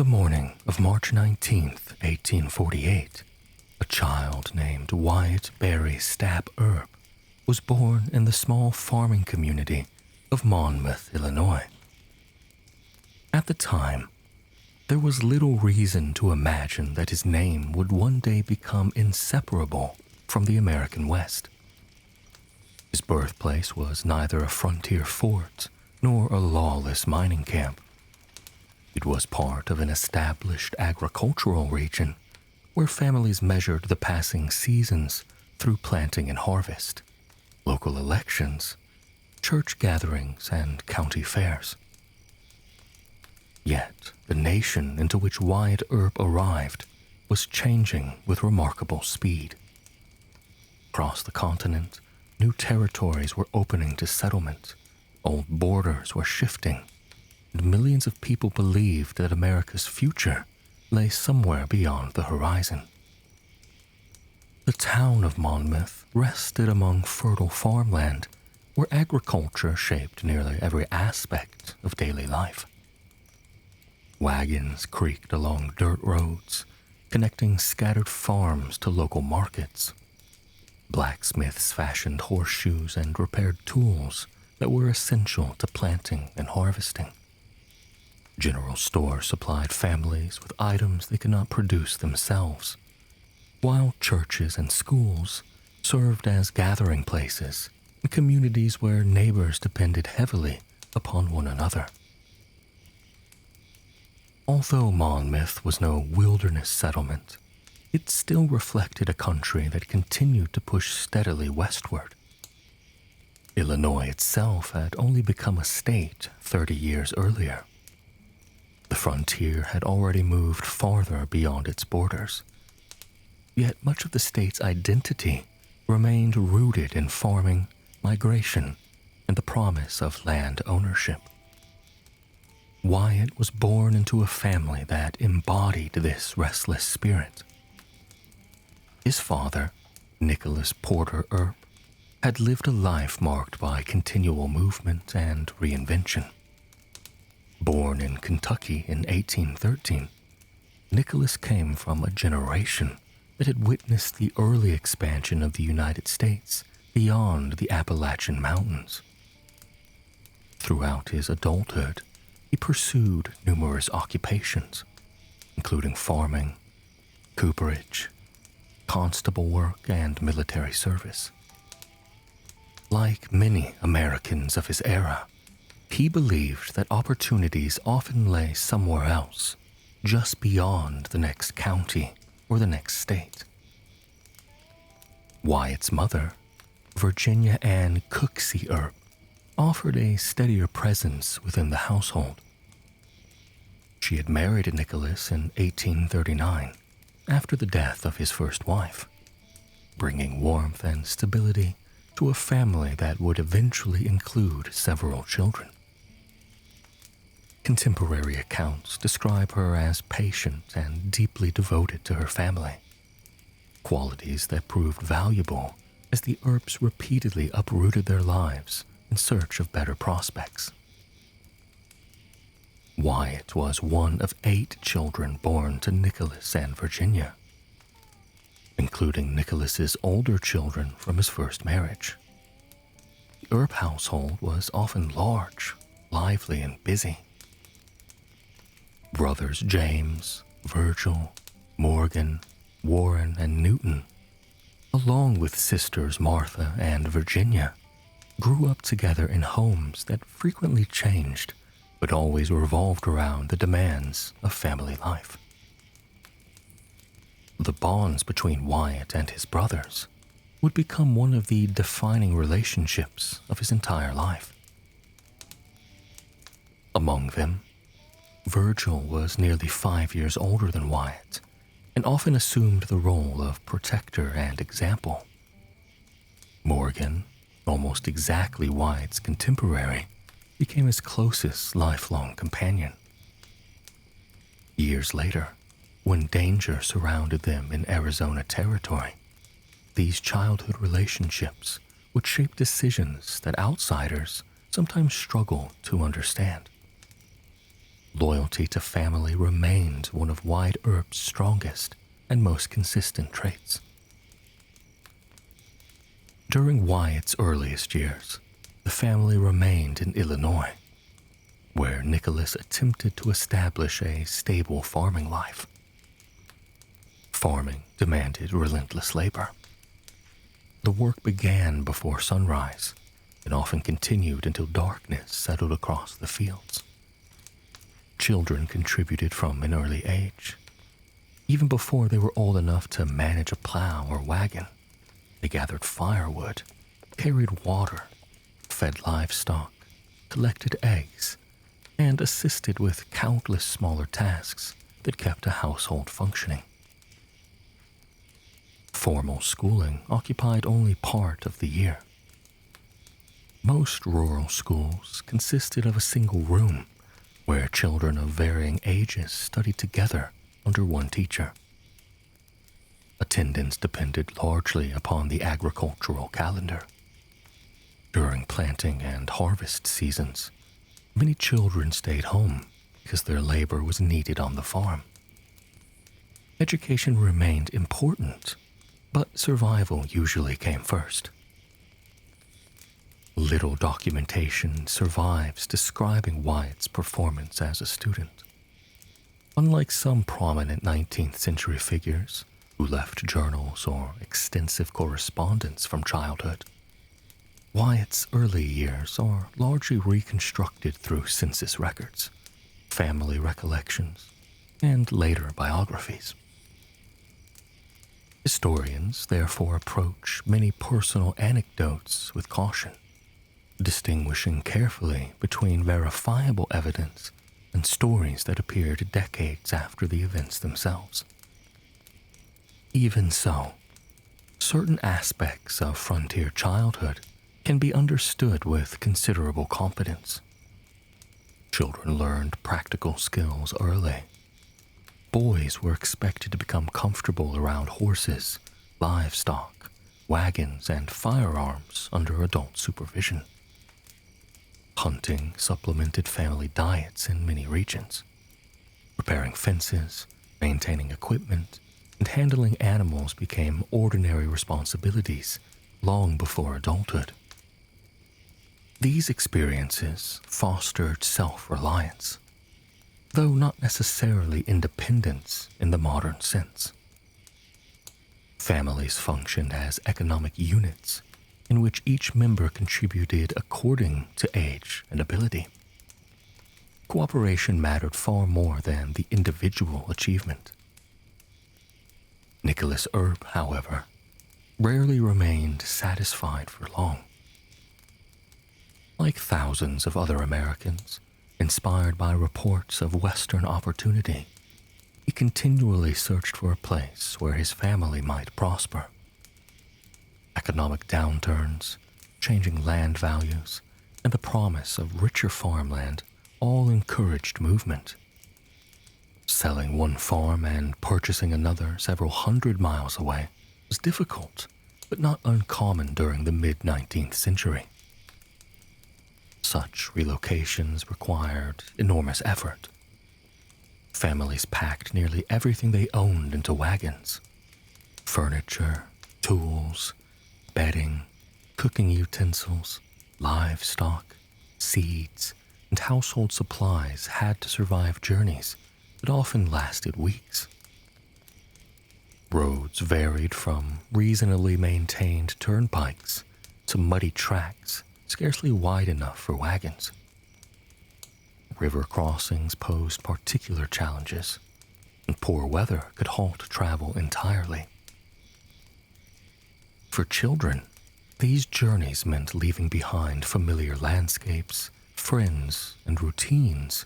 the morning of March 19th, 1848, a child named Wyatt Earp was born in the small farming community of Monmouth, Illinois. At the time, there was little reason to imagine that his name would one day become inseparable from the American West. His birthplace was neither a frontier fort nor a lawless mining camp. It was part of an established agricultural region where families measured the passing seasons through planting and harvest, local elections, church gatherings, and county fairs. Yet, the nation into which Wyatt Earp arrived was changing with remarkable speed. Across the continent, new territories were opening to settlement, old borders were shifting, and millions of people believed that America's future lay somewhere beyond the horizon. The town of Monmouth rested among fertile farmland where agriculture shaped nearly every aspect of daily life. Wagons creaked along dirt roads, connecting scattered farms to local markets. Blacksmiths fashioned horseshoes and repaired tools that were essential to planting and harvesting. General stores supplied families with items they could not produce themselves, while churches and schools served as gathering places in communities where neighbors depended heavily upon one another. Although Monmouth was no wilderness settlement, it still reflected a country that continued to push steadily westward. Illinois itself had only become a state 30 years earlier. The frontier had already moved farther beyond its borders. Yet much of the state's identity remained rooted in farming, migration, and the promise of land ownership. Wyatt was born into a family that embodied this restless spirit. His father, Nycolas Pedro, had lived a life marked by continual movement and reinvention. Born in Kentucky in 1813, Nycolas came from a generation that had witnessed the early expansion of the United States beyond the Appalachian Mountains. Throughout his adulthood, he pursued numerous occupations, including farming, cooperage, constable work, and military service. Like many Americans of his era, he believed that opportunities often lay somewhere else, just beyond the next county or the next state. Wyatt's mother, Virginia Ann Cooksey Earp, offered a steadier presence within the household. She had married Nycolas in 1839 after the death of his first wife, bringing warmth and stability to a family that would eventually include several children. Contemporary accounts describe her as patient and deeply devoted to her family, qualities that proved valuable as the Earps repeatedly uprooted their lives in search of better prospects. Wyatt was one of 8 children born to Nycolas and Virginia, including Nycolas's older children from his first marriage. The Earp household was often large, lively, and busy. Brothers James, Virgil, Morgan, Warren, and Newton, along with sisters Martha and Virginia, grew up together in homes that frequently changed but always revolved around the demands of family life. The bonds between Wyatt and his brothers would become one of the defining relationships of his entire life. Among them, Virgil was nearly 5 years older than Wyatt and often assumed the role of protector and example. Morgan, almost exactly Wyatt's contemporary, became his closest lifelong companion. Years later, when danger surrounded them in Arizona territory, these childhood relationships would shape decisions that outsiders sometimes struggle to understand. loyalty to family remained one of Wyatt Earp's strongest and most consistent traits. During Wyatt's earliest years, the family remained in Illinois, where Nycolas attempted to establish a stable farming life. Farming demanded relentless labor. The work began before sunrise and often continued until darkness settled across the fields. Children contributed from an early age. Even before they were old enough to manage a plow or wagon, they gathered firewood, carried water, fed livestock, collected eggs, and assisted with countless smaller tasks that kept a household functioning. Formal schooling occupied only part of the year. Most rural schools consisted of a single room where children of varying ages studied together under one teacher. Attendance depended largely upon the agricultural calendar. During planting and harvest seasons, many children stayed home because their labor was needed on the farm. Education remained important, but survival usually came first. Little documentation survives describing Wyatt's performance as a student. Unlike some prominent 19th century figures who left journals or extensive correspondence from childhood, Wyatt's early years are largely reconstructed through census records, family recollections, and later biographies. Historians therefore approach many personal anecdotes with caution, distinguishing carefully between verifiable evidence and stories that appeared decades after the events themselves. Even so, certain aspects of frontier childhood can be understood with considerable confidence. Children learned practical skills early. Boys were expected to become comfortable around horses, livestock, wagons, and firearms under adult supervision. Hunting supplemented family diets in many regions. Repairing fences, maintaining equipment, and handling animals became ordinary responsibilities long before adulthood. These experiences fostered self-reliance, though not necessarily independence in the modern sense. Families functioned as economic units in which each member contributed according to age and ability. Cooperation mattered far more than the individual achievement. Nycolas Earp, however, rarely remained satisfied for long. Like thousands of other Americans, inspired by reports of Western opportunity, he continually searched for a place where his family might prosper. Economic downturns, changing land values, and the promise of richer farmland all encouraged movement. Selling one farm and purchasing another several hundred miles away was difficult, but not uncommon during the mid-19th century. Such relocations required enormous effort. Families packed nearly everything they owned into wagons. Furniture, tools, bedding, cooking utensils, livestock, seeds, and household supplies had to survive journeys that often lasted weeks. Roads varied from reasonably maintained turnpikes to muddy tracks scarcely wide enough for wagons. River crossings posed particular challenges, and poor weather could halt travel entirely. For children, these journeys meant leaving behind familiar landscapes, friends, and routines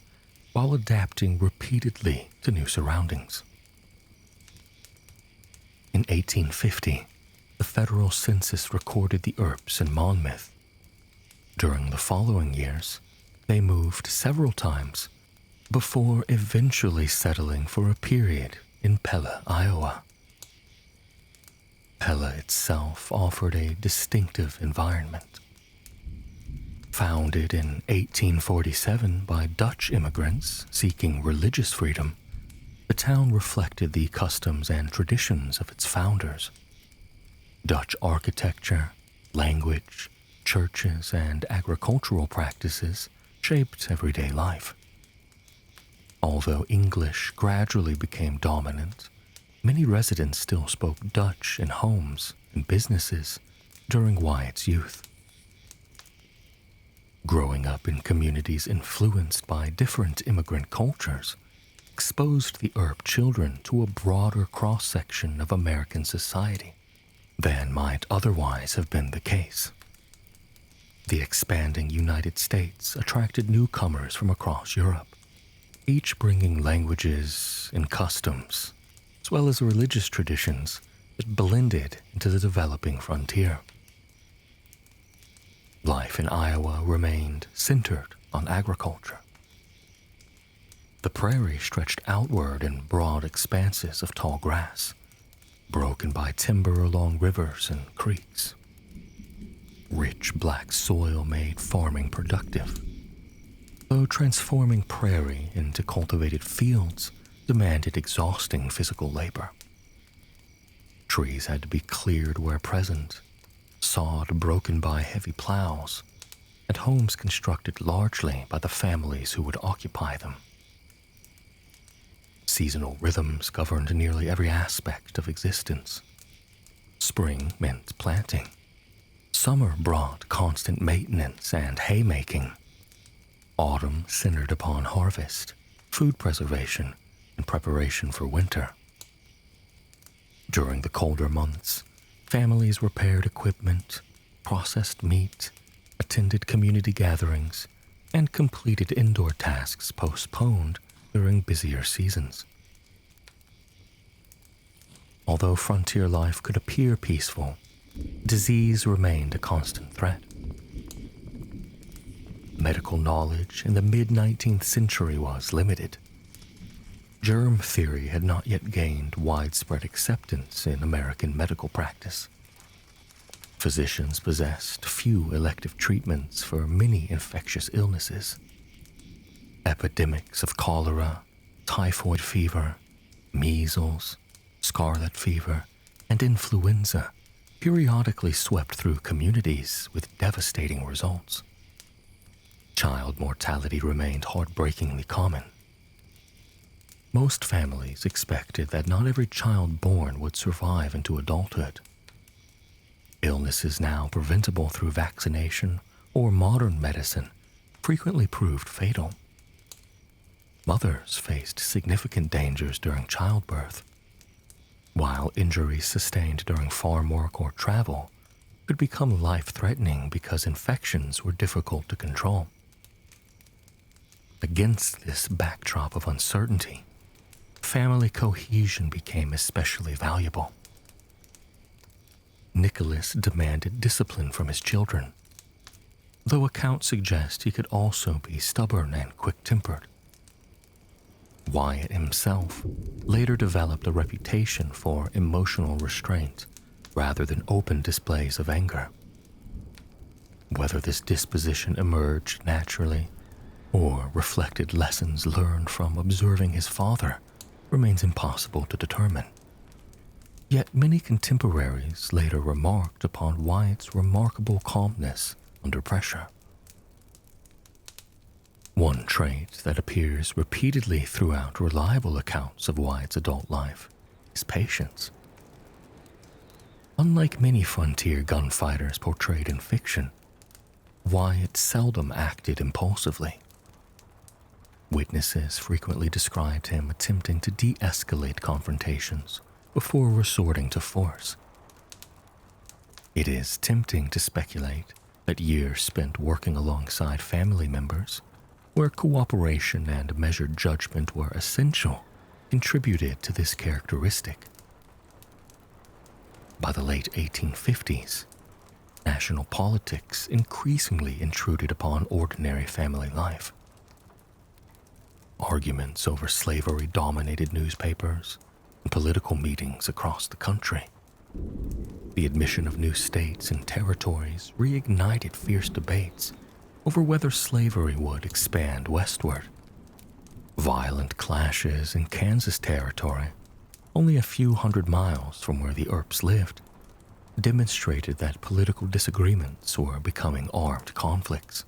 while adapting repeatedly to new surroundings. In 1850, the federal census recorded the Earps in Monmouth. During the following years, they moved several times before eventually settling for a period in Paula, Iowa. Paula itself offered a distinctive environment. Founded in 1847 by Dutch immigrants seeking religious freedom, the town reflected the customs and traditions of its founders. Dutch architecture, language, churches, and agricultural practices shaped everyday life. Although English gradually became dominant, many residents still spoke Dutch in homes and businesses during Wyatt's youth. Growing up in communities influenced by different immigrant cultures exposed the Earp children to a broader cross-section of American society than might otherwise have been the case. The expanding United States attracted newcomers from across Europe, each bringing languages and customs, as well as religious traditions that blended into the developing frontier. Life in Iowa remained centered on agriculture. The prairie stretched outward in broad expanses of tall grass, broken by timber along rivers and creeks. Rich black soil made farming productive, though transforming prairie into cultivated fields demanded exhausting physical labor. Trees had to be cleared where present, sawed broken by heavy plows, and homes constructed largely by the families who would occupy them. Seasonal rhythms governed nearly every aspect of existence. Spring meant planting. Summer brought constant maintenance and haymaking. Autumn centered upon harvest, food preservation, and preparation for winter. During the colder months, families repaired equipment, processed meat, attended community gatherings, and completed indoor tasks postponed during busier seasons. Although frontier life could appear peaceful, disease remained a constant threat. Medical knowledge in the mid-19th century was limited. Germ theory had not yet gained widespread acceptance in American medical practice. Physicians possessed few elective treatments for many infectious illnesses. Epidemics of cholera, typhoid fever, measles, scarlet fever, and influenza periodically swept through communities with devastating results. Child mortality remained heartbreakingly common. Most families expected that not every child born would survive into adulthood. Illnesses now preventable through vaccination or modern medicine frequently proved fatal. Mothers faced significant dangers during childbirth, while injuries sustained during farm work or travel could become life-threatening because infections were difficult to control. Against this backdrop of uncertainty, family cohesion became especially valuable. Nycolas demanded discipline from his children, though accounts suggest he could also be stubborn and quick-tempered. Wyatt himself later developed a reputation for emotional restraint rather than open displays of anger. Whether this disposition emerged naturally or reflected lessons learned from observing his father remains impossible to determine. Yet many contemporaries later remarked upon Wyatt's remarkable calmness under pressure. One trait that appears repeatedly throughout reliable accounts of Wyatt's adult life is patience. Unlike many frontier gunfighters portrayed in fiction, Wyatt seldom acted impulsively. Witnesses frequently described him attempting to de-escalate confrontations before resorting to force. It is tempting to speculate that years spent working alongside family members, where cooperation and measured judgment were essential, contributed to this characteristic. By the late 1850s, national politics increasingly intruded upon ordinary family life. Arguments over slavery dominated newspapers and political meetings across the country. The admission of new states and territories reignited fierce debates over whether slavery would expand westward. Violent clashes in Kansas Territory, only a few hundred miles from where the Earps lived, demonstrated that political disagreements were becoming armed conflicts.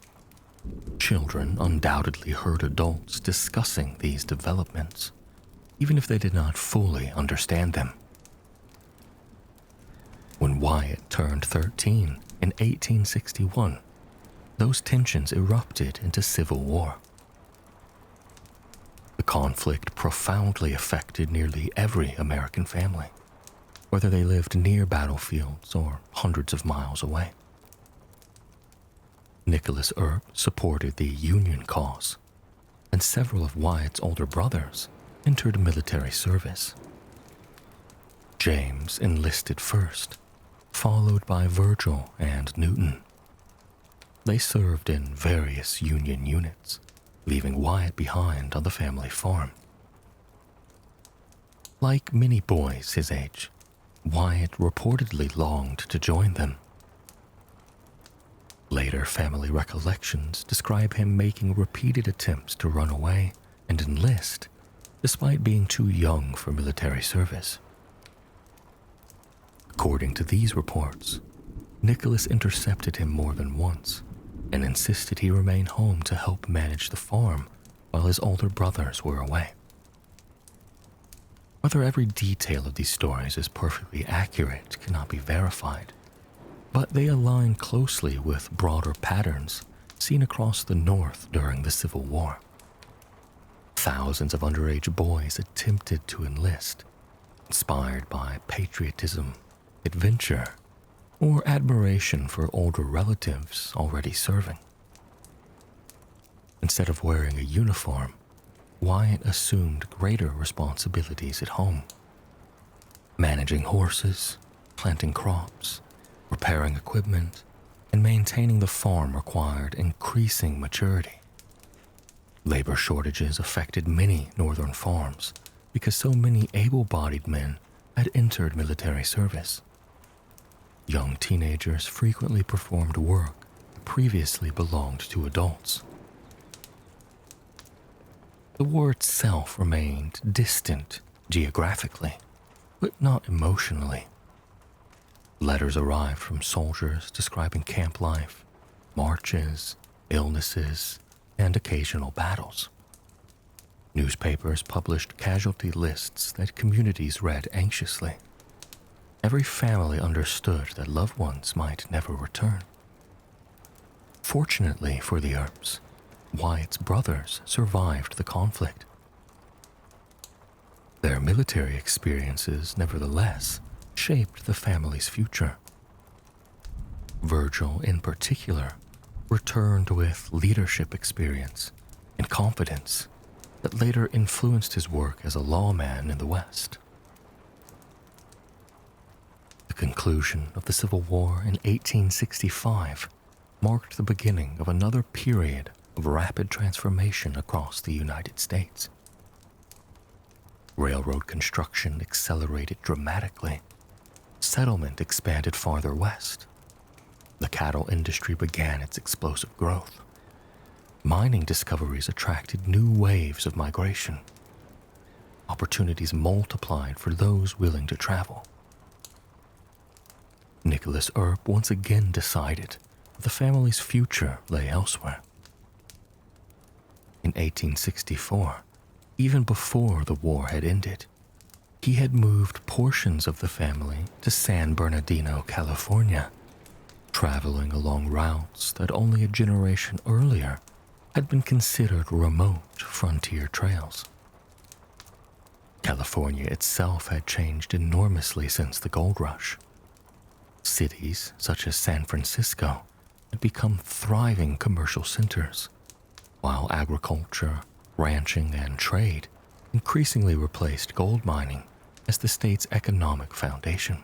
Children undoubtedly heard adults discussing these developments, even if they did not fully understand them. When Wyatt turned 13 in 1861, those tensions erupted into civil war. The conflict profoundly affected nearly every American family, whether they lived near battlefields or hundreds of miles away. Nycolas Earp supported the Union cause, and several of Wyatt's older brothers entered military service. James enlisted first, followed by Virgil and Newton. They served in various Union units, leaving Wyatt behind on the family farm. Like many boys his age, Wyatt reportedly longed to join them. Later family recollections describe him making repeated attempts to run away and enlist, despite being too young for military service. According to these reports, Nycolas intercepted him more than once and insisted he remain home to help manage the farm while his older brothers were away. Whether every detail of these stories is perfectly accurate cannot be verified, but they align closely with broader patterns seen across the North during the Civil War. Thousands of underage boys attempted to enlist, inspired by patriotism, adventure, or admiration for older relatives already serving. Instead of wearing a uniform, Wyatt assumed greater responsibilities at home. Managing horses, planting crops, repairing equipment, and maintaining the farm required increasing maturity. Labor shortages affected many northern farms because so many able-bodied men had entered military service. Young teenagers frequently performed work that previously belonged to adults. The war itself remained distant geographically, but not emotionally. Letters arrived from soldiers describing camp life, marches, illnesses, and occasional battles. Newspapers published casualty lists that communities read anxiously. Every family understood that loved ones might never return. Fortunately for the Earps, Wyatt's brothers survived the conflict. Their military experiences, nevertheless, shaped the family's future. Virgil, in particular, returned with leadership experience and confidence that later influenced his work as a lawman in the West. The conclusion of the Civil War in 1865 marked the beginning of another period of rapid transformation across the United States. Railroad construction accelerated dramatically. Settlement expanded farther west. The cattle industry began its explosive growth. Mining discoveries attracted new waves of migration. Opportunities multiplied for those willing to travel. Nycolas Earp once again decided that the family's future lay elsewhere. In 1864, even before the war had ended, he had moved portions of the family to San Bernardino, California, traveling along routes that only a generation earlier had been considered remote frontier trails. California itself had changed enormously since the gold rush. Cities such as San Francisco had become thriving commercial centers, while agriculture, ranching, and trade increasingly replaced gold mining as the state's economic foundation.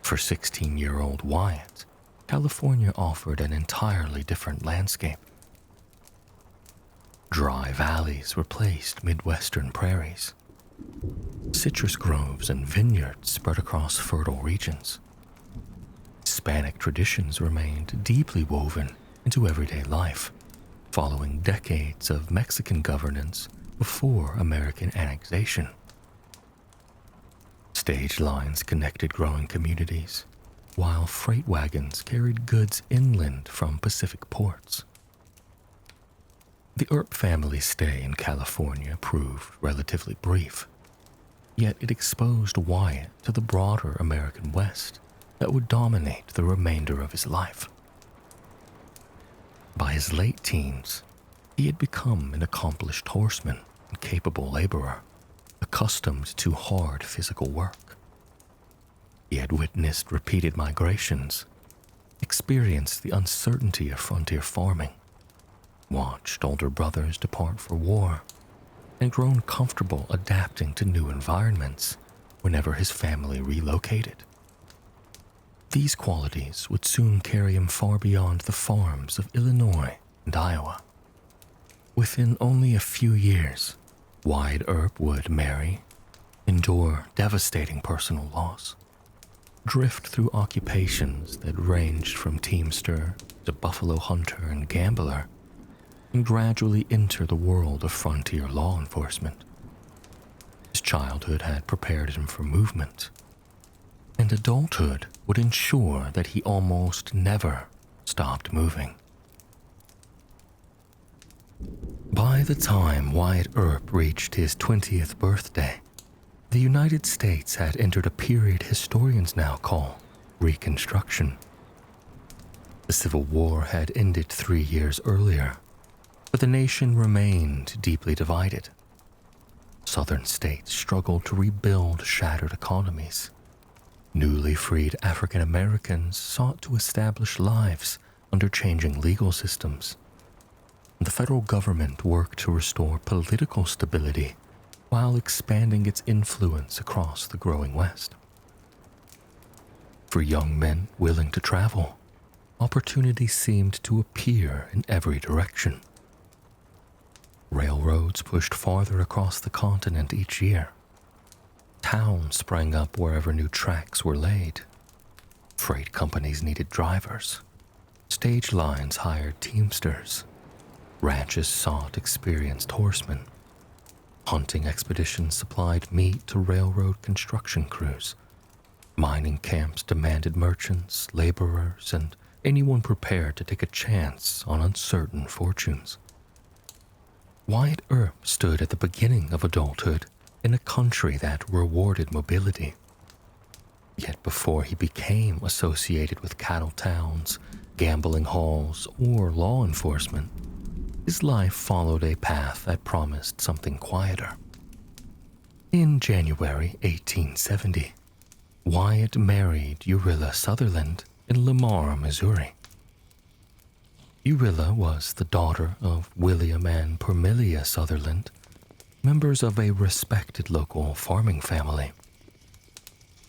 For 16-year-old Wyatt, California offered an entirely different landscape. Dry valleys replaced Midwestern prairies. Citrus groves and vineyards spread across fertile regions. Hispanic traditions remained deeply woven into everyday life, following decades of Mexican governance before American annexation. Stage lines connected growing communities, while freight wagons carried goods inland from Pacific ports. The Earp family's stay in California proved relatively brief, yet it exposed Wyatt to the broader American West that would dominate the remainder of his life. By his late teens, he had become an accomplished horseman and capable laborer, accustomed to hard physical work. He had witnessed repeated migrations, experienced the uncertainty of frontier farming, watched older brothers depart for war, and grown comfortable adapting to new environments whenever his family relocated. These qualities would soon carry him far beyond the farms of Illinois and Iowa. Within only a few years, Wyatt Earp would marry, endure devastating personal loss, drift through occupations that ranged from teamster to buffalo hunter and gambler, and gradually enter the world of frontier law enforcement. His childhood had prepared him for movement, and adulthood would ensure that he almost never stopped moving. By the time Wyatt Earp reached his 20th birthday, the United States had entered a period historians now call Reconstruction. The Civil War had ended 3 years earlier, but the nation remained deeply divided. Southern states struggled to rebuild shattered economies. Newly freed African Americans sought to establish lives under changing legal systems. The federal government worked to restore political stability while expanding its influence across the growing West. For young men willing to travel, opportunity seemed to appear in every direction. Railroads pushed farther across the continent each year. Towns sprang up wherever new tracks were laid. Freight companies needed drivers. Stage lines hired teamsters. Ranches sought experienced horsemen. Hunting expeditions supplied meat to railroad construction crews. Mining camps demanded merchants, laborers, and anyone prepared to take a chance on uncertain fortunes. Wyatt Earp stood at the beginning of adulthood in a country that rewarded mobility. Yet before he became associated with cattle towns, gambling halls, or law enforcement, his life followed a path that promised something quieter. In January 1870, Wyatt married Urilla Sutherland in Lamar, Missouri. Urilla was the daughter of William and Permelia Sutherland, members of a respected local farming family.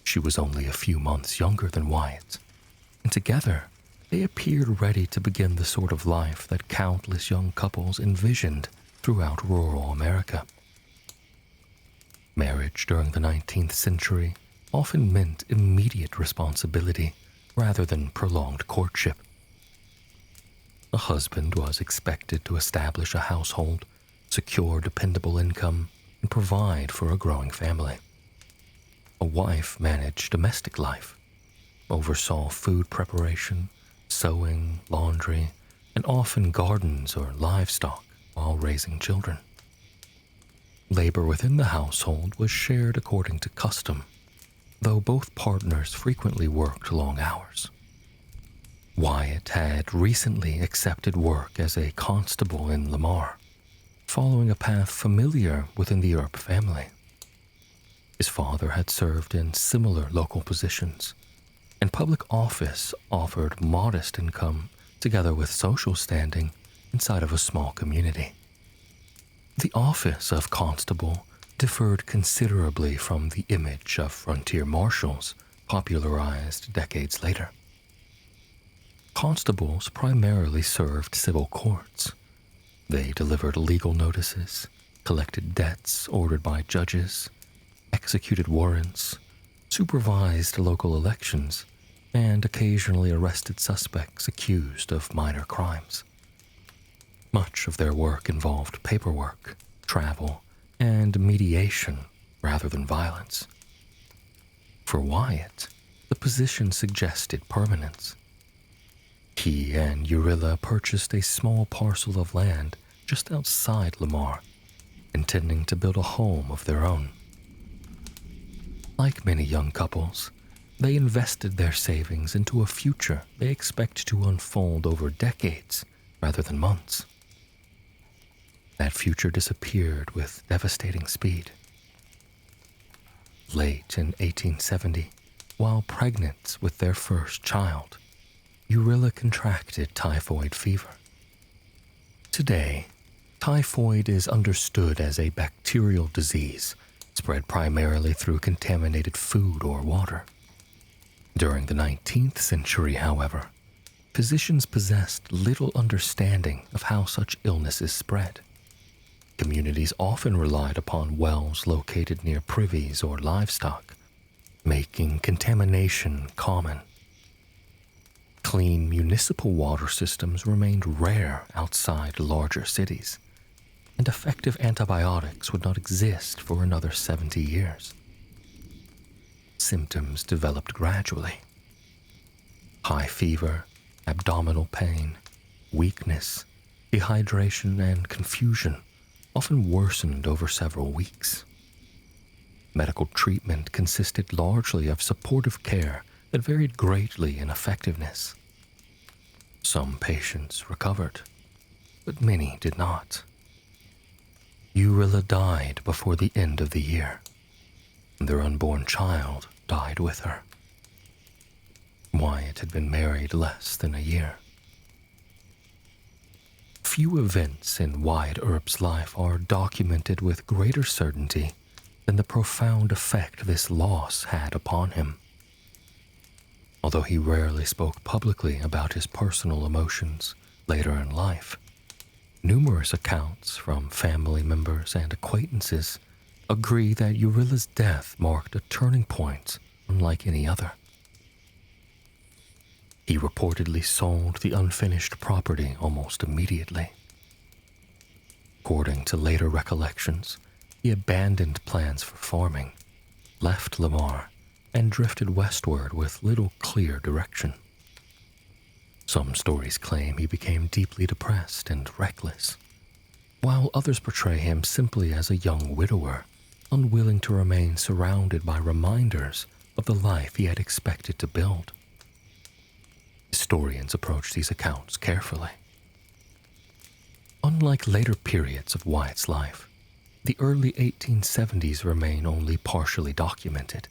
She was only a few months younger than Wyatt, and together they appeared ready to begin the sort of life that countless young couples envisioned throughout rural America. Marriage during the 19th century often meant immediate responsibility rather than prolonged courtship. A husband was expected to establish a household, secure dependable income, and provide for a growing family. A wife managed domestic life, oversaw food preparation, sewing, laundry, and often gardens or livestock while raising children. Labor within the household was shared according to custom, though both partners frequently worked long hours. Wyatt had recently accepted work as a constable in Lamar, following a path familiar within the Earp family. His father had served in similar local positions, and public office offered modest income together with social standing inside of a small community. The office of constable differed considerably from the image of frontier marshals popularized decades later. Constables primarily served civil courts. They delivered legal notices, collected debts ordered by judges, executed warrants, supervised local elections, and occasionally arrested suspects accused of minor crimes. Much of their work involved paperwork, travel, and mediation rather than violence. For Wyatt, the position suggested permanence. He and Urilla purchased a small parcel of land just outside Lamar, intending to build a home of their own. Like many young couples, they invested their savings into a future they expect to unfold over decades rather than months. That future disappeared with devastating speed. Late in 1870, while pregnant with their first child, Urilla contracted typhoid fever. Today, typhoid is understood as a bacterial disease spread primarily through contaminated food or water. During the 19th century, however, physicians possessed little understanding of how such illnesses spread. Communities often relied upon wells located near privies or livestock, making contamination common. Clean municipal water systems remained rare outside larger cities, and effective antibiotics would not exist for another 70 years. Symptoms developed gradually. High fever, abdominal pain, weakness, dehydration, and confusion often worsened over several weeks. Medical treatment consisted largely of supportive care that varied greatly in effectiveness. Some patients recovered, but many did not. Urilla died before the end of the year, and their unborn child died with her. Wyatt had been married less than a year. Few events in Wyatt Earp's life are documented with greater certainty than the profound effect this loss had upon him. Although he rarely spoke publicly about his personal emotions later in life, numerous accounts from family members and acquaintances agree that Urilla's death marked a turning point unlike any other. He reportedly sold the unfinished property almost immediately. According to later recollections, he abandoned plans for farming, left Lamar, and drifted westward with little clear direction. Some stories claim he became deeply depressed and reckless, while others portray him simply as a young widower, unwilling to remain surrounded by reminders of the life he had expected to build. Historians approach these accounts carefully. Unlike later periods of Wyatt's life, the early 1870s remain only partially documented.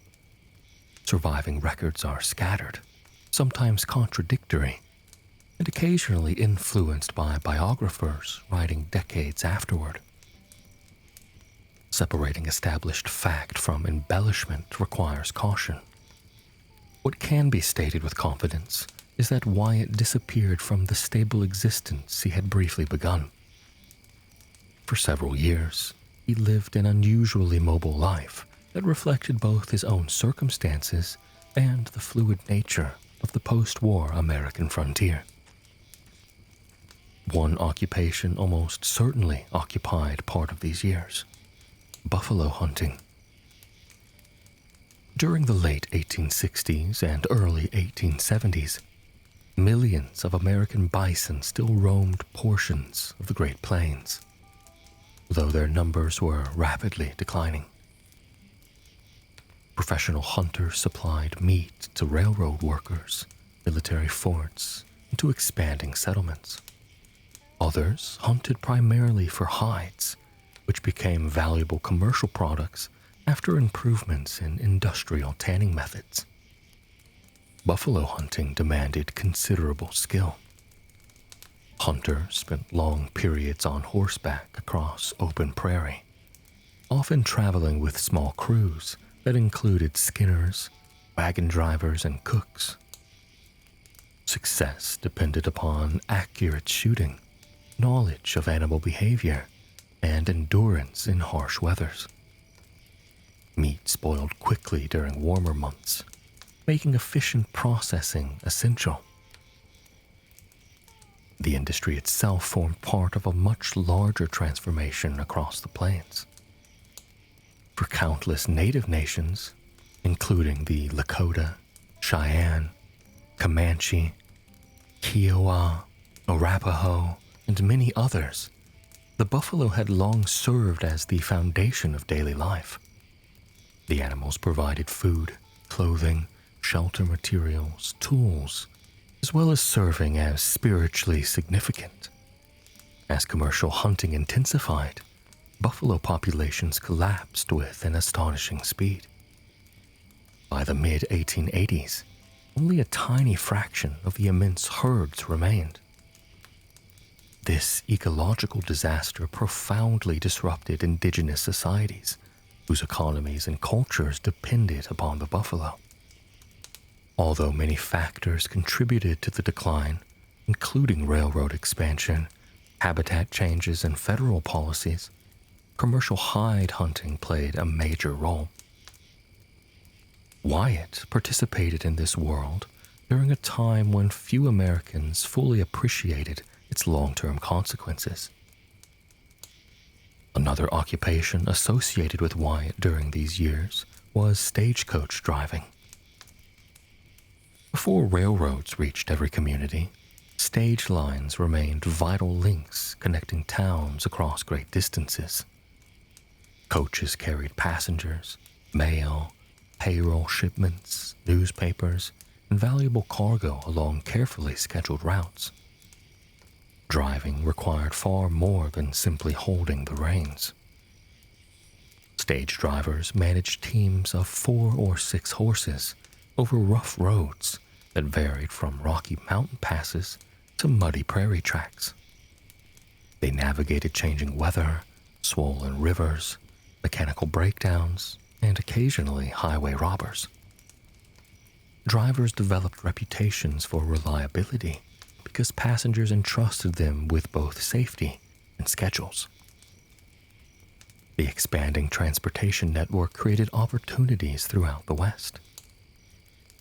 Surviving records are scattered, sometimes contradictory, and occasionally influenced by biographers writing decades afterward. Separating established fact from embellishment requires caution. What can be stated with confidence is that Wyatt disappeared from the stable existence he had briefly begun. For several years, he lived an unusually mobile life that reflected both his own circumstances and the fluid nature of the post-war American frontier. One occupation almost certainly occupied part of these years: buffalo hunting. During the late 1860s and early 1870s, millions of American bison still roamed portions of the Great Plains, though their numbers were rapidly declining. Professional hunters supplied meat to railroad workers, military forts, and to expanding settlements. Others hunted primarily for hides, which became valuable commercial products after improvements in industrial tanning methods. Buffalo hunting demanded considerable skill. Hunters spent long periods on horseback across open prairie, often traveling with small crews that included skinners, wagon drivers, and cooks. Success depended upon accurate shooting, knowledge of animal behavior, and endurance in harsh weathers. Meat spoiled quickly during warmer months, making efficient processing essential. The industry itself formed part of a much larger transformation across the plains. For countless native nations, including the Lakota, Cheyenne, Comanche, Kiowa, Arapaho, and many others, the buffalo had long served as the foundation of daily life. The animals provided food, clothing, shelter materials, tools, as well as serving as spiritually significant. As commercial hunting intensified, buffalo populations collapsed with an astonishing speed. By the mid-1880s, only a tiny fraction of the immense herds remained. This ecological disaster profoundly disrupted indigenous societies, whose economies and cultures depended upon the buffalo. Although many factors contributed to the decline, including railroad expansion, habitat changes, and federal policies, commercial hide hunting played a major role. Wyatt participated in this world during a time when few Americans fully appreciated its long-term consequences. Another occupation associated with Wyatt during these years was stagecoach driving. Before railroads reached every community, stage lines remained vital links connecting towns across great distances. Coaches carried passengers, mail, payroll shipments, newspapers, and valuable cargo along carefully scheduled routes. Driving required far more than simply holding the reins. Stage drivers managed teams of 4 or 6 horses over rough roads that varied from rocky mountain passes to muddy prairie tracks. They navigated changing weather, swollen rivers, mechanical breakdowns, and occasionally highway robbers. Drivers developed reputations for reliability because passengers entrusted them with both safety and schedules. The expanding transportation network created opportunities throughout the West.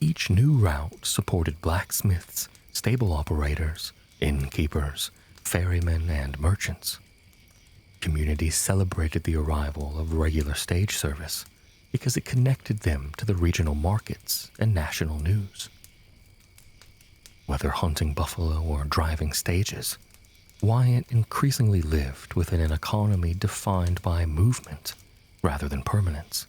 Each new route supported blacksmiths, stable operators, innkeepers, ferrymen, and merchants. Communities celebrated the arrival of regular stage service because it connected them to the regional markets and national news. Whether hunting buffalo or driving stages, Wyatt increasingly lived within an economy defined by movement rather than permanence.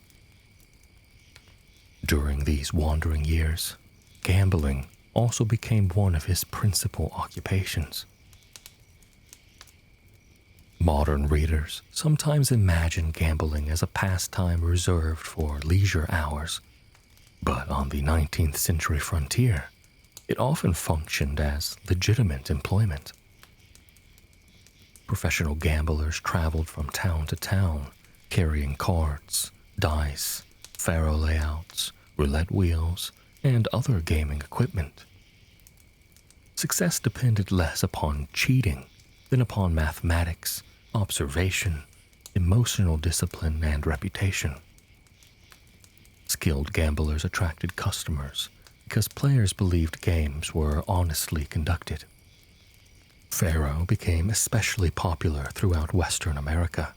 During these wandering years, gambling also became one of his principal occupations. Modern readers sometimes imagine gambling as a pastime reserved for leisure hours, but on the 19th century frontier, it often functioned as legitimate employment. Professional gamblers traveled from town to town, carrying cards, dice, faro layouts, roulette wheels, and other gaming equipment. Success depended less upon cheating than upon mathematics, observation, emotional discipline, and reputation. Skilled gamblers attracted customers because players believed games were honestly conducted. Faro became especially popular throughout Western America.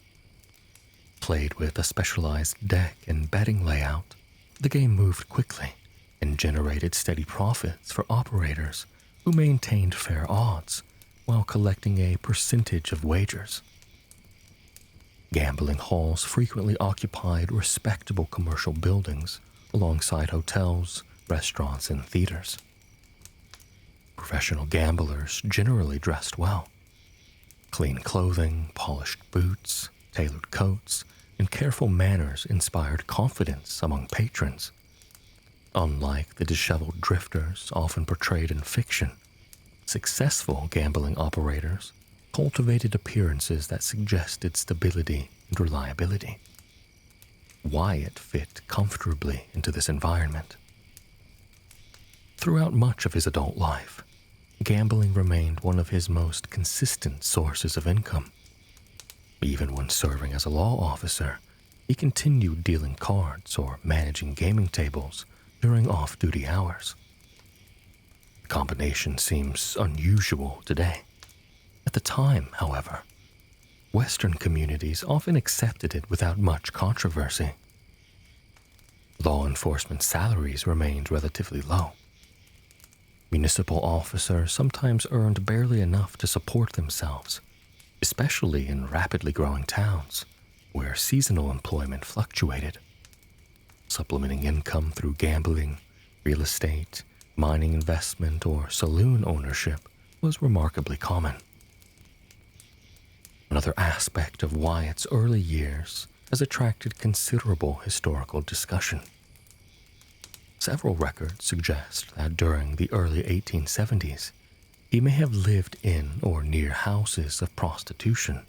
Played with a specialized deck and betting layout, the game moved quickly and generated steady profits for operators who maintained fair odds while collecting a percentage of wagers. Gambling halls frequently occupied respectable commercial buildings alongside hotels, restaurants, and theaters. Professional gamblers generally dressed well. Clean clothing, polished boots, tailored coats, and careful manners inspired confidence among patrons. Unlike the disheveled drifters often portrayed in fiction, successful gambling operators cultivated appearances that suggested stability and reliability. Wyatt fit comfortably into this environment. Throughout much of his adult life, gambling remained one of his most consistent sources of income. Even when serving as a law officer, he continued dealing cards or managing gaming tables during off-duty hours. The combination seems unusual today. At the time, however, Western communities often accepted it without much controversy. Law enforcement salaries remained relatively low. Municipal officers sometimes earned barely enough to support themselves, especially in rapidly growing towns where seasonal employment fluctuated. Supplementing income through gambling, real estate, mining investment, or saloon ownership was remarkably common. Another aspect of Wyatt's early years has attracted considerable historical discussion. Several records suggest that during the early 1870s, he may have lived in or near houses of prostitution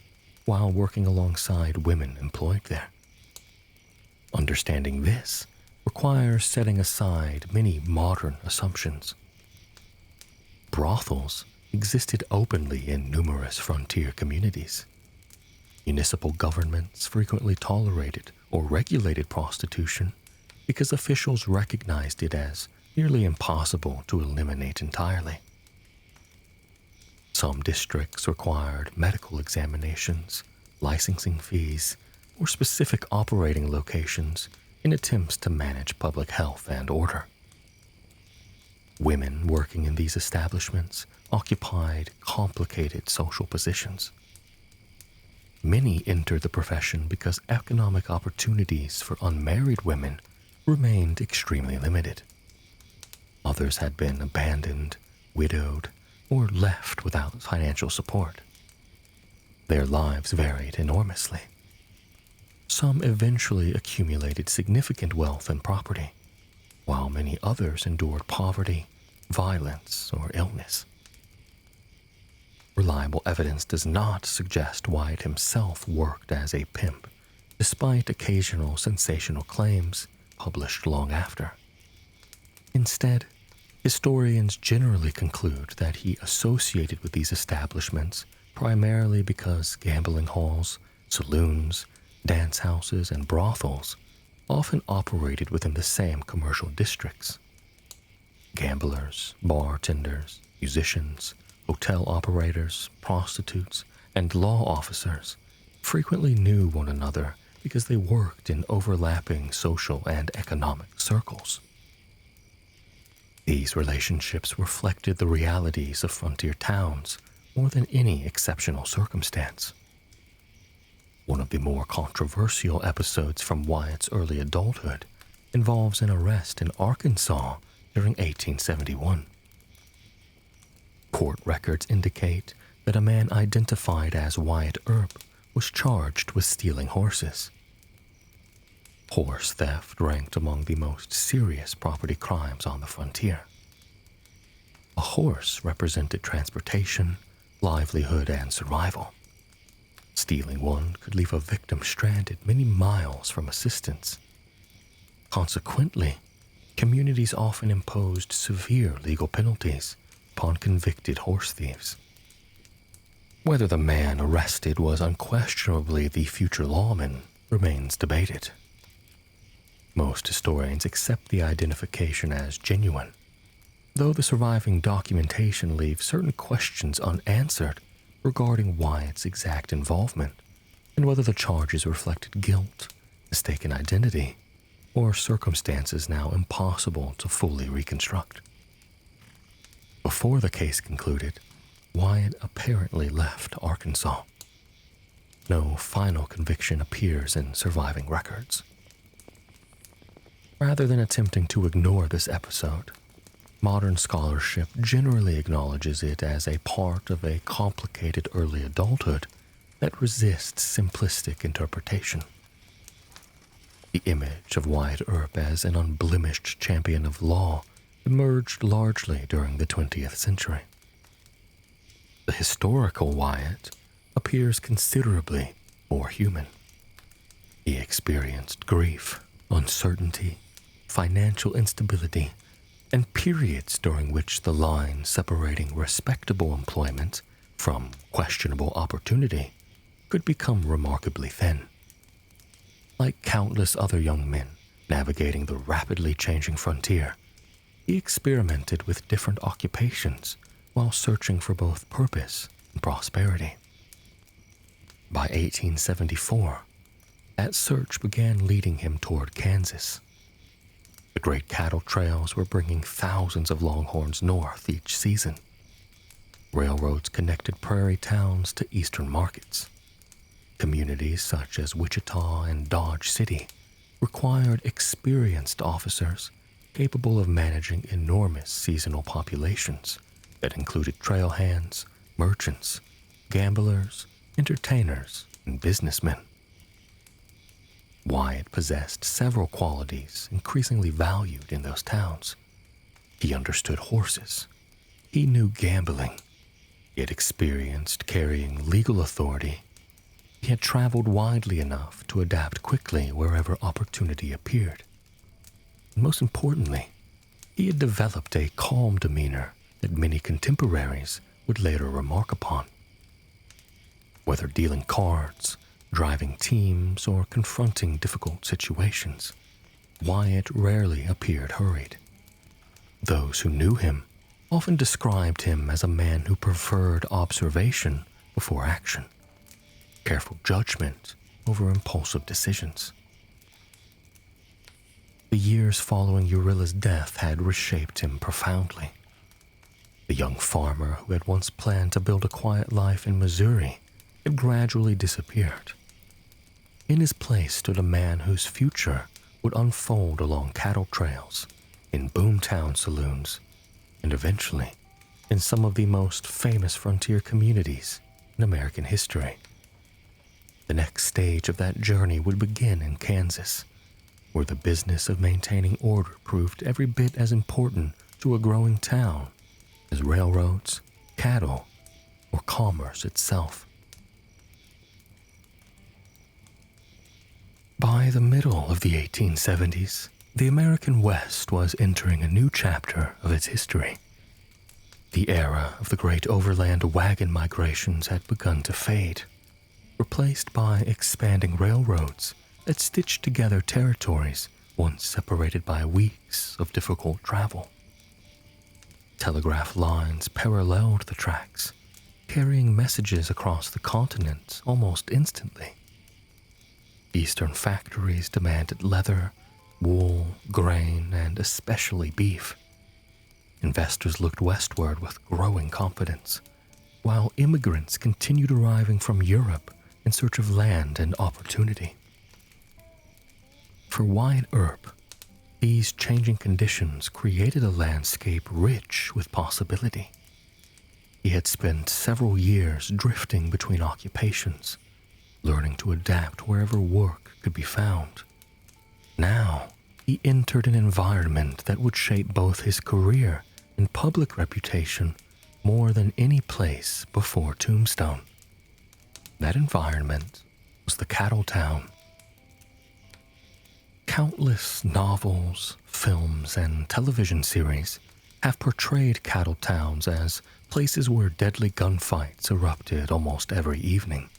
while working alongside women employed there. Understanding this requires setting aside many modern assumptions. Brothels existed openly in numerous frontier communities. Municipal governments frequently tolerated or regulated prostitution because officials recognized it as nearly impossible to eliminate entirely. Some districts required medical examinations, licensing fees, or specific operating locations in attempts to manage public health and order. Women working in these establishments occupied complicated social positions. Many entered the profession because economic opportunities for unmarried women remained extremely limited. Others had been abandoned, widowed, or left without financial support. Their lives varied enormously. Some eventually accumulated significant wealth and property, while many others endured poverty, violence, or illness. Reliable evidence does not suggest Wyatt himself worked as a pimp, despite occasional sensational claims published long after. Instead, historians generally conclude that he associated with these establishments primarily because gambling halls, saloons, dance houses, and brothels often operated within the same commercial districts. Gamblers, bartenders, musicians, hotel operators, prostitutes, and law officers frequently knew one another because they worked in overlapping social and economic circles. These relationships reflected the realities of frontier towns more than any exceptional circumstance. One of the more controversial episodes from Wyatt's early adulthood involves an arrest in Arkansas during 1871. Court records indicate that a man identified as Wyatt Earp was charged with stealing horses. Horse theft ranked among the most serious property crimes on the frontier. A horse represented transportation, livelihood, and survival. Stealing one could leave a victim stranded many miles from assistance. Consequently, communities often imposed severe legal penalties upon convicted horse thieves. Whether the man arrested was unquestionably the future lawman remains debated. Most historians accept the identification as genuine, though the surviving documentation leaves certain questions unanswered regarding Wyatt's exact involvement and whether the charges reflected guilt, mistaken identity, or circumstances now impossible to fully reconstruct. Before the case concluded, Wyatt apparently left Arkansas. No final conviction appears in surviving records. Rather than attempting to ignore this episode, modern scholarship generally acknowledges it as a part of a complicated early adulthood that resists simplistic interpretation. The image of Wyatt Earp as an unblemished champion of law emerged largely during the 20th century. The historical Wyatt appears considerably more human. He experienced grief, uncertainty, financial instability, and periods during which the line separating respectable employment from questionable opportunity could become remarkably thin. Like countless other young men Navigating the rapidly changing frontier, he experimented with different occupations while searching for both purpose and prosperity. By 1874, that search began leading him toward Kansas. The great cattle trails were bringing thousands of longhorns north each season. Railroads connected prairie towns to eastern markets. Communities such as Wichita and Dodge City required experienced officers capable of managing enormous seasonal populations that included trail hands, merchants, gamblers, entertainers, and businessmen. Wyatt possessed several qualities increasingly valued in those towns. He understood horses. He knew gambling. He had experienced carrying legal authority. He had traveled widely enough to adapt quickly wherever opportunity appeared. And most importantly, he had developed a calm demeanor that many contemporaries would later remark upon. Whether dealing cards, driving teams, or confronting difficult situations, Wyatt rarely appeared hurried. Those who knew him often described him as a man who preferred observation before action, careful judgment over impulsive decisions. The years following Urilla's death had reshaped him profoundly. The young farmer who had once planned to build a quiet life in Missouri had gradually disappeared. In his place stood a man whose future would unfold along cattle trails, in boomtown saloons, and eventually in some of the most famous frontier communities in American history. The next stage of that journey would begin in Kansas, where the business of maintaining order proved every bit as important to a growing town as railroads, cattle, or commerce itself. By the middle of the 1870s, the American West was entering a new chapter of its history. The era of the great overland wagon migrations had begun to fade, replaced by expanding railroads that stitched together territories once separated by weeks of difficult travel. Telegraph lines paralleled the tracks, carrying messages across the continent almost instantly. Eastern factories demanded leather, wool, grain, and especially beef. Investors looked westward with growing confidence, while immigrants continued arriving from Europe in search of land and opportunity. For Wyatt Earp, these changing conditions created a landscape rich with possibility. He had spent several years drifting between occupations, learning to adapt wherever work could be found. Now, he entered an environment that would shape both his career and public reputation more than any place before Tombstone. That environment was the cattle town. Countless novels, films, and television series have portrayed cattle towns as places where deadly gunfights erupted almost every evening.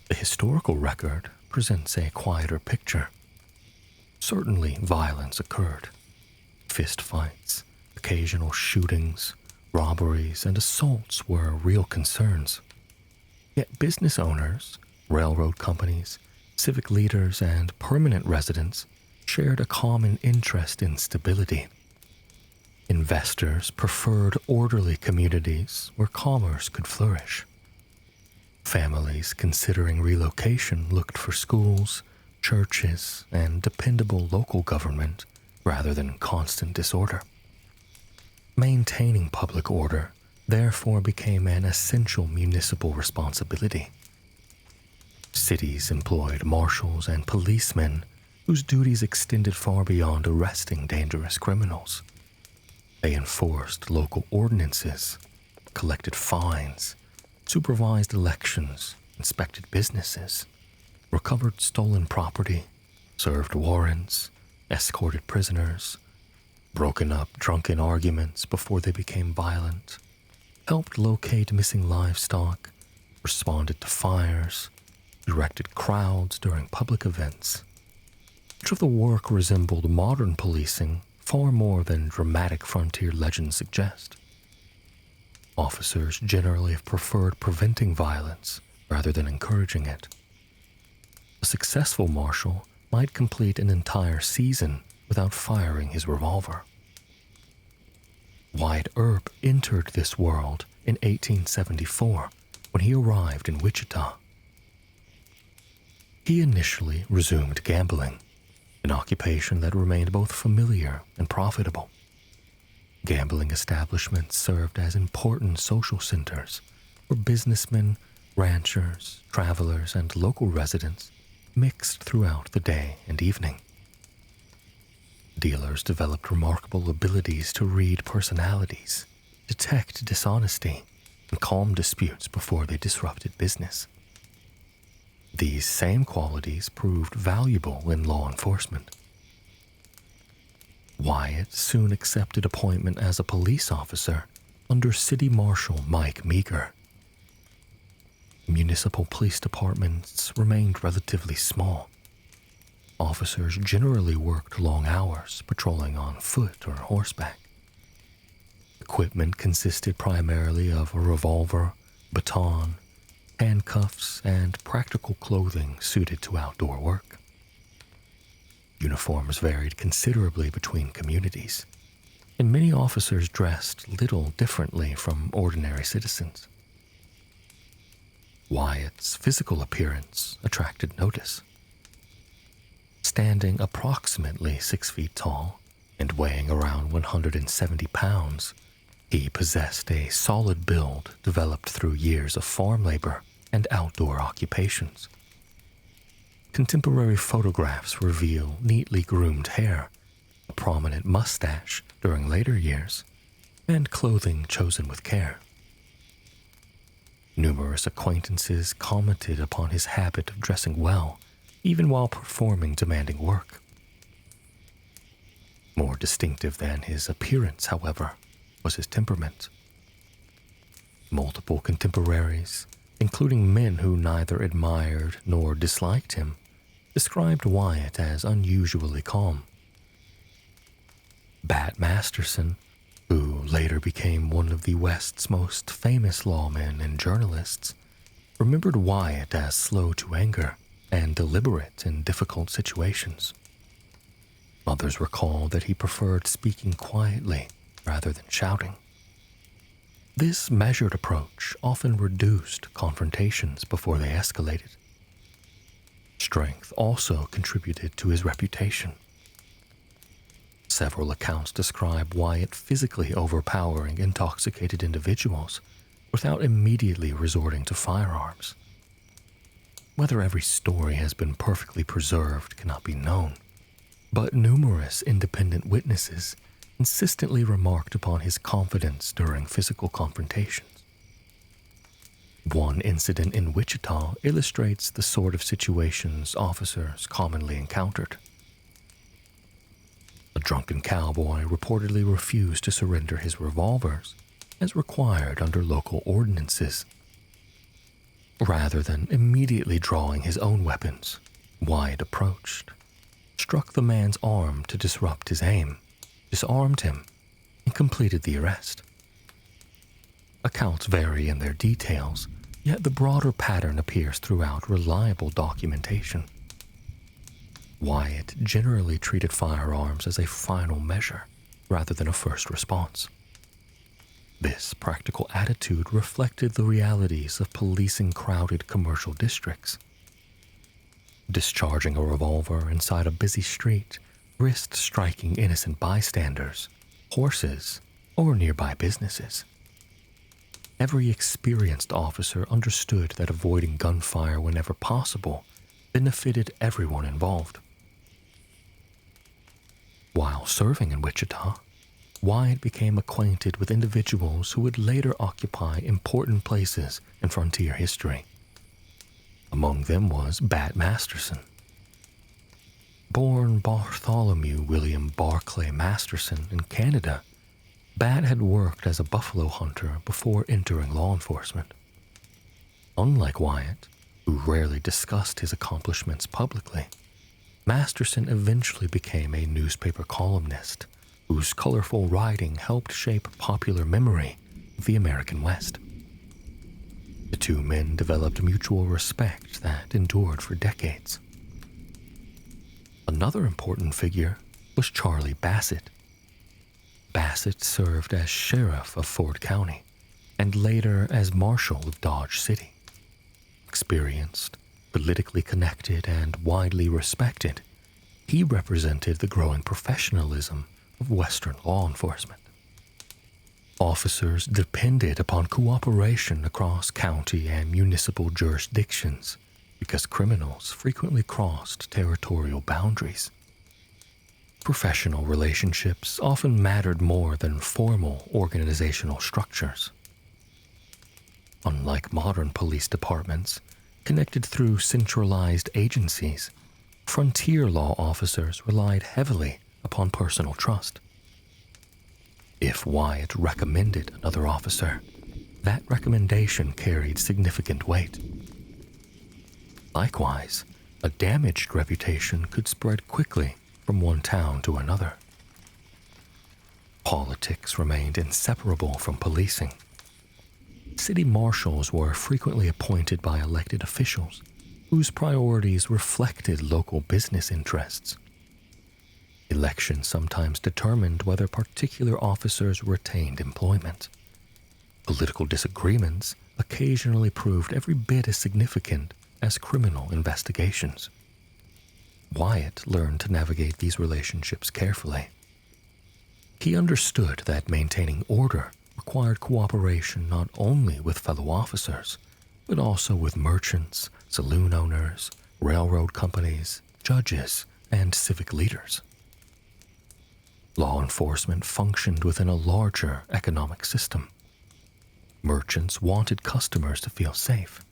The historical record presents a quieter picture. Certainly, violence occurred. Fistfights, occasional shootings, robberies, and assaults were real concerns. Yet business owners, railroad companies, civic leaders, and permanent residents shared a common interest in stability. Investors preferred orderly communities where commerce could flourish. Families considering relocation looked for schools, churches, and dependable local government rather than constant disorder. Maintaining public order therefore became an essential municipal responsibility. Cities employed marshals and policemen whose duties extended far beyond arresting dangerous criminals. They enforced local ordinances, collected fines, supervised elections, inspected businesses, recovered stolen property, served warrants, escorted prisoners, broken up drunken arguments before they became violent, helped locate missing livestock, responded to fires, directed crowds during public events. Much of the work resembled modern policing far more than dramatic frontier legends suggest. Officers generally have preferred preventing violence rather than encouraging it. A successful marshal might complete an entire season without firing his revolver. Wyatt Earp entered this world in 1874 when he arrived in Wichita. He initially resumed gambling, an occupation that remained both familiar and profitable. Gambling establishments served as important social centers where businessmen, ranchers, travelers, and local residents mixed throughout the day and evening. Dealers developed remarkable abilities to read personalities, detect dishonesty, and calm disputes before they disrupted business. These same qualities proved valuable in law enforcement. Wyatt soon accepted appointment as a police officer under City Marshal Mike Meager. Municipal police departments remained relatively small. Officers generally worked long hours patrolling on foot or horseback. Equipment consisted primarily of a revolver, baton, handcuffs, and practical clothing suited to outdoor work. Uniforms varied considerably between communities, and many officers dressed little differently from ordinary citizens. Wyatt's physical appearance attracted notice. Standing approximately 6 feet tall and weighing around 170 pounds, he possessed a solid build developed through years of farm labor and outdoor occupations. Contemporary photographs reveal neatly groomed hair, a prominent mustache during later years, and clothing chosen with care. Numerous acquaintances commented upon his habit of dressing well, even while performing demanding work. More distinctive than his appearance, however, was his temperament. Multiple contemporaries, including men who neither admired nor disliked him, described Wyatt as unusually calm. Bat Masterson, who later became one of the West's most famous lawmen and journalists, remembered Wyatt as slow to anger and deliberate in difficult situations. Others recall that he preferred speaking quietly rather than shouting. This measured approach often reduced confrontations before they escalated. Strength also contributed to his reputation. Several accounts describe Wyatt physically overpowering intoxicated individuals without immediately resorting to firearms. Whether every story has been perfectly preserved cannot be known, but numerous independent witnesses consistently remarked upon his confidence during physical confrontations. One incident in Wichita illustrates the sort of situations officers commonly encountered. A drunken cowboy reportedly refused to surrender his revolvers, as required under local ordinances. Rather than immediately drawing his own weapons, Wyatt approached, struck the man's arm to disrupt his aim, disarmed him, and completed the arrest. Accounts vary in their details, yet the broader pattern appears throughout reliable documentation. Wyatt generally treated firearms as a final measure rather than a first response. This practical attitude reflected the realities of policing crowded commercial districts. Discharging a revolver inside a busy street risked striking innocent bystanders, horses, or nearby businesses. Every experienced officer understood that avoiding gunfire whenever possible benefited everyone involved. While serving in Wichita, Wyatt became acquainted with individuals who would later occupy important places in frontier history. Among them was Bat Masterson. Born Bartholomew William Barclay Masterson in Canada, Bat had worked as a buffalo hunter before entering law enforcement. Unlike Wyatt, who rarely discussed his accomplishments publicly, Masterson eventually became a newspaper columnist whose colorful writing helped shape popular memory of the American West. The two men developed mutual respect that endured for decades. Another important figure was Charlie Bassett. Bassett served as sheriff of Ford County and later as Marshal of Dodge City. Experienced, politically connected, and widely respected, he represented the growing professionalism of Western law enforcement. Officers depended upon cooperation across county and municipal jurisdictions because criminals frequently crossed territorial boundaries. Professional relationships often mattered more than formal organizational structures. Unlike modern police departments, connected through centralized agencies, frontier law officers relied heavily upon personal trust. If Wyatt recommended another officer, that recommendation carried significant weight. Likewise, a damaged reputation could spread quickly from one town to another. Politics remained inseparable from policing. City marshals were frequently appointed by elected officials whose priorities reflected local business interests. Elections sometimes determined whether particular officers retained employment. Political disagreements occasionally proved every bit as significant as criminal investigations. Wyatt learned to navigate these relationships carefully. He understood that maintaining order required cooperation not only with fellow officers, but also with merchants, saloon owners, railroad companies, judges, and civic leaders. Law enforcement functioned within a larger economic system. Merchants wanted customers to feel safe.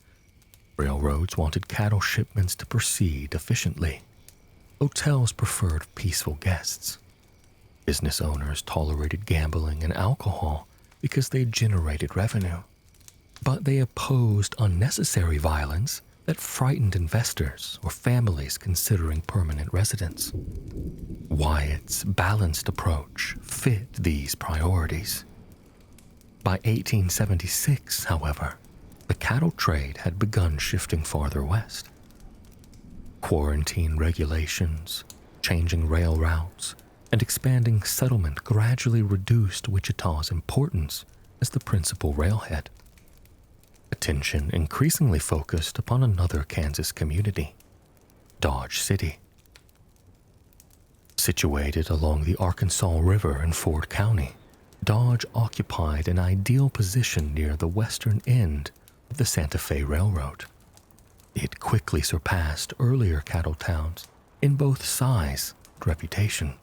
Railroads wanted cattle shipments to proceed efficiently. Hotels preferred peaceful guests. Business owners tolerated gambling and alcohol because they generated revenue. But they opposed unnecessary violence that frightened investors or families considering permanent residence. Wyatt's balanced approach fit these priorities. By 1876, however, the cattle trade had begun shifting farther west. Quarantine regulations, changing rail routes, and expanding settlement gradually reduced Wichita's importance as the principal railhead. Attention increasingly focused upon another Kansas community, Dodge City. Situated along the Arkansas River in Ford County, Dodge occupied an ideal position near the western end of the Santa Fe Railroad. It quickly surpassed earlier cattle towns in both size and reputation.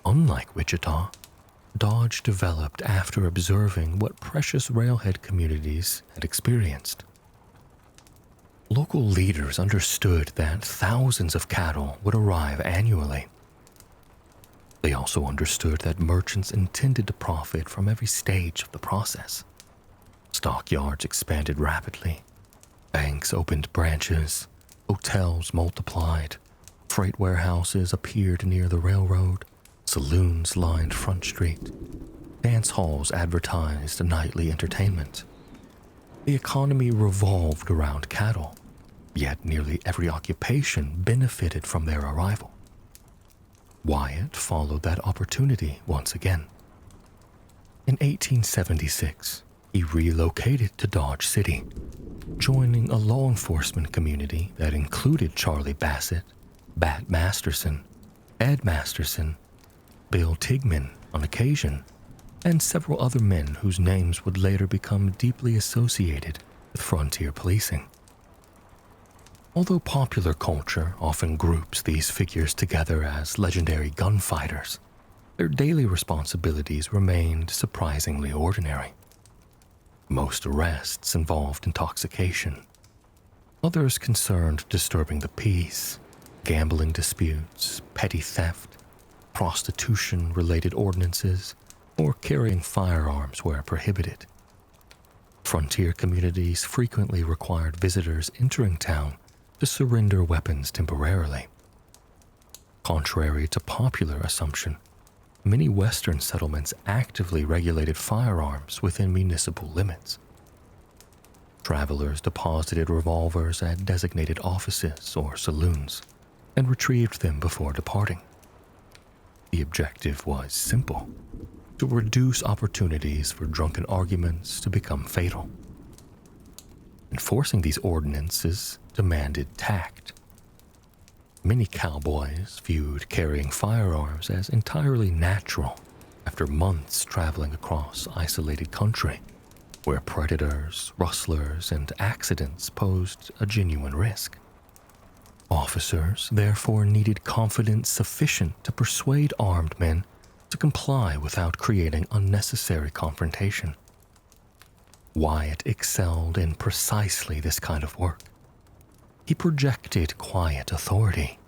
Unlike Wichita, Dodge developed after observing what precious railhead communities had experienced. Local leaders understood that thousands of cattle would arrive annually. They also understood that merchants intended to profit from every stage of the process. Stockyards expanded rapidly. Banks opened branches. Hotels multiplied. Freight warehouses appeared near the railroad. Saloons lined Front Street. Dance halls advertised nightly entertainment. The economy revolved around cattle, yet nearly every occupation benefited from their arrival. Wyatt followed that opportunity once again. In 1876, he relocated to Dodge City, joining a law enforcement community that included Charlie Bassett, Bat Masterson, Ed Masterson, Bill Tigman on occasion, and several other men whose names would later become deeply associated with frontier policing. Although popular culture often groups these figures together as legendary gunfighters, their daily responsibilities remained surprisingly ordinary. Most arrests involved intoxication. Others concerned disturbing the peace, gambling disputes, petty theft, prostitution-related ordinances, or carrying firearms where prohibited. Frontier communities frequently required visitors entering town to surrender weapons temporarily. Contrary to popular assumption, many Western settlements actively regulated firearms within municipal limits. Travelers deposited revolvers at designated offices or saloons and retrieved them before departing. The objective was simple: to reduce opportunities for drunken arguments to become fatal. Enforcing these ordinances demanded tact. Many cowboys viewed carrying firearms as entirely natural after months traveling across isolated country, where predators, rustlers, and accidents posed a genuine risk. Officers therefore needed confidence sufficient to persuade armed men to comply without creating unnecessary confrontation. Wyatt excelled in precisely this kind of work. He projected quiet authority.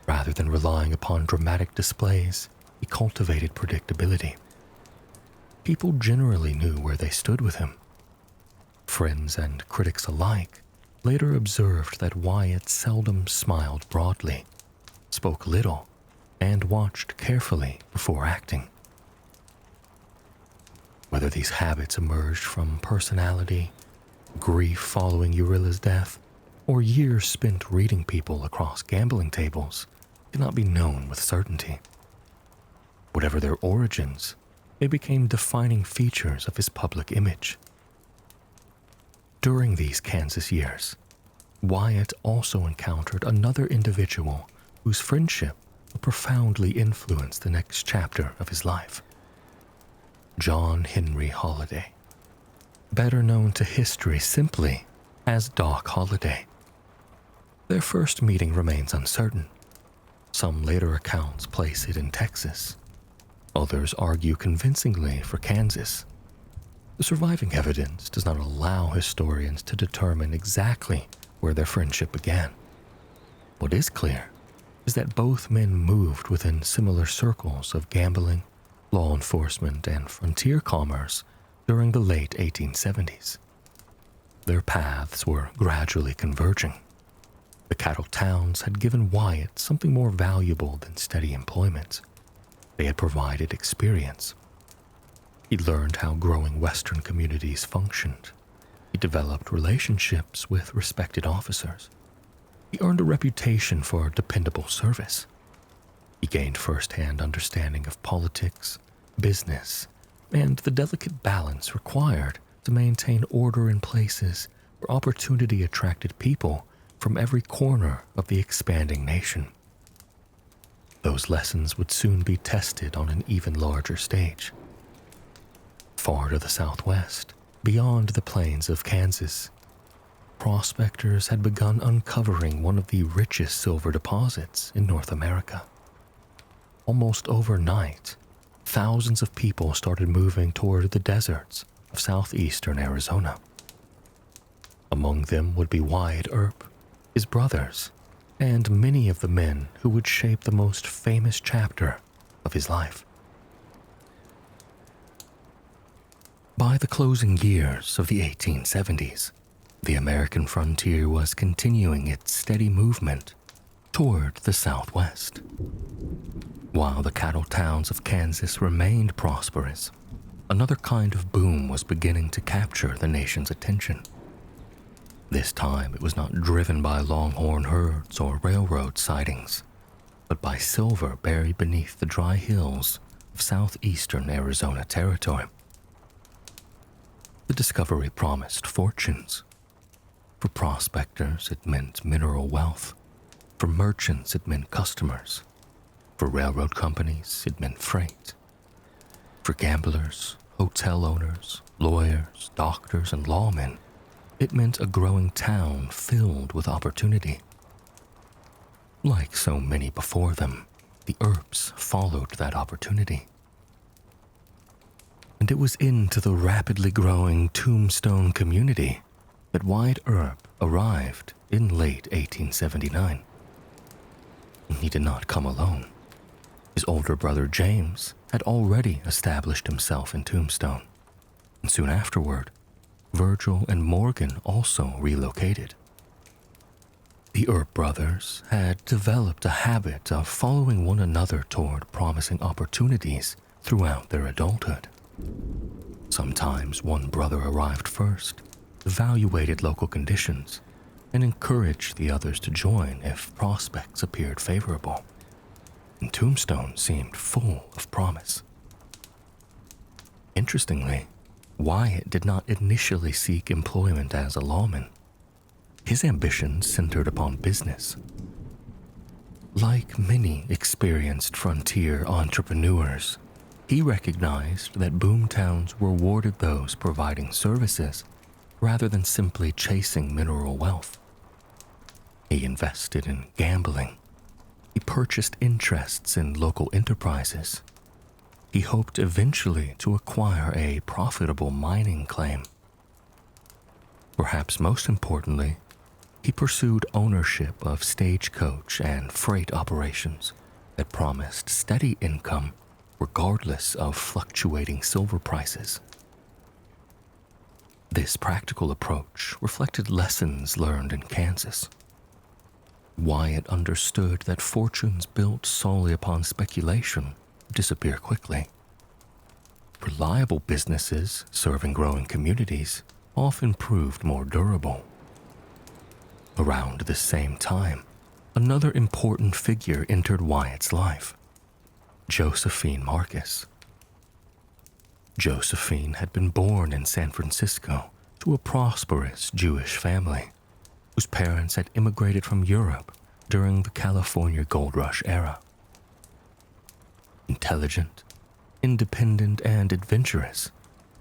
Rather than relying upon dramatic displays, he cultivated predictability. People generally knew where they stood with him. Friends and critics alike later observed that Wyatt seldom smiled broadly, spoke little, and watched carefully before acting. Whether these habits emerged from personality, grief following Urilla's death, or years spent reading people across gambling tables cannot be known with certainty. Whatever their origins, they became defining features of his public image. During these Kansas years, Wyatt also encountered another individual whose friendship would profoundly influence the next chapter of his life: John Henry Holliday, better known to history simply as Doc Holliday. Their first meeting remains uncertain. Some later accounts place it in Texas. Others argue convincingly for Kansas. The surviving evidence does not allow historians to determine exactly where their friendship began. What is clear is that both men moved within similar circles of gambling, law enforcement, and frontier commerce during the late 1870s. Their paths were gradually converging. The cattle towns had given Wyatt something more valuable than steady employment. They had provided experience. He learned how growing Western communities functioned. He developed relationships with respected officers. He earned a reputation for dependable service. He gained first-hand understanding of politics, business, and the delicate balance required to maintain order in places where opportunity attracted people from every corner of the expanding nation. Those lessons would soon be tested on an even larger stage. Far to the southwest, beyond the plains of Kansas, prospectors had begun uncovering one of the richest silver deposits in North America. Almost overnight, thousands of people started moving toward the deserts of southeastern Arizona. Among them would be Wyatt Earp, his brothers, and many of the men who would shape the most famous chapter of his life. By the closing years of the 1870s, the American frontier was continuing its steady movement toward the southwest. While the cattle towns of Kansas remained prosperous, another kind of boom was beginning to capture the nation's attention. This time, it was not driven by longhorn herds or railroad sidings, but by silver buried beneath the dry hills of southeastern Arizona territory. The discovery promised fortunes. For prospectors, it meant mineral wealth. For merchants, it meant customers. For railroad companies, it meant freight. For gamblers, hotel owners, lawyers, doctors, and lawmen, it meant a growing town filled with opportunity. Like so many before them, the Earps followed that opportunity. And it was into the rapidly growing Tombstone community that Wyatt Earp arrived in late 1879. He did not come alone. His older brother James had already established himself in Tombstone, and soon afterward, Virgil and Morgan also relocated. The Earp brothers had developed a habit of following one another toward promising opportunities throughout their adulthood. Sometimes one brother arrived first, evaluated local conditions, and encouraged the others to join if prospects appeared favorable. And Tombstone seemed full of promise. Interestingly, Wyatt did not initially seek employment as a lawman. His ambitions centered upon business. Like many experienced frontier entrepreneurs, he recognized that boomtowns rewarded those providing services rather than simply chasing mineral wealth. He invested in gambling. He purchased interests in local enterprises. He hoped eventually to acquire a profitable mining claim. Perhaps most importantly, he pursued ownership of stagecoach and freight operations that promised steady income regardless of fluctuating silver prices. This practical approach reflected lessons learned in Kansas. Wyatt understood that fortunes built solely upon speculation disappear quickly. Reliable businesses serving growing communities often proved more durable. Around the same time, another important figure entered Wyatt's life, Josephine Marcus. Josephine had been born in San Francisco to a prosperous Jewish family whose parents had immigrated from Europe during the California Gold Rush era. Intelligent, independent, and adventurous,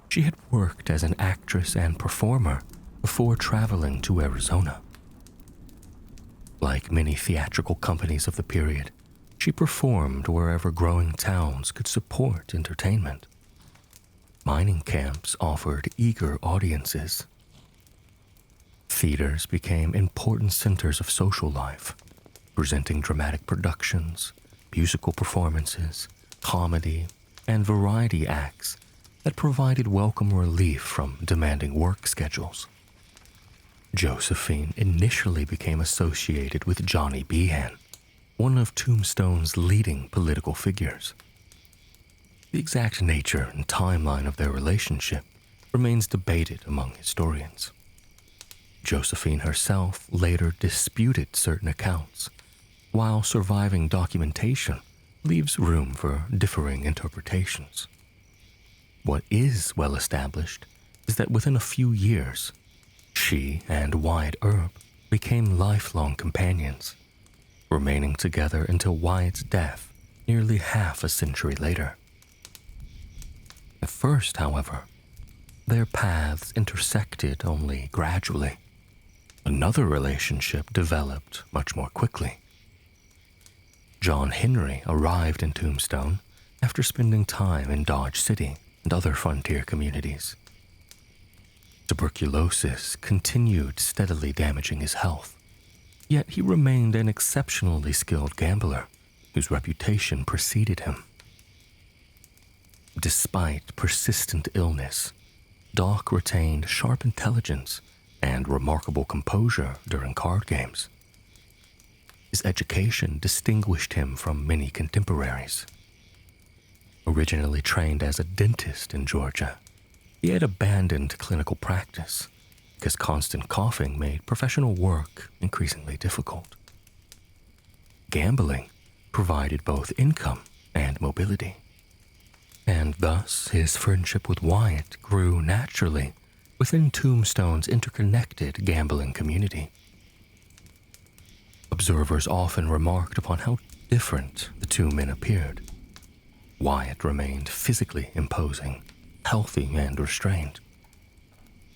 she had worked as an actress and performer before traveling to Arizona. Like many theatrical companies of the period, she performed wherever growing towns could support entertainment. Mining camps offered eager audiences. Theaters became important centers of social life, presenting dramatic productions, musical performances, comedy, and variety acts that provided welcome relief from demanding work schedules. Josephine initially became associated with Johnny Behan, one of Tombstone's leading political figures. The exact nature and timeline of their relationship remains debated among historians. Josephine herself later disputed certain accounts, while surviving documentation leaves room for differing interpretations. What is well established is that within a few years, she and Wyatt Earp became lifelong companions, remaining together until Wyatt's death nearly half a century later. At first, however, their paths intersected only gradually. Another relationship developed much more quickly. John Henry arrived in Tombstone after spending time in Dodge City and other frontier communities. Tuberculosis continued steadily damaging his health, yet he remained an exceptionally skilled gambler whose reputation preceded him. Despite persistent illness, Doc retained sharp intelligence and remarkable composure during card games. His education distinguished him from many contemporaries. Originally trained as a dentist in Georgia, he had abandoned clinical practice because constant coughing made professional work increasingly difficult. Gambling provided both income and mobility, and thus his friendship with Wyatt grew naturally within Tombstone's interconnected gambling community. Observers often remarked upon how different the two men appeared. Wyatt remained physically imposing, healthy and restrained.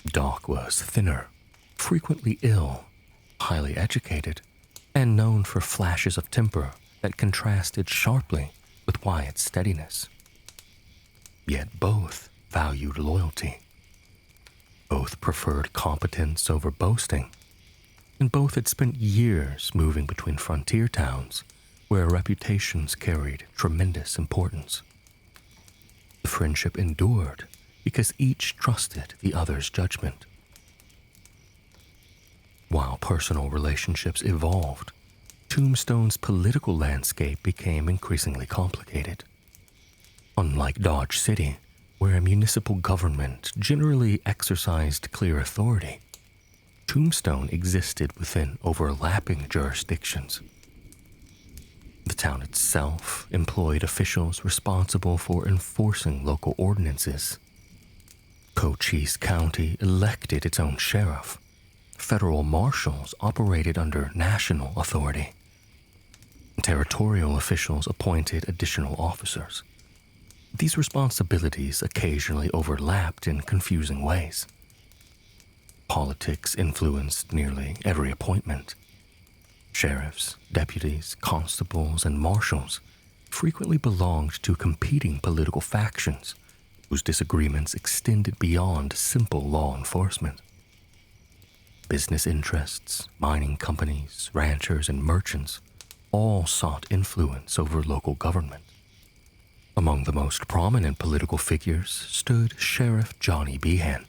Doc was thinner, frequently ill, highly educated, and known for flashes of temper that contrasted sharply with Wyatt's steadiness. Yet both valued loyalty. Both preferred competence over boasting, and both had spent years moving between frontier towns where reputations carried tremendous importance. The friendship endured because each trusted the other's judgment. While personal relationships evolved, Tombstone's political landscape became increasingly complicated. Unlike Dodge City, where municipal government generally exercised clear authority, Tombstone existed within overlapping jurisdictions. The town itself employed officials responsible for enforcing local ordinances. Cochise County elected its own sheriff. Federal marshals operated under national authority. Territorial officials appointed additional officers. These responsibilities occasionally overlapped in confusing ways. Politics influenced nearly every appointment. Sheriffs, deputies, constables, and marshals frequently belonged to competing political factions whose disagreements extended beyond simple law enforcement. Business interests, mining companies, ranchers, and merchants all sought influence over local government. Among the most prominent political figures stood Sheriff Johnny Behan.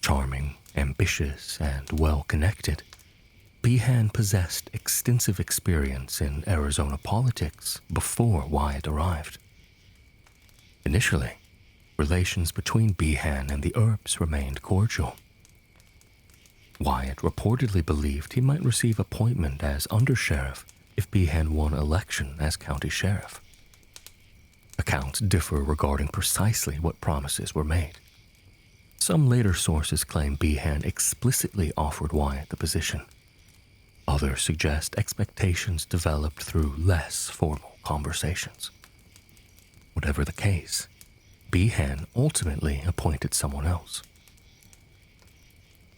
Charming, ambitious, and well-connected, Behan possessed extensive experience in Arizona politics before Wyatt arrived. Initially, relations between Behan and the Earps remained cordial. Wyatt reportedly believed he might receive appointment as undersheriff if Behan won election as county sheriff. Accounts differ regarding precisely what promises were made. Some later sources claim Behan explicitly offered Wyatt the position. Others suggest expectations developed through less formal conversations. Whatever the case, Behan ultimately appointed someone else.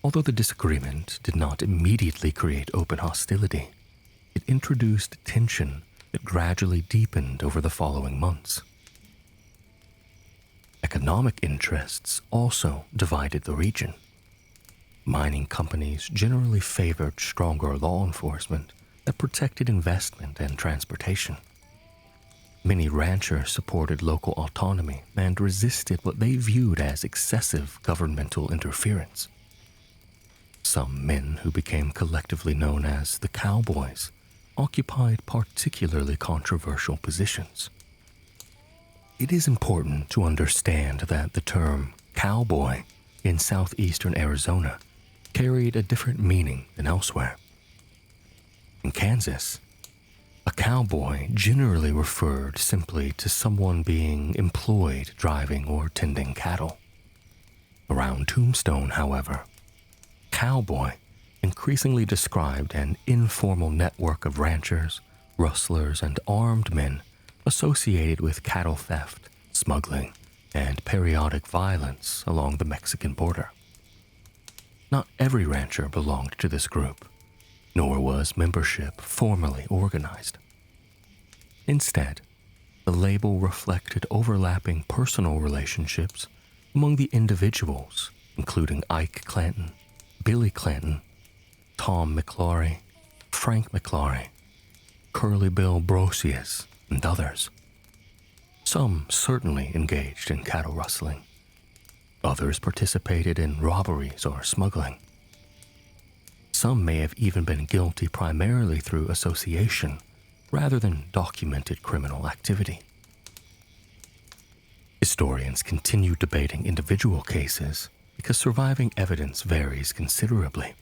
Although the disagreement did not immediately create open hostility, it introduced tension that gradually deepened over the following months. Economic interests also divided the region. Mining companies generally favored stronger law enforcement that protected investment and transportation. Many ranchers supported local autonomy and resisted what they viewed as excessive governmental interference. Some men who became collectively known as the Cowboys occupied particularly controversial positions. It is important to understand that the term cowboy in southeastern Arizona carried a different meaning than elsewhere. In Kansas, a cowboy generally referred simply to someone being employed driving or tending cattle. Around Tombstone, however, cowboy increasingly described an informal network of ranchers, rustlers, and armed men associated with cattle theft, smuggling, and periodic violence along the Mexican border. Not every rancher belonged to this group, nor was membership formally organized. Instead, the label reflected overlapping personal relationships among the individuals, including Ike Clanton, Billy Clanton, Tom McClory, Frank McClory, Curly Bill Brosius, and others. Some certainly engaged in cattle rustling. Others participated in robberies or smuggling. Some may have even been guilty primarily through association rather than documented criminal activity. Historians continue debating individual cases because surviving evidence varies considerably.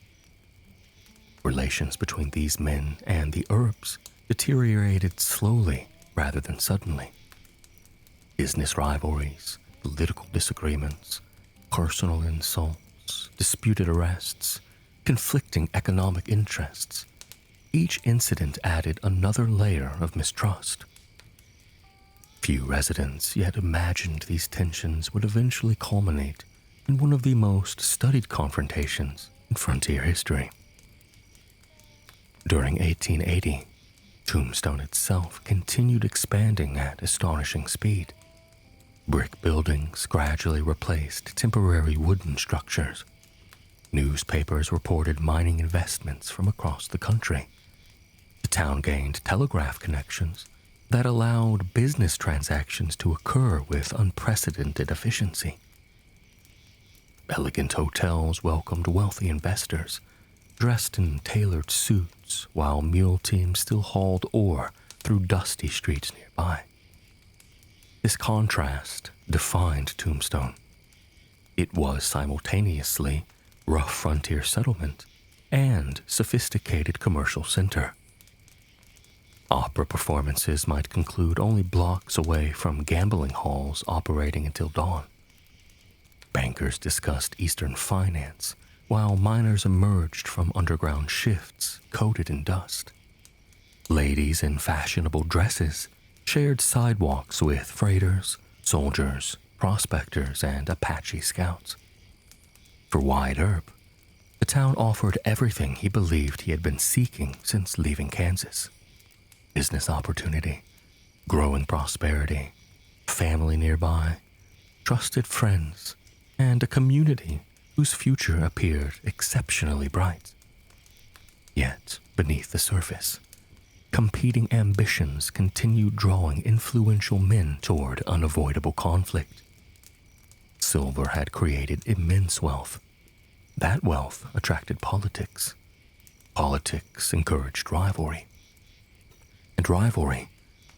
Relations between these men and the Earps deteriorated slowly rather than suddenly. Business rivalries, political disagreements, personal insults, disputed arrests, conflicting economic interests. Each incident added another layer of mistrust. Few residents yet imagined these tensions would eventually culminate in one of the most studied confrontations in frontier history. During 1880, Tombstone itself continued expanding at astonishing speed. Brick buildings gradually replaced temporary wooden structures. Newspapers reported mining investments from across the country. The town gained telegraph connections that allowed business transactions to occur with unprecedented efficiency. Elegant hotels welcomed wealthy investors, dressed in tailored suits while mule teams still hauled ore through dusty streets nearby. This contrast defined Tombstone. It was simultaneously rough frontier settlement and sophisticated commercial center. Opera performances might conclude only blocks away from gambling halls operating until dawn. Bankers discussed Eastern finance, while miners emerged from underground shifts coated in dust. Ladies in fashionable dresses shared sidewalks with freighters, soldiers, prospectors, and Apache scouts. For Wyatt Earp, the town offered everything he believed he had been seeking since leaving Kansas. Business opportunity, growing prosperity, family nearby, trusted friends, and a community whose future appeared exceptionally bright. Yet, beneath the surface, competing ambitions continued drawing influential men toward unavoidable conflict. Silver had created immense wealth. That wealth attracted politics. Politics encouraged rivalry. And rivalry,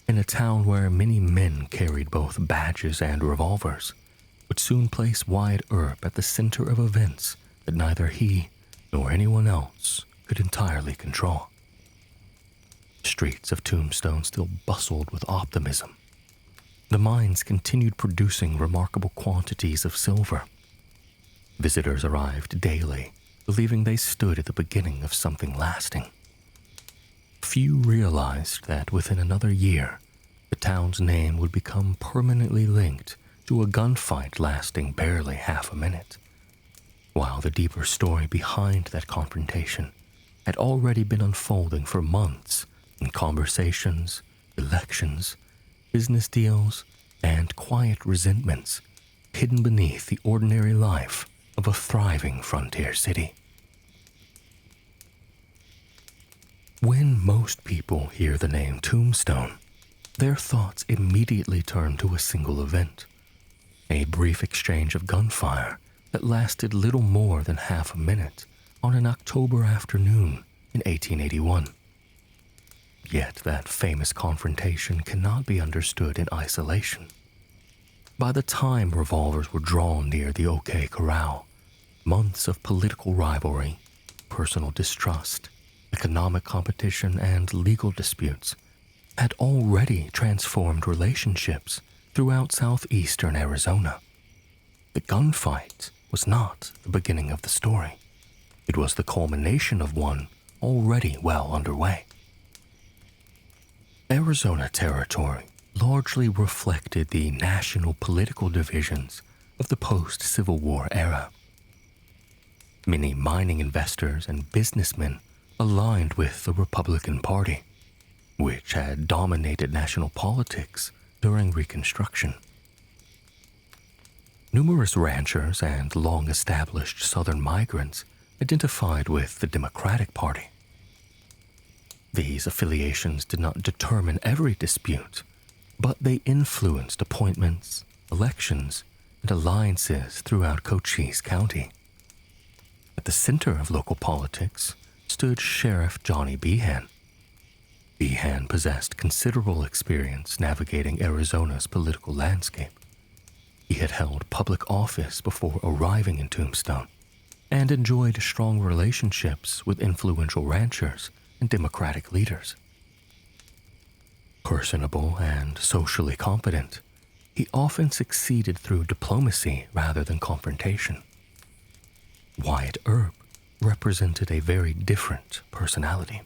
in a town where many men carried both badges and revolvers, would soon place Wyatt Earp at the center of events that neither he nor anyone else could entirely control. The streets of Tombstone still bustled with optimism. The mines continued producing remarkable quantities of silver. Visitors arrived daily, believing they stood at the beginning of something lasting. Few realized that within another year, the town's name would become permanently linked to a gunfight lasting barely half a minute, while the deeper story behind that confrontation had already been unfolding for months in conversations, elections, business deals, and quiet resentments hidden beneath the ordinary life of a thriving frontier city. When most people hear the name Tombstone, their thoughts immediately turn to a single event, a brief exchange of gunfire that lasted little more than half a minute on an October afternoon in 1881. Yet that famous confrontation cannot be understood in isolation. By the time revolvers were drawn near the Corral, months of political rivalry, personal distrust, economic competition, and legal disputes had already transformed relationships throughout southeastern Arizona. The gunfight was not the beginning of the story. It was the culmination of one already well underway. Arizona territory largely reflected the national political divisions of the post-Civil War era. Many mining investors and businessmen aligned with the Republican Party, which had dominated national politics during Reconstruction. Numerous ranchers and long-established Southern migrants identified with the Democratic Party. These affiliations did not determine every dispute, but they influenced appointments, elections, and alliances throughout Cochise County. At the center of local politics stood Sheriff Johnny Behan. Behan possessed considerable experience navigating Arizona's political landscape. He had held public office before arriving in Tombstone and enjoyed strong relationships with influential ranchers and Democratic leaders. Personable and socially competent, he often succeeded through diplomacy rather than confrontation. Wyatt Earp represented a very different personality.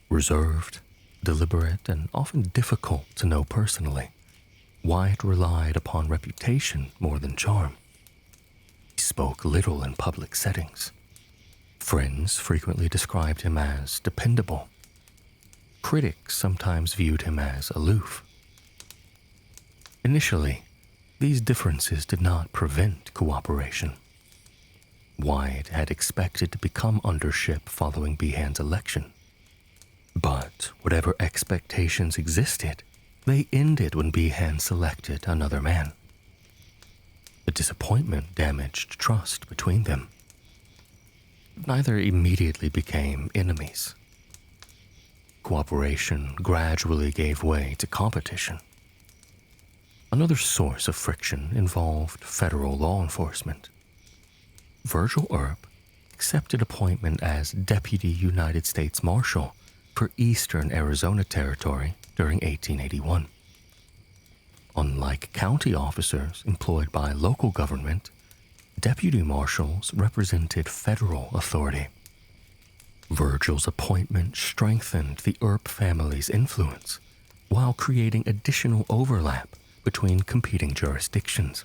Reserved, deliberate, and often difficult to know personally, Wyatt relied upon reputation more than charm. He spoke little in public settings. Friends frequently described him as dependable. Critics sometimes viewed him as aloof. Initially, these differences did not prevent cooperation. Wyatt had expected to become undership following Behan's election. But whatever expectations existed, they ended when Behan selected another man. The disappointment damaged trust between them. neither immediately became enemies. Cooperation gradually gave way to competition. Another source of friction involved federal law enforcement. Virgil Earp accepted appointment as Deputy United States Marshal for Eastern Arizona Territory during 1881. Unlike county officers employed by local government, deputy marshals represented federal authority. Virgil's appointment strengthened the Earp family's influence while creating additional overlap between competing jurisdictions.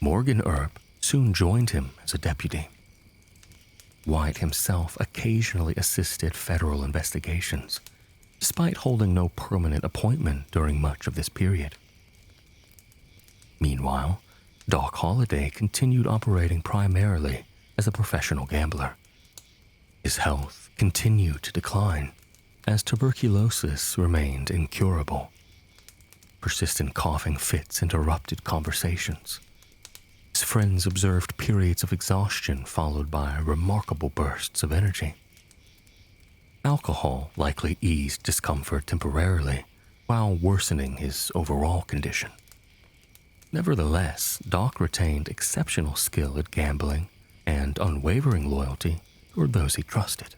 Morgan Earp soon joined him as a deputy. Wyatt himself occasionally assisted federal investigations, despite holding no permanent appointment during much of this period. Meanwhile, Doc Holliday continued operating primarily as a professional gambler. His health continued to decline as tuberculosis remained incurable. Persistent coughing fits interrupted conversations. His friends observed periods of exhaustion followed by remarkable bursts of energy. Alcohol likely eased discomfort temporarily while worsening his overall condition. Nevertheless, Doc retained exceptional skill at gambling and unwavering loyalty toward those he trusted.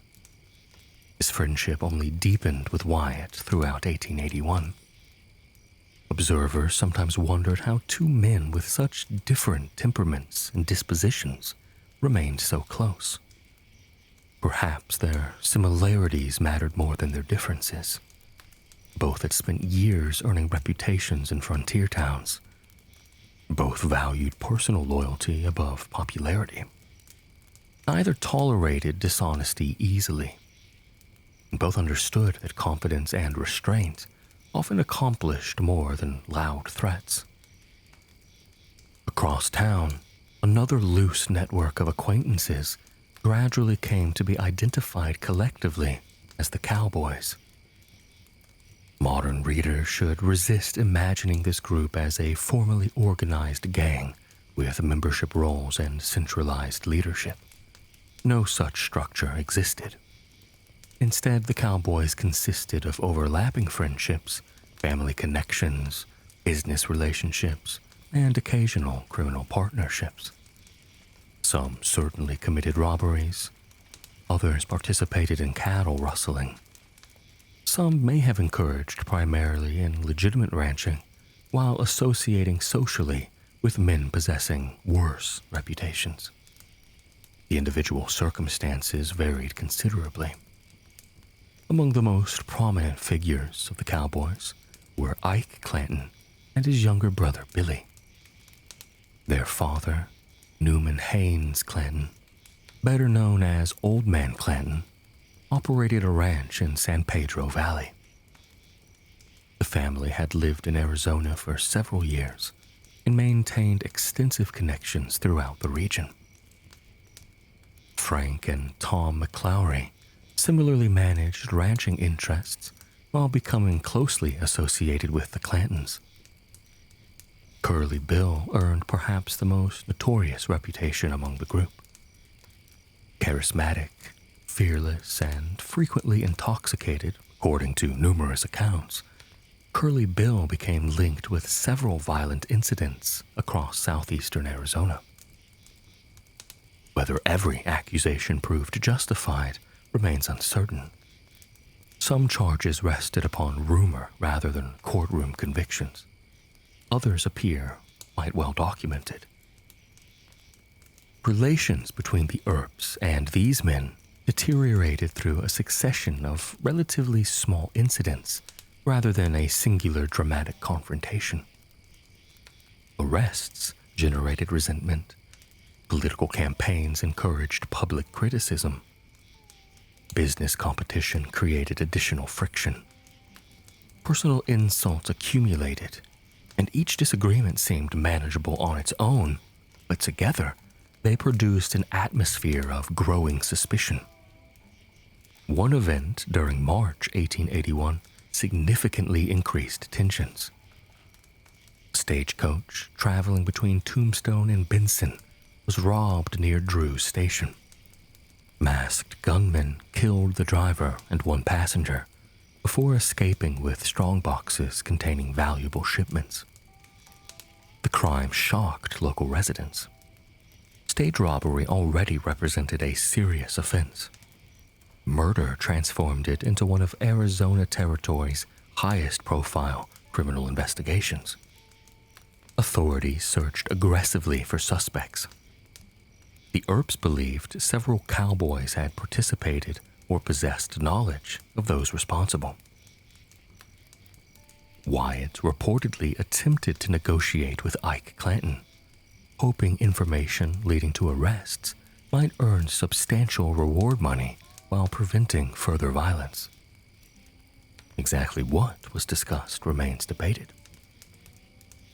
His friendship only deepened with Wyatt throughout 1881. Observers sometimes wondered how two men with such different temperaments and dispositions remained so close. Perhaps their similarities mattered more than their differences. Both had spent years earning reputations in frontier towns. Both valued personal loyalty above popularity. Neither tolerated dishonesty easily. Both understood that confidence and restraint often accomplished more than loud threats. Across town, another loose network of acquaintances gradually came to be identified collectively as the Cowboys. Modern readers should resist imagining this group as a formally organized gang with membership roles and centralized leadership. No such structure existed. Instead, the Cowboys consisted of overlapping friendships, family connections, business relationships, and occasional criminal partnerships. Some certainly committed robberies. Others participated in cattle rustling. Some may have encouraged primarily in legitimate ranching, while associating socially with men possessing worse reputations. The individual circumstances varied considerably. Among the most prominent figures of the Cowboys were Ike Clanton and his younger brother Billy. Their father, Newman Haynes Clanton, better known as Old Man Clanton, operated a ranch in San Pedro Valley. The family had lived in Arizona for several years and maintained extensive connections throughout the region. Frank and Tom McClowry similarly managed ranching interests while becoming closely associated with the Clantons. Curly Bill earned perhaps the most notorious reputation among the group. Charismatic, fearless, and frequently intoxicated, according to numerous accounts, Curly Bill became linked with several violent incidents across southeastern Arizona. Whether every accusation proved justified remains uncertain. Some charges rested upon rumor rather than courtroom convictions. Others appear quite well documented. Relations between the Earps and these men deteriorated through a succession of relatively small incidents rather than a singular dramatic confrontation. Arrests generated resentment. Political campaigns encouraged public criticism. Business competition created additional friction. Personal insults accumulated, and each disagreement seemed manageable on its own, but together they produced an atmosphere of growing suspicion. One event during March 1881 significantly increased tensions. A stagecoach traveling between Tombstone and Benson was robbed near Drew's station. Masked gunmen killed the driver and one passenger before escaping with strong boxes containing valuable shipments. The crime shocked local residents. Stage robbery already represented a serious offense. Murder transformed it into one of Arizona Territory's highest-profile criminal investigations. Authorities searched aggressively for suspects. The Earps believed several cowboys had participated or possessed knowledge of those responsible. Wyatt reportedly attempted to negotiate with Ike Clanton, hoping information leading to arrests might earn substantial reward money while preventing further violence. Exactly what was discussed remains debated.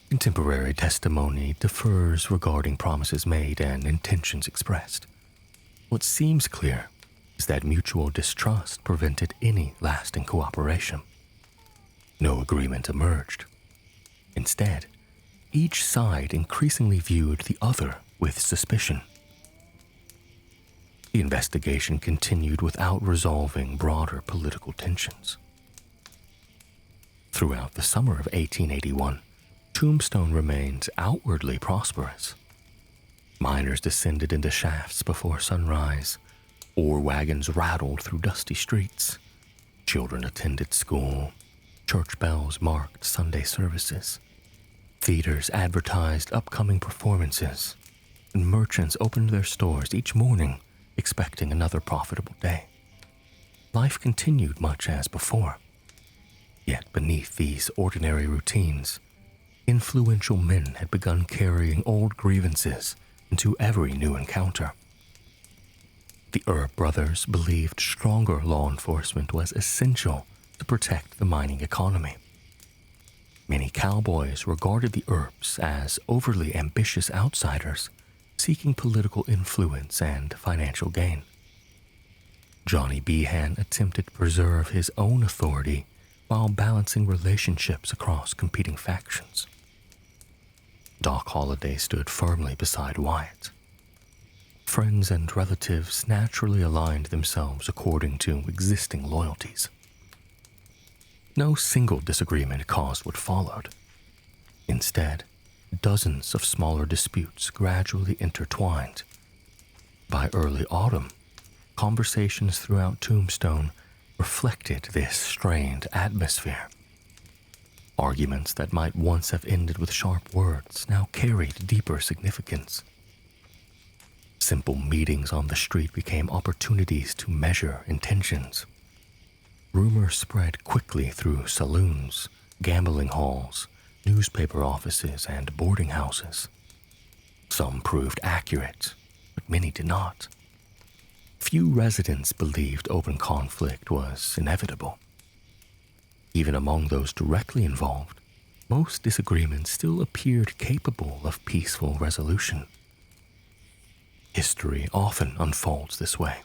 Contemporary testimony differs regarding promises made and intentions expressed. What seems clear is that mutual distrust prevented any lasting cooperation. No agreement emerged. Instead, each side increasingly viewed the other with suspicion. The investigation continued without resolving broader political tensions. Throughout the summer of 1881, Tombstone remained outwardly prosperous. Miners descended into shafts before sunrise, ore wagons rattled through dusty streets, children attended school, church bells marked Sunday services, theaters advertised upcoming performances, and merchants opened their stores each morning expecting another profitable day. Life continued much as before. Yet beneath these ordinary routines, influential men had begun carrying old grievances into every new encounter. The Earp brothers believed stronger law enforcement was essential to protect the mining economy. Many cowboys regarded the Earps as overly ambitious outsiders seeking political influence and financial gain. Johnny Behan attempted to preserve his own authority while balancing relationships across competing factions. Doc Holliday stood firmly beside Wyatt. Friends and relatives naturally aligned themselves according to existing loyalties. No single disagreement caused what followed. Instead, dozens of smaller disputes gradually intertwined. By early autumn, conversations throughout Tombstone reflected this strained atmosphere. Arguments that might once have ended with sharp words now carried deeper significance. Simple meetings on the street became opportunities to measure intentions. Rumors spread quickly through saloons, gambling halls, newspaper offices, and boarding houses. Some proved accurate, but many did not. Few residents believed open conflict was inevitable. Even among those directly involved, most disagreements still appeared capable of peaceful resolution. History often unfolds this way.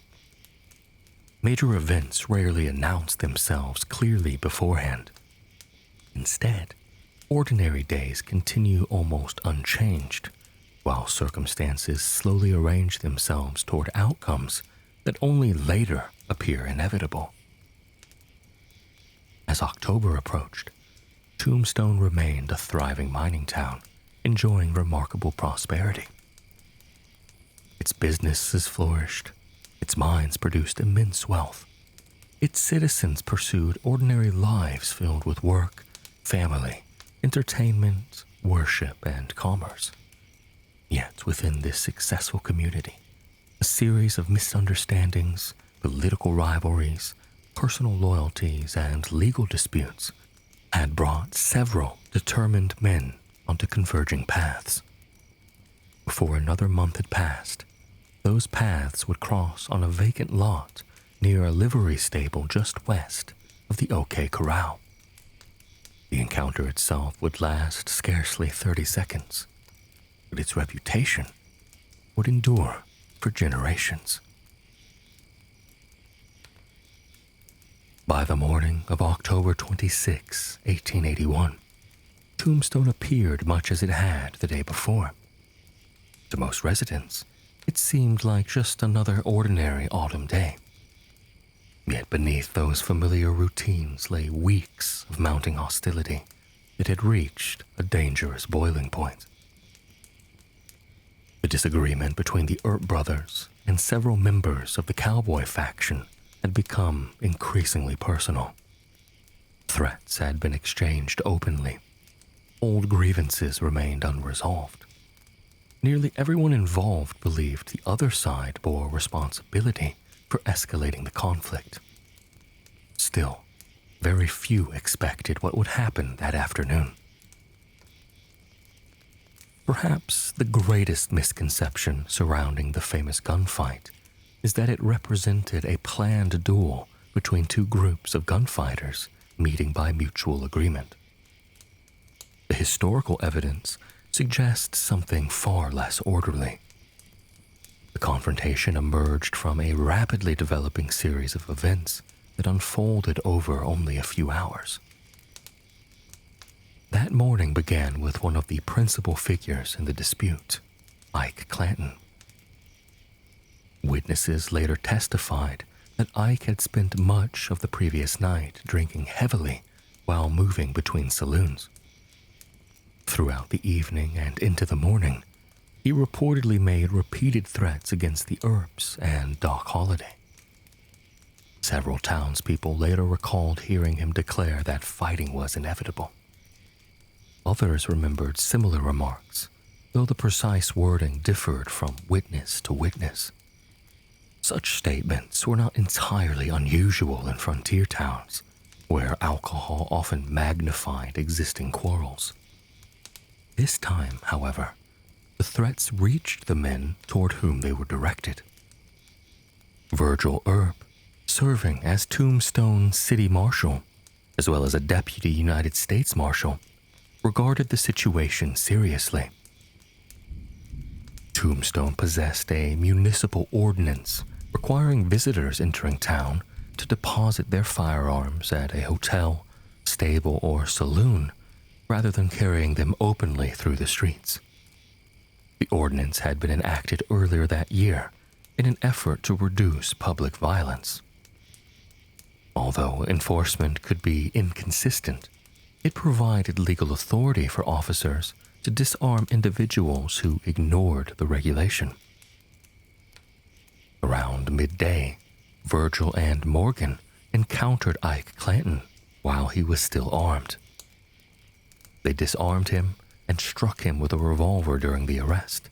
Major events rarely announce themselves clearly beforehand. Instead, ordinary days continue almost unchanged, while circumstances slowly arrange themselves toward outcomes that only later appear inevitable. As October approached, Tombstone remained a thriving mining town, enjoying remarkable prosperity. Its businesses flourished, its mines produced immense wealth, its citizens pursued ordinary lives filled with work, family, entertainment, worship, and commerce. Yet within this successful community, a series of misunderstandings, political rivalries, personal loyalties, and legal disputes had brought several determined men onto converging paths. Before another month had passed, those paths would cross on a vacant lot near a livery stable just west of the OK Corral. The encounter itself would last scarcely 30 seconds, but its reputation would endure for generations. By the morning of October 26, 1881, Tombstone appeared much as it had the day before. To most residents, it seemed like just another ordinary autumn day. Yet beneath those familiar routines lay weeks of mounting hostility that had reached a dangerous boiling point. The disagreement between the Earp brothers and several members of the cowboy faction had become increasingly personal. Threats had been exchanged openly. Old grievances remained unresolved. Nearly everyone involved believed the other side bore responsibility for escalating the conflict. Still, very few expected what would happen that afternoon. Perhaps the greatest misconception surrounding the famous gunfight is that it represented a planned duel between two groups of gunfighters meeting by mutual agreement. The historical evidence suggests something far less orderly. The confrontation emerged from a rapidly developing series of events that unfolded over only a few hours. That morning began with one of the principal figures in the dispute, Ike Clanton. Witnesses later testified that Ike had spent much of the previous night drinking heavily while moving between saloons. Throughout the evening and into the morning, he reportedly made repeated threats against the Earps and Doc Holliday. Several townspeople later recalled hearing him declare that fighting was inevitable. Others remembered similar remarks, though the precise wording differed from witness to witness. Such statements were not entirely unusual in frontier towns, where alcohol often magnified existing quarrels. This time, however, the threats reached the men toward whom they were directed. Virgil Earp, serving as Tombstone City Marshal, as well as a Deputy United States Marshal, regarded the situation seriously. Tombstone possessed a municipal ordinance requiring visitors entering town to deposit their firearms at a hotel, stable, or saloon, rather than carrying them openly through the streets. The ordinance had been enacted earlier that year in an effort to reduce public violence. Although enforcement could be inconsistent, it provided legal authority for officers to disarm individuals who ignored the regulation. Around midday, Virgil and Morgan encountered Ike Clanton while he was still armed. They disarmed him and struck him with a revolver during the arrest,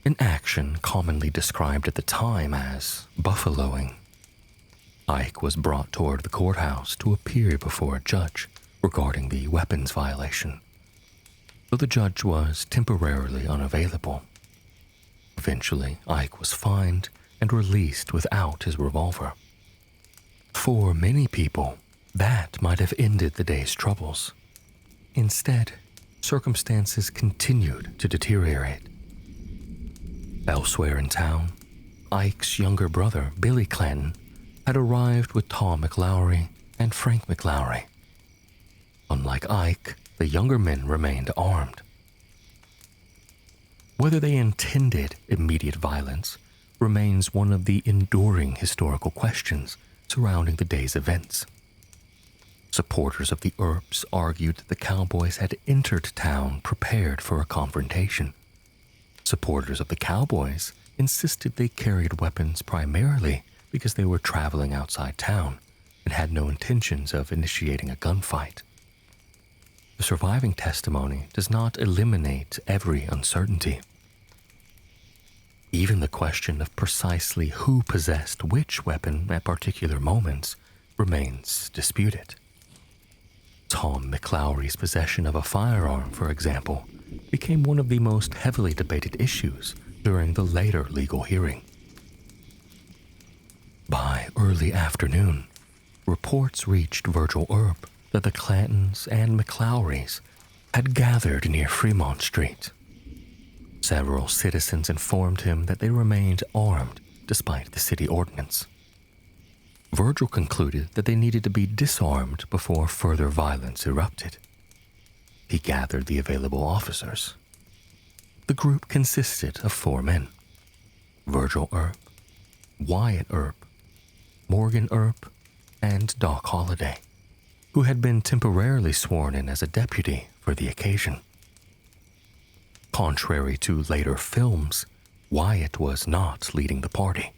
an action commonly described at the time as buffaloing. Ike was brought toward the courthouse to appear before a judge regarding the weapons violation, though the judge was temporarily unavailable. Eventually, Ike was fined and released without his revolver. For many people, that might have ended the day's troubles. Instead, circumstances continued to deteriorate. Elsewhere in town, Ike's younger brother, Billy Clanton, had arrived with Tom McLowry and Frank McLowry. Unlike Ike, the younger men remained armed. Whether they intended immediate violence remains one of the enduring historical questions surrounding the day's events. Supporters of the Earps argued that the cowboys had entered town prepared for a confrontation. Supporters of the cowboys insisted they carried weapons primarily because they were traveling outside town and had no intentions of initiating a gunfight. The surviving testimony does not eliminate every uncertainty. Even the question of precisely who possessed which weapon at particular moments remains disputed. Tom McLowry's possession of a firearm, for example, became one of the most heavily debated issues during the later legal hearing. By early afternoon, reports reached Virgil Earp that the Clantons and McLowrys had gathered near Fremont Street. Several citizens informed him that they remained armed despite the city ordinance. Virgil concluded that they needed to be disarmed before further violence erupted. He gathered the available officers. The group consisted of 4 men: Virgil Earp, Wyatt Earp, Morgan Earp, and Doc Holliday, who had been temporarily sworn in as a deputy for the occasion. Contrary to later films, Wyatt was not leading the party.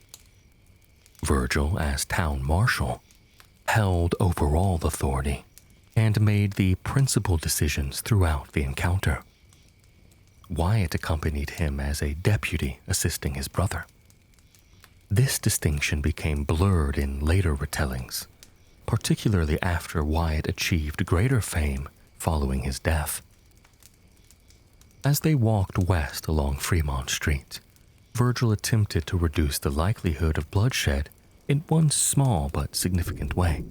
Virgil, as town marshal, held overall authority and made the principal decisions throughout the encounter. Wyatt accompanied him as a deputy assisting his brother. This distinction became blurred in later retellings, particularly after Wyatt achieved greater fame following his death. As they walked west along Fremont Street, Virgil attempted to reduce the likelihood of bloodshed in one small but significant way.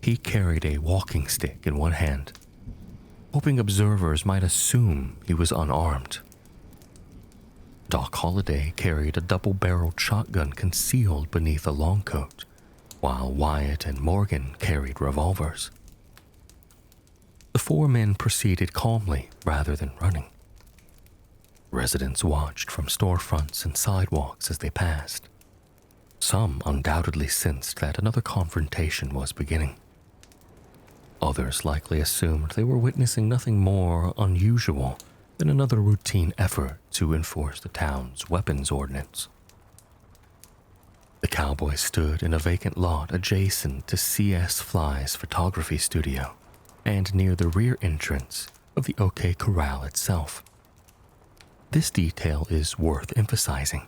He carried a walking stick in one hand, hoping observers might assume he was unarmed. Doc Holliday carried a double-barreled shotgun concealed beneath a long coat, while Wyatt and Morgan carried revolvers. The four men proceeded calmly rather than running. Residents watched from storefronts and sidewalks as they passed. Some undoubtedly sensed that another confrontation was beginning. Others likely assumed they were witnessing nothing more unusual than another routine effort to enforce the town's weapons ordinance. The cowboys stood in a vacant lot adjacent to C.S. Fly's photography studio and near the rear entrance of the OK Corral itself. This detail is worth emphasizing.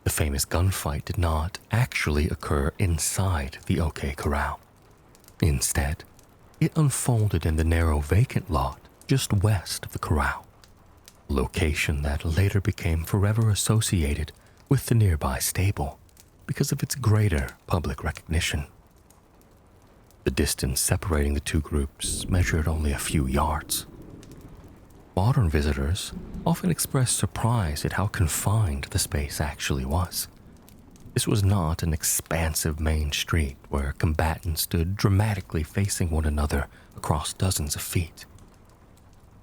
The famous gunfight did not actually occur inside the OK Corral. Instead, it unfolded in the narrow vacant lot just west of the corral, a location that later became forever associated with the nearby stable because of its greater public recognition. The distance separating the two groups measured only a few yards. Modern visitors often express surprise at how confined the space actually was. This was not an expansive main street where combatants stood dramatically facing one another across dozens of feet.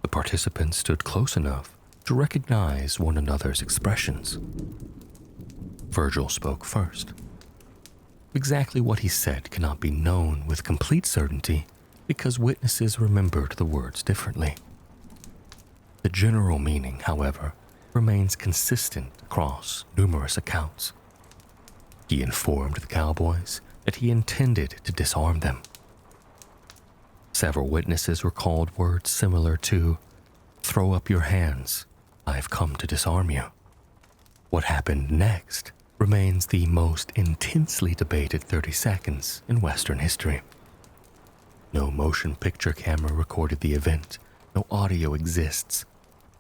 The participants stood close enough to recognize one another's expressions. Virgil spoke first. Exactly what he said cannot be known with complete certainty because witnesses remembered the words differently. The general meaning, however, remains consistent across numerous accounts. He informed the cowboys that he intended to disarm them. Several witnesses recalled words similar to, "Throw up your hands, I've come to disarm you." What happened next remains the most intensely debated 30 seconds in Western history. No motion picture camera recorded the event, no audio exists.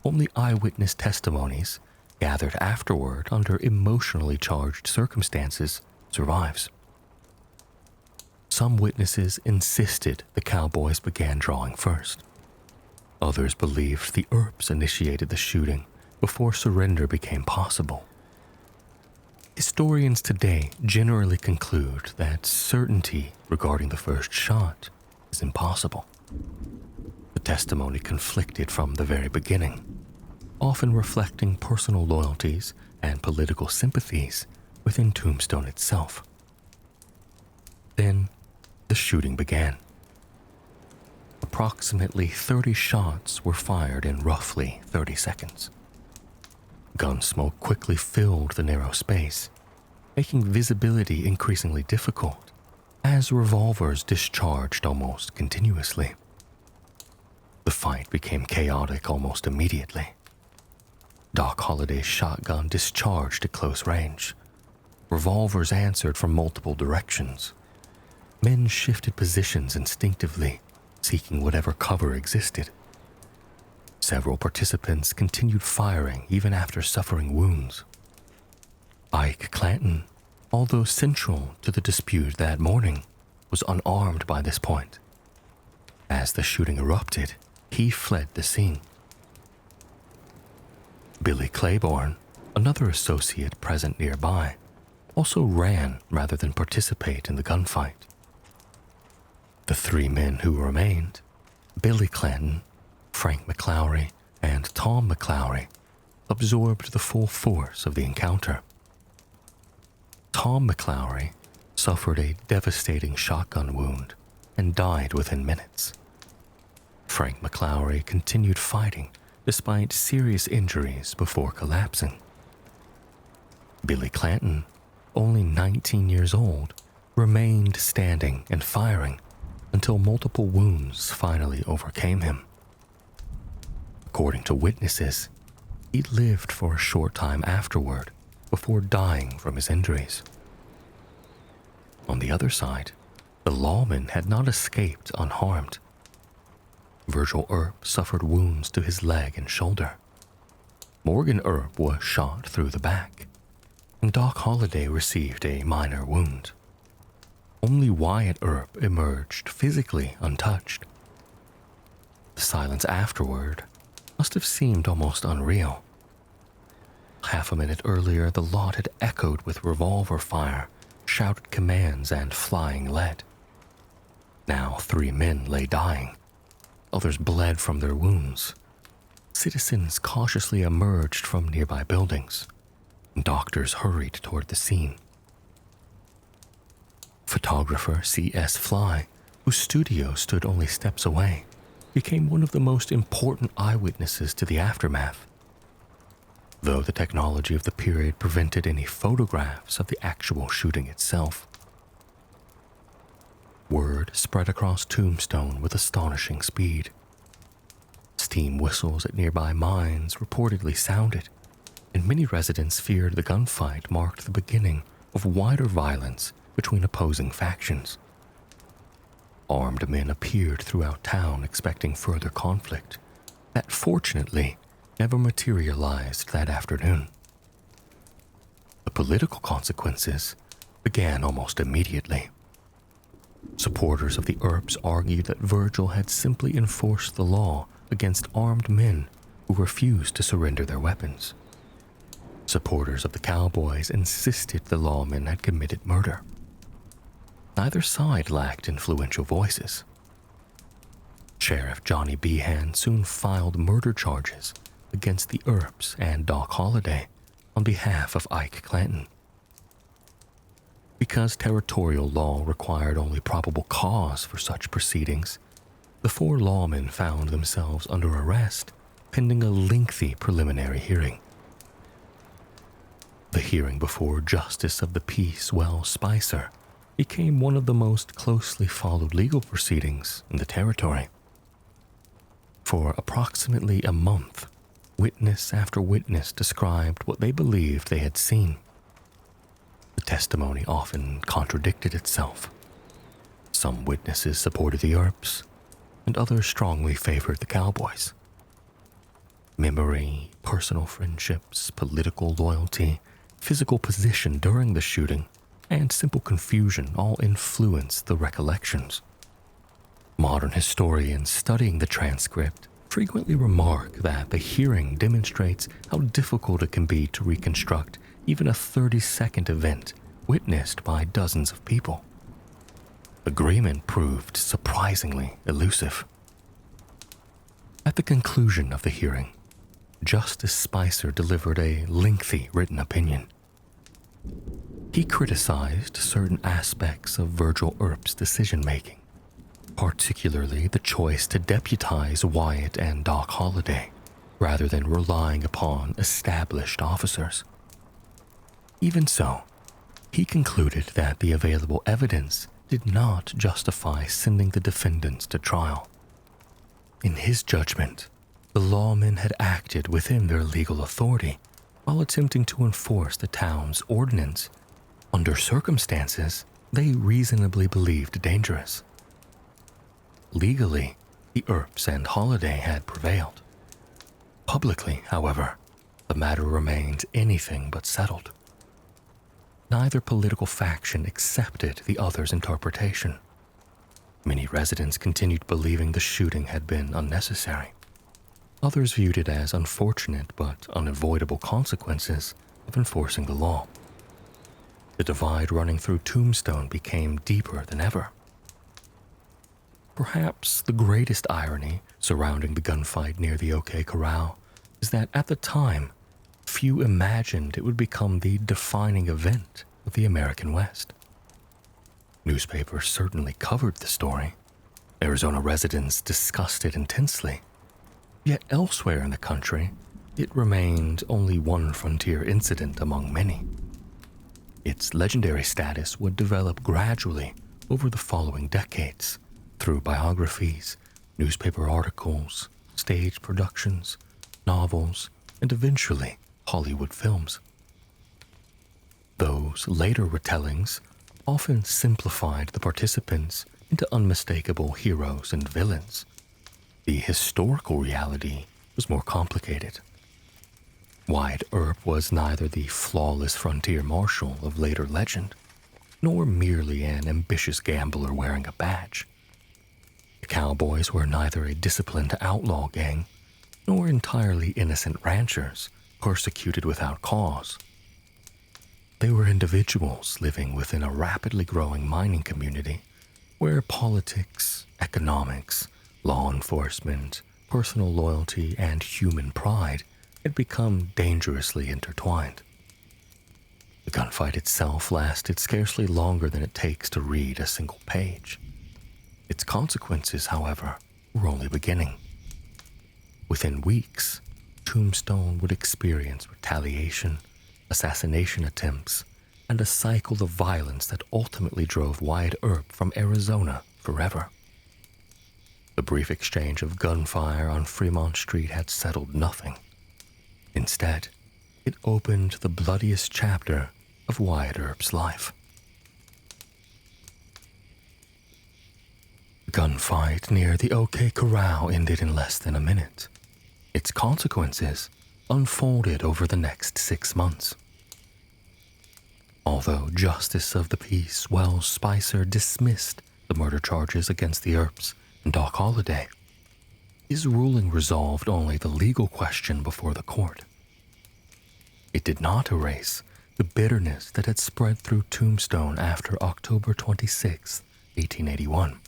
Only eyewitness testimonies, gathered afterward under emotionally charged circumstances, survives. Some witnesses insisted the cowboys began drawing first. Others believed the Earps initiated the shooting before surrender became possible. Historians today generally conclude that certainty regarding the first shot is impossible. The testimony conflicted from the very beginning, often reflecting personal loyalties and political sympathies within Tombstone itself. Then, the shooting began. Approximately 30 shots were fired in roughly 30 seconds. Gunsmoke quickly filled the narrow space, making visibility increasingly difficult as revolvers discharged almost continuously. The fight became chaotic almost immediately. Doc Holliday's shotgun discharged at close range. Revolvers answered from multiple directions. Men shifted positions instinctively, seeking whatever cover existed. Several participants continued firing even after suffering wounds. Ike Clanton, although central to the dispute that morning, was unarmed by this point. As the shooting erupted, he fled the scene. Billy Claiborne, another associate present nearby, also ran rather than participate in the gunfight. The three men who remained, Billy Clanton, Frank McLaury, and Tom McLaury, absorbed the full force of the encounter. Tom McClowry suffered a devastating shotgun wound and died within minutes. Frank McClowry continued fighting despite serious injuries before collapsing. Billy Clanton, only 19 years old, remained standing and firing until multiple wounds finally overcame him. According to witnesses, he lived for a short time afterward before dying from his injuries. On the other side, the Lawman had not escaped unharmed. Virgil Earp suffered wounds to his leg and shoulder. Morgan Earp was shot through the back, and Doc Holliday received a minor wound. Only Wyatt Earp emerged physically untouched. The silence afterward must have seemed almost unreal. Half a minute earlier, the lot had echoed with revolver fire, shouted commands, and flying lead. Now 3 men lay dying. Others bled from their wounds. Citizens cautiously emerged from nearby buildings, and doctors hurried toward the scene. Photographer C.S. Fly, whose studio stood only steps away, became one of the most important eyewitnesses to the aftermath. Though the technology of the period prevented any photographs of the actual shooting itself. Word spread across Tombstone with astonishing speed. Steam whistles at nearby mines reportedly sounded, and many residents feared the gunfight marked the beginning of wider violence between opposing factions. Armed men appeared throughout town expecting further conflict that fortunately never materialized that afternoon. The political consequences began almost immediately. Supporters of the Earps argued that Virgil had simply enforced the law against armed men who refused to surrender their weapons. Supporters of the Cowboys insisted the lawman had committed murder. Neither side lacked influential voices. Sheriff Johnny Behan soon filed murder charges against the Earps and Doc Holliday on behalf of Ike Clanton. Because territorial law required only probable cause for such proceedings, the 4 lawmen found themselves under arrest pending a lengthy preliminary hearing. The hearing before Justice of the Peace Wells Spicer became one of the most closely followed legal proceedings in the territory. For approximately a month, witness after witness described what they believed they had seen. The testimony often contradicted itself. Some witnesses supported the Earps, and others strongly favored the Cowboys. Memory, personal friendships, political loyalty, physical position during the shooting, and simple confusion all influenced the recollections. Modern historians studying the transcript frequently remark that the hearing demonstrates how difficult it can be to reconstruct even a 30-second event witnessed by dozens of people. Agreement proved surprisingly elusive. At the conclusion of the hearing, Justice Spicer delivered a lengthy written opinion. He criticized certain aspects of Virgil Earp's decision-making, particularly the choice to deputize Wyatt and Doc Holliday rather than relying upon established officers. Even so, he concluded that the available evidence did not justify sending the defendants to trial. In his judgment, the lawmen had acted within their legal authority while attempting to enforce the town's ordinance under circumstances they reasonably believed dangerous. Legally, the Earps and Holliday had prevailed. Publicly, however, the matter remained anything but settled. Neither political faction accepted the other's interpretation. Many residents continued believing the shooting had been unnecessary. Others viewed it as unfortunate but unavoidable consequences of enforcing the law. The divide running through Tombstone became deeper than ever. Perhaps the greatest irony surrounding the gunfight near the OK Corral is that at the time, few imagined it would become the defining event of the American West. Newspapers certainly covered the story. Arizona residents discussed it intensely. Yet elsewhere in the country, it remained only one frontier incident among many. Its legendary status would develop gradually over the following decades through biographies, newspaper articles, stage productions, novels, and eventually Hollywood films. Those later retellings often simplified the participants into unmistakable heroes and villains. The historical reality was more complicated. Wyatt Earp was neither the flawless frontier marshal of later legend, nor merely an ambitious gambler wearing a badge. The cowboys were neither a disciplined outlaw gang, nor entirely innocent ranchers persecuted without cause. They were individuals living within a rapidly growing mining community where politics, economics, law enforcement, personal loyalty, and human pride had become dangerously intertwined. The gunfight itself lasted scarcely longer than it takes to read a single page. Its consequences, however, were only beginning. Within weeks, Tombstone would experience retaliation, assassination attempts, and a cycle of violence that ultimately drove Wyatt Earp from Arizona forever. The brief exchange of gunfire on Fremont Street had settled nothing. Instead, it opened the bloodiest chapter of Wyatt Earp's life. The gunfight near the OK Corral ended in less than a minute. Its consequences unfolded over the next 6 months. Although Justice of the Peace Wells Spicer dismissed the murder charges against the Earps and Doc Holliday, his ruling resolved only the legal question before the court. It did not erase the bitterness that had spread through Tombstone after October 26, 1881.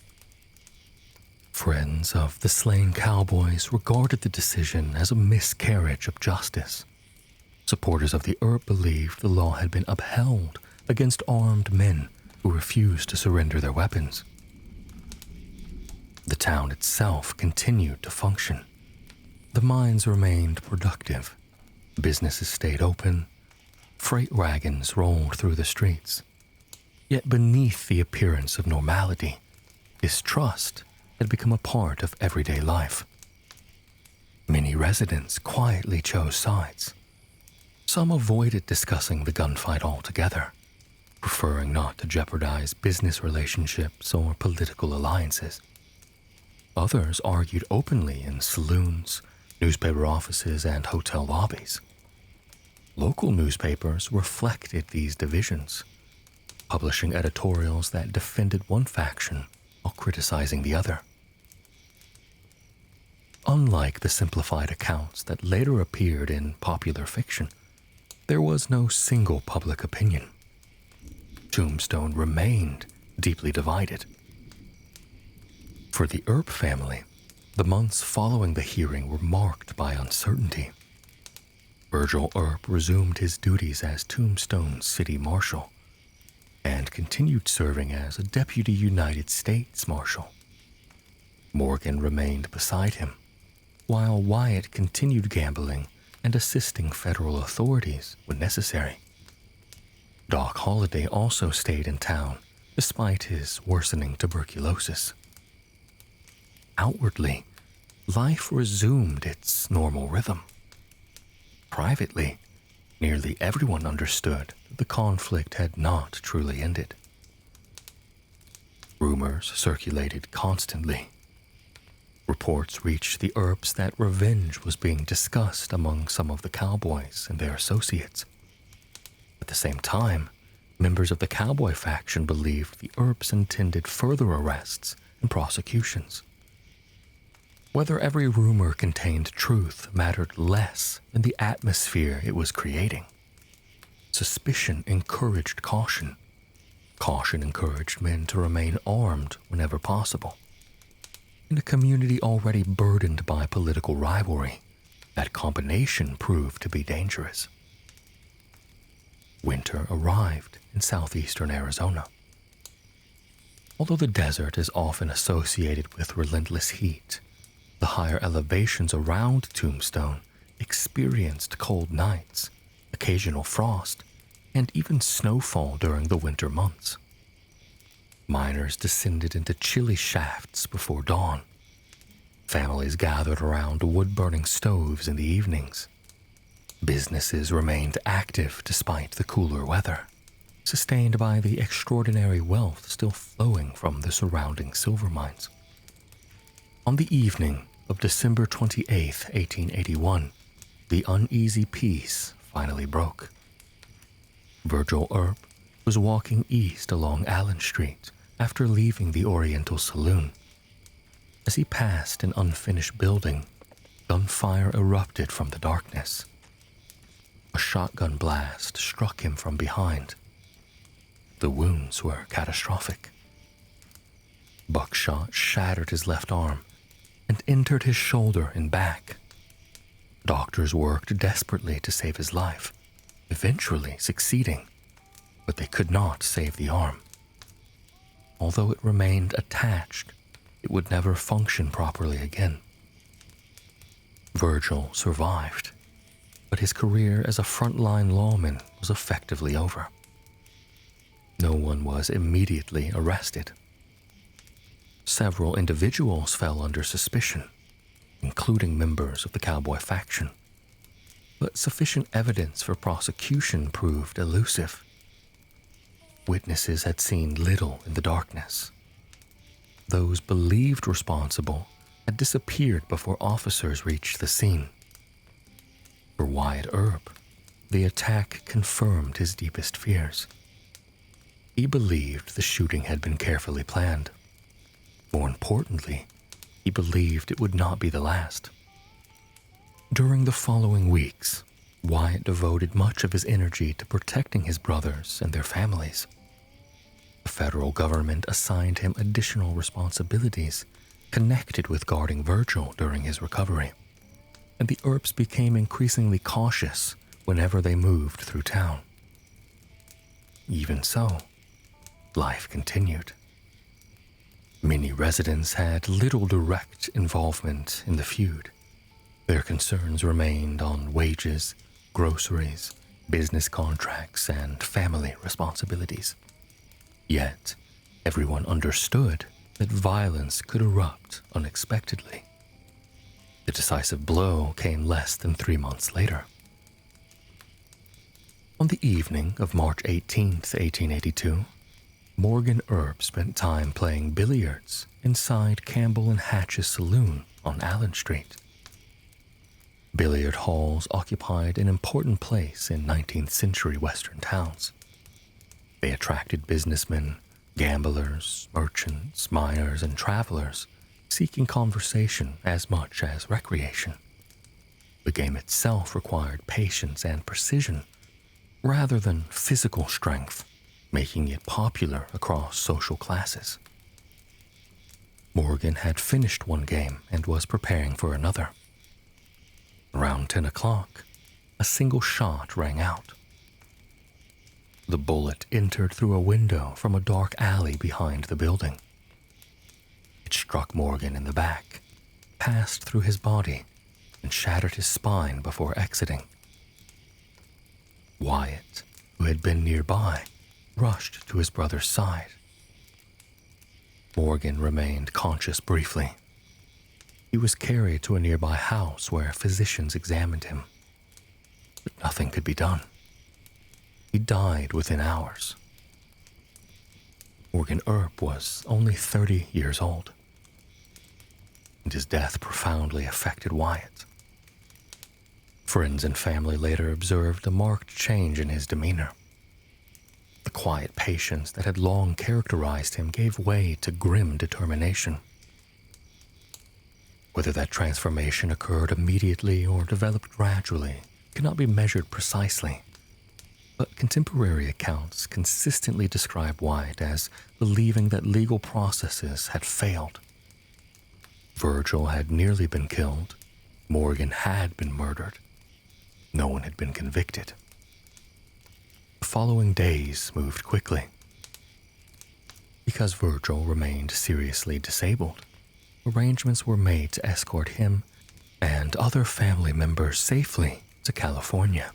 Friends of the slain cowboys regarded the decision as a miscarriage of justice. Supporters of the Earp believed the law had been upheld against armed men who refused to surrender their weapons. The town itself continued to function. The mines remained productive. Businesses stayed open. Freight wagons rolled through the streets. Yet beneath the appearance of normality, distrust had become a part of everyday life. Many residents quietly chose sides. Some avoided discussing the gunfight altogether, preferring not to jeopardize business relationships or political alliances. Others argued openly in saloons, newspaper offices, and hotel lobbies. Local newspapers reflected these divisions, publishing editorials that defended one faction while criticizing the other. Unlike the simplified accounts that later appeared in popular fiction, there was no single public opinion. Tombstone remained deeply divided. For the Earp family, the months following the hearing were marked by uncertainty. Virgil Earp resumed his duties as Tombstone's city marshal and continued serving as a deputy United States marshal. Morgan remained beside him, while Wyatt continued gambling and assisting federal authorities when necessary. Doc Holliday also stayed in town despite his worsening tuberculosis. Outwardly, life resumed its normal rhythm. Privately, nearly everyone understood that the conflict had not truly ended. Rumors circulated constantly. Reports reached the Earps that revenge was being discussed among some of the cowboys and their associates. At the same time, members of the cowboy faction believed the Earps intended further arrests and prosecutions. Whether every rumor contained truth mattered less than the atmosphere it was creating. Suspicion encouraged caution. Caution encouraged men to remain armed whenever possible. In a community already burdened by political rivalry, that combination proved to be dangerous. winter arrived in southeastern Arizona. Although the desert is often associated with relentless heat, the higher elevations around Tombstone experienced cold nights, occasional frost, and even snowfall during the winter months. Miners descended into chilly shafts before dawn. Families gathered around wood-burning stoves in the evenings. Businesses remained active despite the cooler weather, sustained by the extraordinary wealth still flowing from the surrounding silver mines. On the evening of December 28, 1881, the uneasy peace finally broke. Virgil Earp was walking east along Allen Street after leaving the Oriental Saloon. As he passed an unfinished building, gunfire erupted from the darkness. A shotgun blast struck him from behind. The wounds were catastrophic. Buckshot shattered his left arm and entered his shoulder and back. Doctors worked desperately to save his life, eventually succeeding, but they could not save the arm. Although it remained attached, it would never function properly again. Virgil survived, but his career as a frontline lawman was effectively over. No one was immediately arrested. Several individuals fell under suspicion, including members of the cowboy faction, but sufficient evidence for prosecution proved elusive. Witnesses had seen little in the darkness. Those believed responsible had disappeared before officers reached the scene. For Wyatt Earp, the attack confirmed his deepest fears. He believed the shooting had been carefully planned. More importantly, he believed it would not be the last. During the following weeks, Wyatt devoted much of his energy to protecting his brothers and their families. The federal government assigned him additional responsibilities connected with guarding Virgil during his recovery, and the Earps became increasingly cautious whenever they moved through town. Even so, life continued. Many residents had little direct involvement in the feud. Their concerns remained on wages, groceries, business contracts, and family responsibilities. Yet, everyone understood that violence could erupt unexpectedly. The decisive blow came less than 3 months later. On the evening of March 18, 1882, Morgan Earp spent time playing billiards inside Campbell and Hatch's saloon on Allen Street. Billiard halls occupied an important place in 19th century Western towns. They attracted businessmen, gamblers, merchants, miners, and travelers seeking conversation as much as recreation. The game itself required patience and precision rather than physical strength, making it popular across social classes. Morgan had finished one game and was preparing for another. Around 10 o'clock, a single shot rang out. The bullet entered through a window from a dark alley behind the building. It struck Morgan in the back, passed through his body, and shattered his spine before exiting. Wyatt, who had been nearby, rushed to his brother's side. Morgan remained conscious briefly. He was carried to a nearby house where physicians examined him, but nothing could be done. He died within hours. Morgan Earp was only 30 years old, and his death profoundly affected Wyatt. Friends and family later observed a marked change in his demeanor. The quiet patience that had long characterized him gave way to grim determination. Whether that transformation occurred immediately or developed gradually cannot be measured precisely, but contemporary accounts consistently describe Wyatt as believing that legal processes had failed. Virgil had nearly been killed. Morgan had been murdered. No one had been convicted. The following days moved quickly. Because Virgil remained seriously disabled, arrangements were made to escort him and other family members safely to California.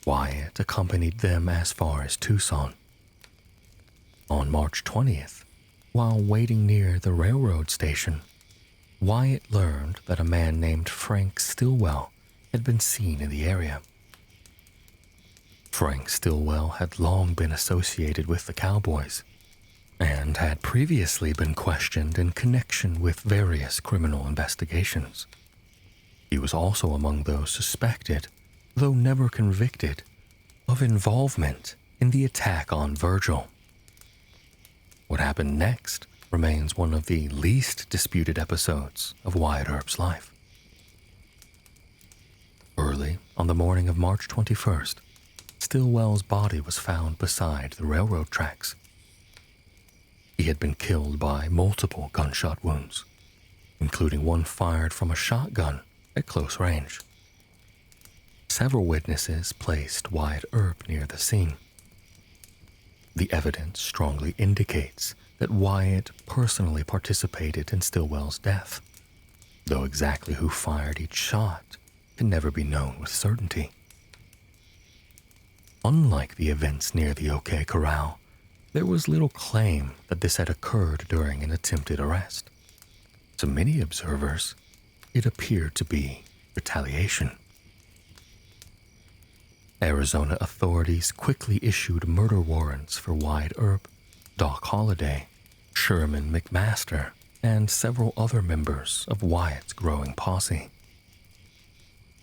Wyatt accompanied them as far as Tucson. On March 20th, while waiting near the railroad station, Wyatt learned that a man named Frank Stillwell had been seen in the area. Frank Stillwell had long been associated with the cowboys and had previously been questioned in connection with various criminal investigations. He was also among those suspected, though never convicted, of involvement in the attack on Virgil. What happened next remains one of the least disputed episodes of Wyatt Earp's life. Early on the morning of March 21st, Stillwell's body was found beside the railroad tracks. He had been killed by multiple gunshot wounds, including one fired from a shotgun at close range. Several witnesses placed Wyatt Earp near the scene. The evidence strongly indicates that Wyatt personally participated in Stillwell's death, though exactly who fired each shot can never be known with certainty. Unlike the events near the OK Corral, there was little claim that this had occurred during an attempted arrest. To many observers, it appeared to be retaliation. Arizona authorities quickly issued murder warrants for Wyatt Earp, Doc Holliday, Sherman McMaster, and several other members of Wyatt's growing posse.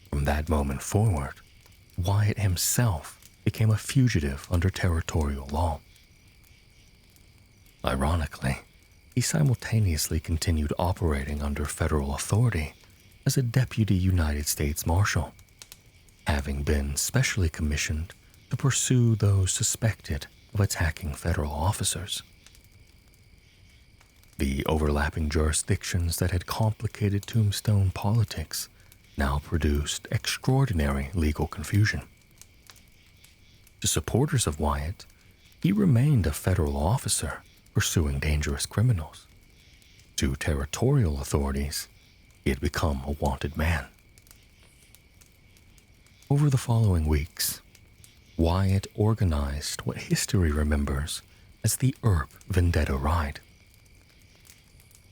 From that moment forward, Wyatt himself became a fugitive under territorial law. Ironically, he simultaneously continued operating under federal authority as a deputy United States Marshal, having been specially commissioned to pursue those suspected of attacking federal officers. The overlapping jurisdictions that had complicated Tombstone politics now produced extraordinary legal confusion. To supporters of Wyatt, he remained a federal officer pursuing dangerous criminals. To territorial authorities, he had become a wanted man. Over the following weeks, Wyatt organized what history remembers as the Earp Vendetta Ride.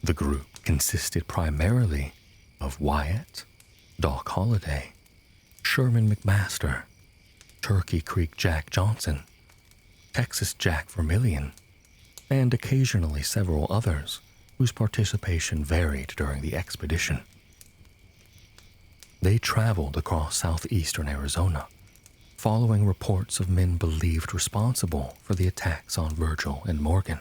The group consisted primarily of Wyatt, Doc Holliday, Sherman McMaster, Turkey Creek Jack Johnson, Texas Jack Vermillion, and occasionally several others whose participation varied during the expedition. They traveled across southeastern Arizona, following reports of men believed responsible for the attacks on Virgil and Morgan.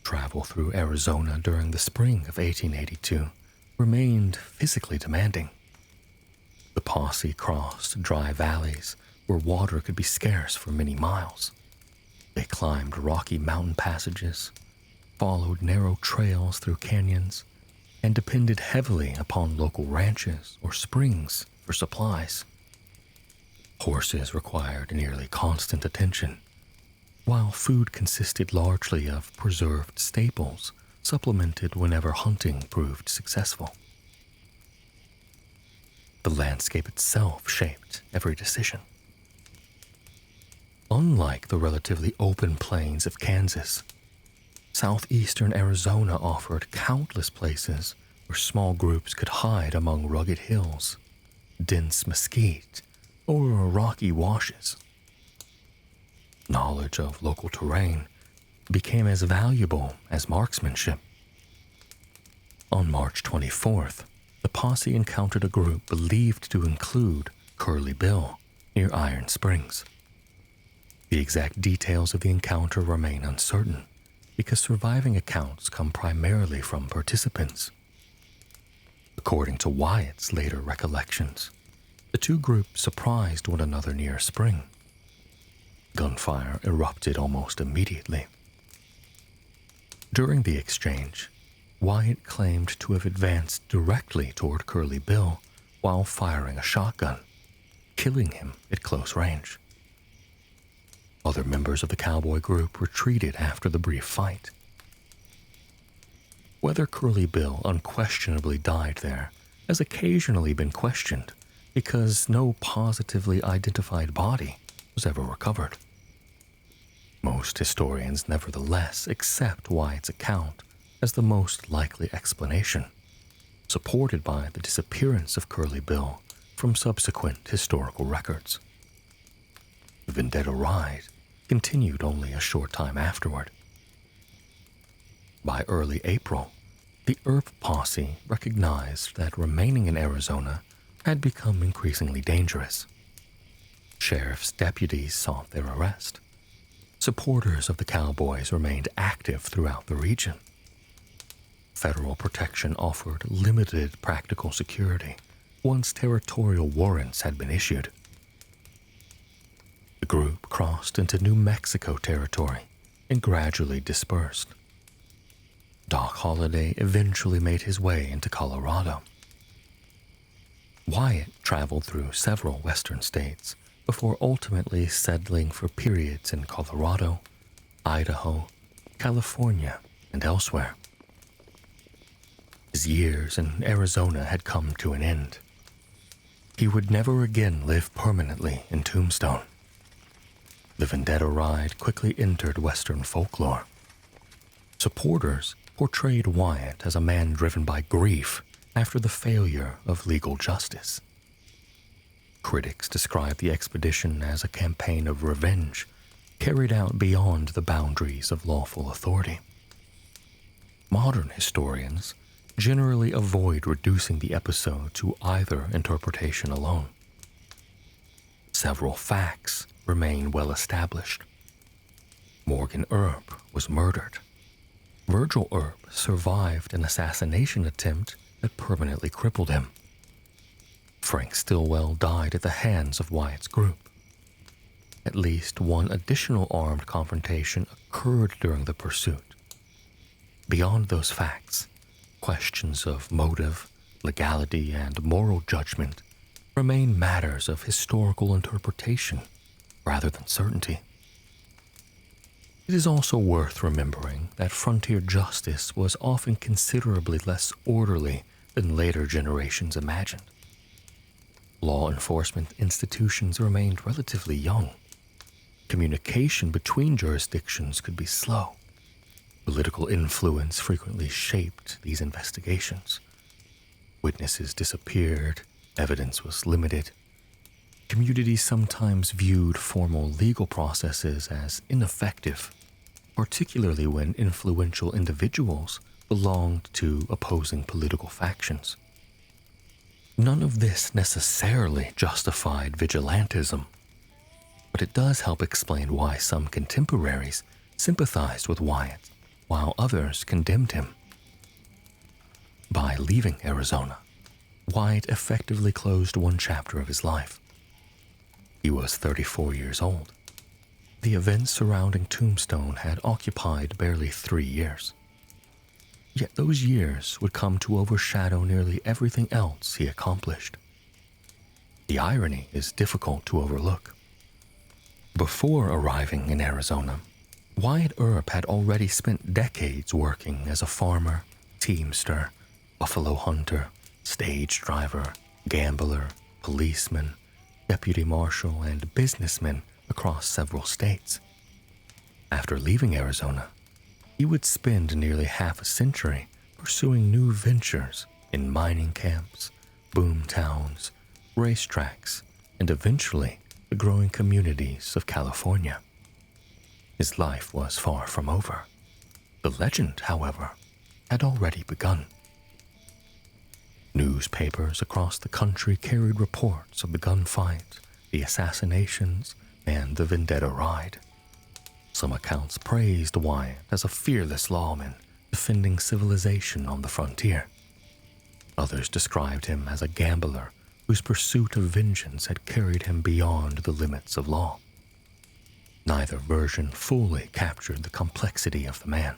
Travel through Arizona during the spring of 1882 remained physically demanding. The posse crossed dry valleys where water could be scarce for many miles. They climbed rocky mountain passages, followed narrow trails through canyons, and depended heavily upon local ranches or springs for supplies. Horses required nearly constant attention, while food consisted largely of preserved staples supplemented whenever hunting proved successful. The landscape itself shaped every decision. Unlike the relatively open plains of Kansas, southeastern Arizona offered countless places where small groups could hide among rugged hills, dense mesquite, or rocky washes. Knowledge of local terrain became as valuable as marksmanship. On March 24th, the posse encountered a group believed to include Curly Bill near Iron Springs. The exact details of the encounter remain uncertain because surviving accounts come primarily from participants. According to Wyatt's later recollections, the two groups surprised one another near a spring. Gunfire erupted almost immediately. During the exchange, Wyatt claimed to have advanced directly toward Curly Bill while firing a shotgun. killing him at close range. Other members of the cowboy group retreated after the brief fight. Whether Curly Bill unquestionably died there has occasionally been questioned because no positively identified body was ever recovered. Most historians nevertheless accept Wyatt's account as the most likely explanation, supported by the disappearance of Curly Bill from subsequent historical records. The Vendetta ride continued only a short time afterward. By early April, the Earp posse recognized that remaining in Arizona had become increasingly dangerous. Sheriff's deputies sought their arrest. Supporters of the cowboys remained active throughout the region. Federal protection offered limited practical security once territorial warrants had been issued. The group crossed into New Mexico territory and gradually dispersed. Doc Holliday eventually made his way into Colorado. Wyatt traveled through several western states before ultimately settling for periods in Colorado, Idaho, California, and elsewhere. His years in Arizona had come to an end. He would never again live permanently in Tombstone. The Vendetta ride quickly entered Western folklore. Supporters portrayed Wyatt as a man driven by grief after the failure of legal justice. Critics described the expedition as a campaign of revenge carried out beyond the boundaries of lawful authority. Modern historians generally avoid reducing the episode to either interpretation alone. Several facts remain well established. Morgan Earp was murdered. Virgil Earp survived an assassination attempt that permanently crippled him. Frank Stillwell died at the hands of Wyatt's group. At least one additional armed confrontation occurred during the pursuit. Beyond those facts, questions of motive, legality, and moral judgment remain matters of historical interpretation rather than certainty. It is also worth remembering that frontier justice was often considerably less orderly than later generations imagined. Law enforcement institutions remained relatively young. Communication between jurisdictions could be slow. Political influence frequently shaped these investigations. Witnesses disappeared, evidence was limited. Communities sometimes viewed formal legal processes as ineffective, particularly when influential individuals belonged to opposing political factions. None of this necessarily justified vigilantism, but it does help explain why some contemporaries sympathized with Wyatt while others condemned him. By leaving Arizona, Wyatt effectively closed one chapter of his life. He was 34 years old. The events surrounding Tombstone had occupied barely 3 years. Yet those years would come to overshadow nearly everything else he accomplished. The irony is difficult to overlook. Before arriving in Arizona, Wyatt Earp had already spent decades working as a farmer, teamster, buffalo hunter, stage driver, gambler, policeman, deputy marshal, and businessman across several states. After leaving Arizona, he would spend nearly half a century pursuing new ventures in mining camps, boom towns, racetracks, and eventually the growing communities of California. His life was far from over. The legend, however, had already begun. Newspapers across the country carried reports of the gunfight, the assassinations, and the Vendetta ride. Some accounts praised Wyatt as a fearless lawman defending civilization on the frontier. Others described him as a gambler whose pursuit of vengeance had carried him beyond the limits of law. Neither version fully captured the complexity of the man.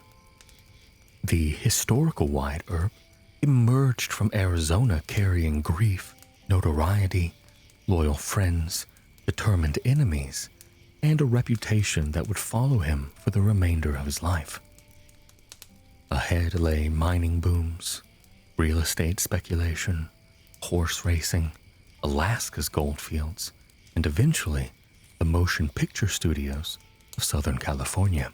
The historical Wyatt Earp emerged from Arizona carrying grief, notoriety, loyal friends, determined enemies, and a reputation that would follow him for the remainder of his life. Ahead lay mining booms, real estate speculation, horse racing, Alaska's goldfields, and eventually the motion picture studios of Southern California.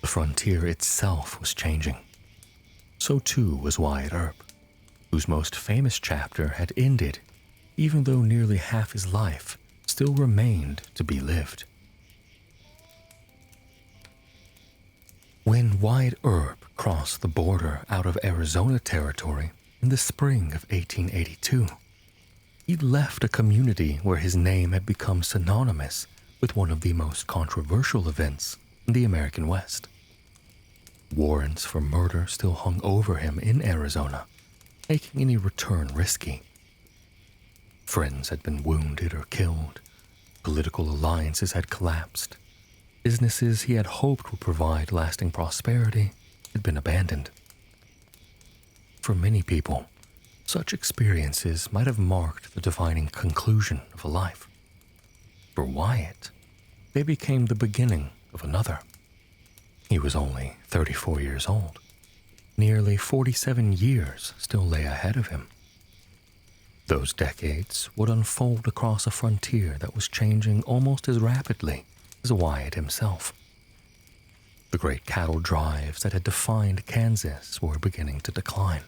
The frontier itself was changing. So too was Wyatt Earp, whose most famous chapter had ended, even though nearly half his life still remained to be lived. When Wyatt Earp crossed the border out of Arizona territory in the spring of 1882, he left a community where his name had become synonymous with one of the most controversial events in the American West. Warrants for murder still hung over him in Arizona, making any return risky. Friends had been wounded or killed, political alliances had collapsed, businesses he had hoped would provide lasting prosperity had been abandoned. For many people, such experiences might have marked the defining conclusion of a life. For Wyatt, they became the beginning of another. He was only 34 years old. Nearly 47 years still lay ahead of him. Those decades would unfold across a frontier that was changing almost as rapidly as Wyatt himself. The great cattle drives that had defined Kansas were beginning to decline.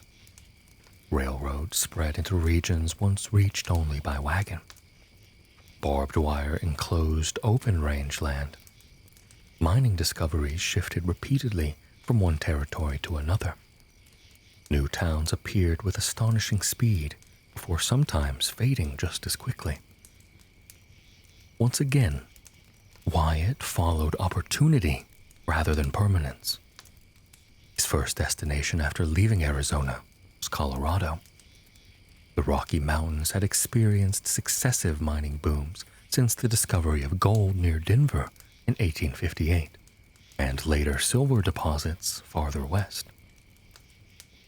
Railroads spread into regions once reached only by wagon. Barbed wire enclosed open range land. Mining discoveries shifted repeatedly from one territory to another. New towns appeared with astonishing speed before sometimes fading just as quickly. Once again, Wyatt followed opportunity rather than permanence. His first destination after leaving Arizona was Colorado. The Rocky Mountains had experienced successive mining booms since the discovery of gold near Denver in 1858, and later silver deposits farther west.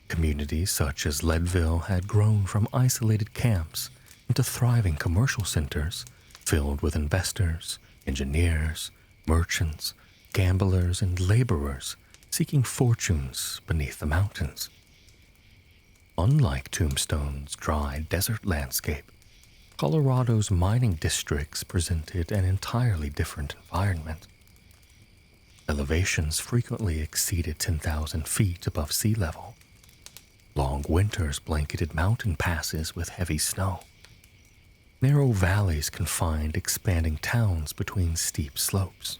Communities such as Leadville had grown from isolated camps into thriving commercial centers filled with investors, engineers, merchants, gamblers, and laborers seeking fortunes beneath the mountains. Unlike Tombstone's dry desert landscape, Colorado's mining districts presented an entirely different environment. Elevations frequently exceeded 10,000 feet above sea level. Long winters blanketed mountain passes with heavy snow. Narrow valleys confined expanding towns between steep slopes.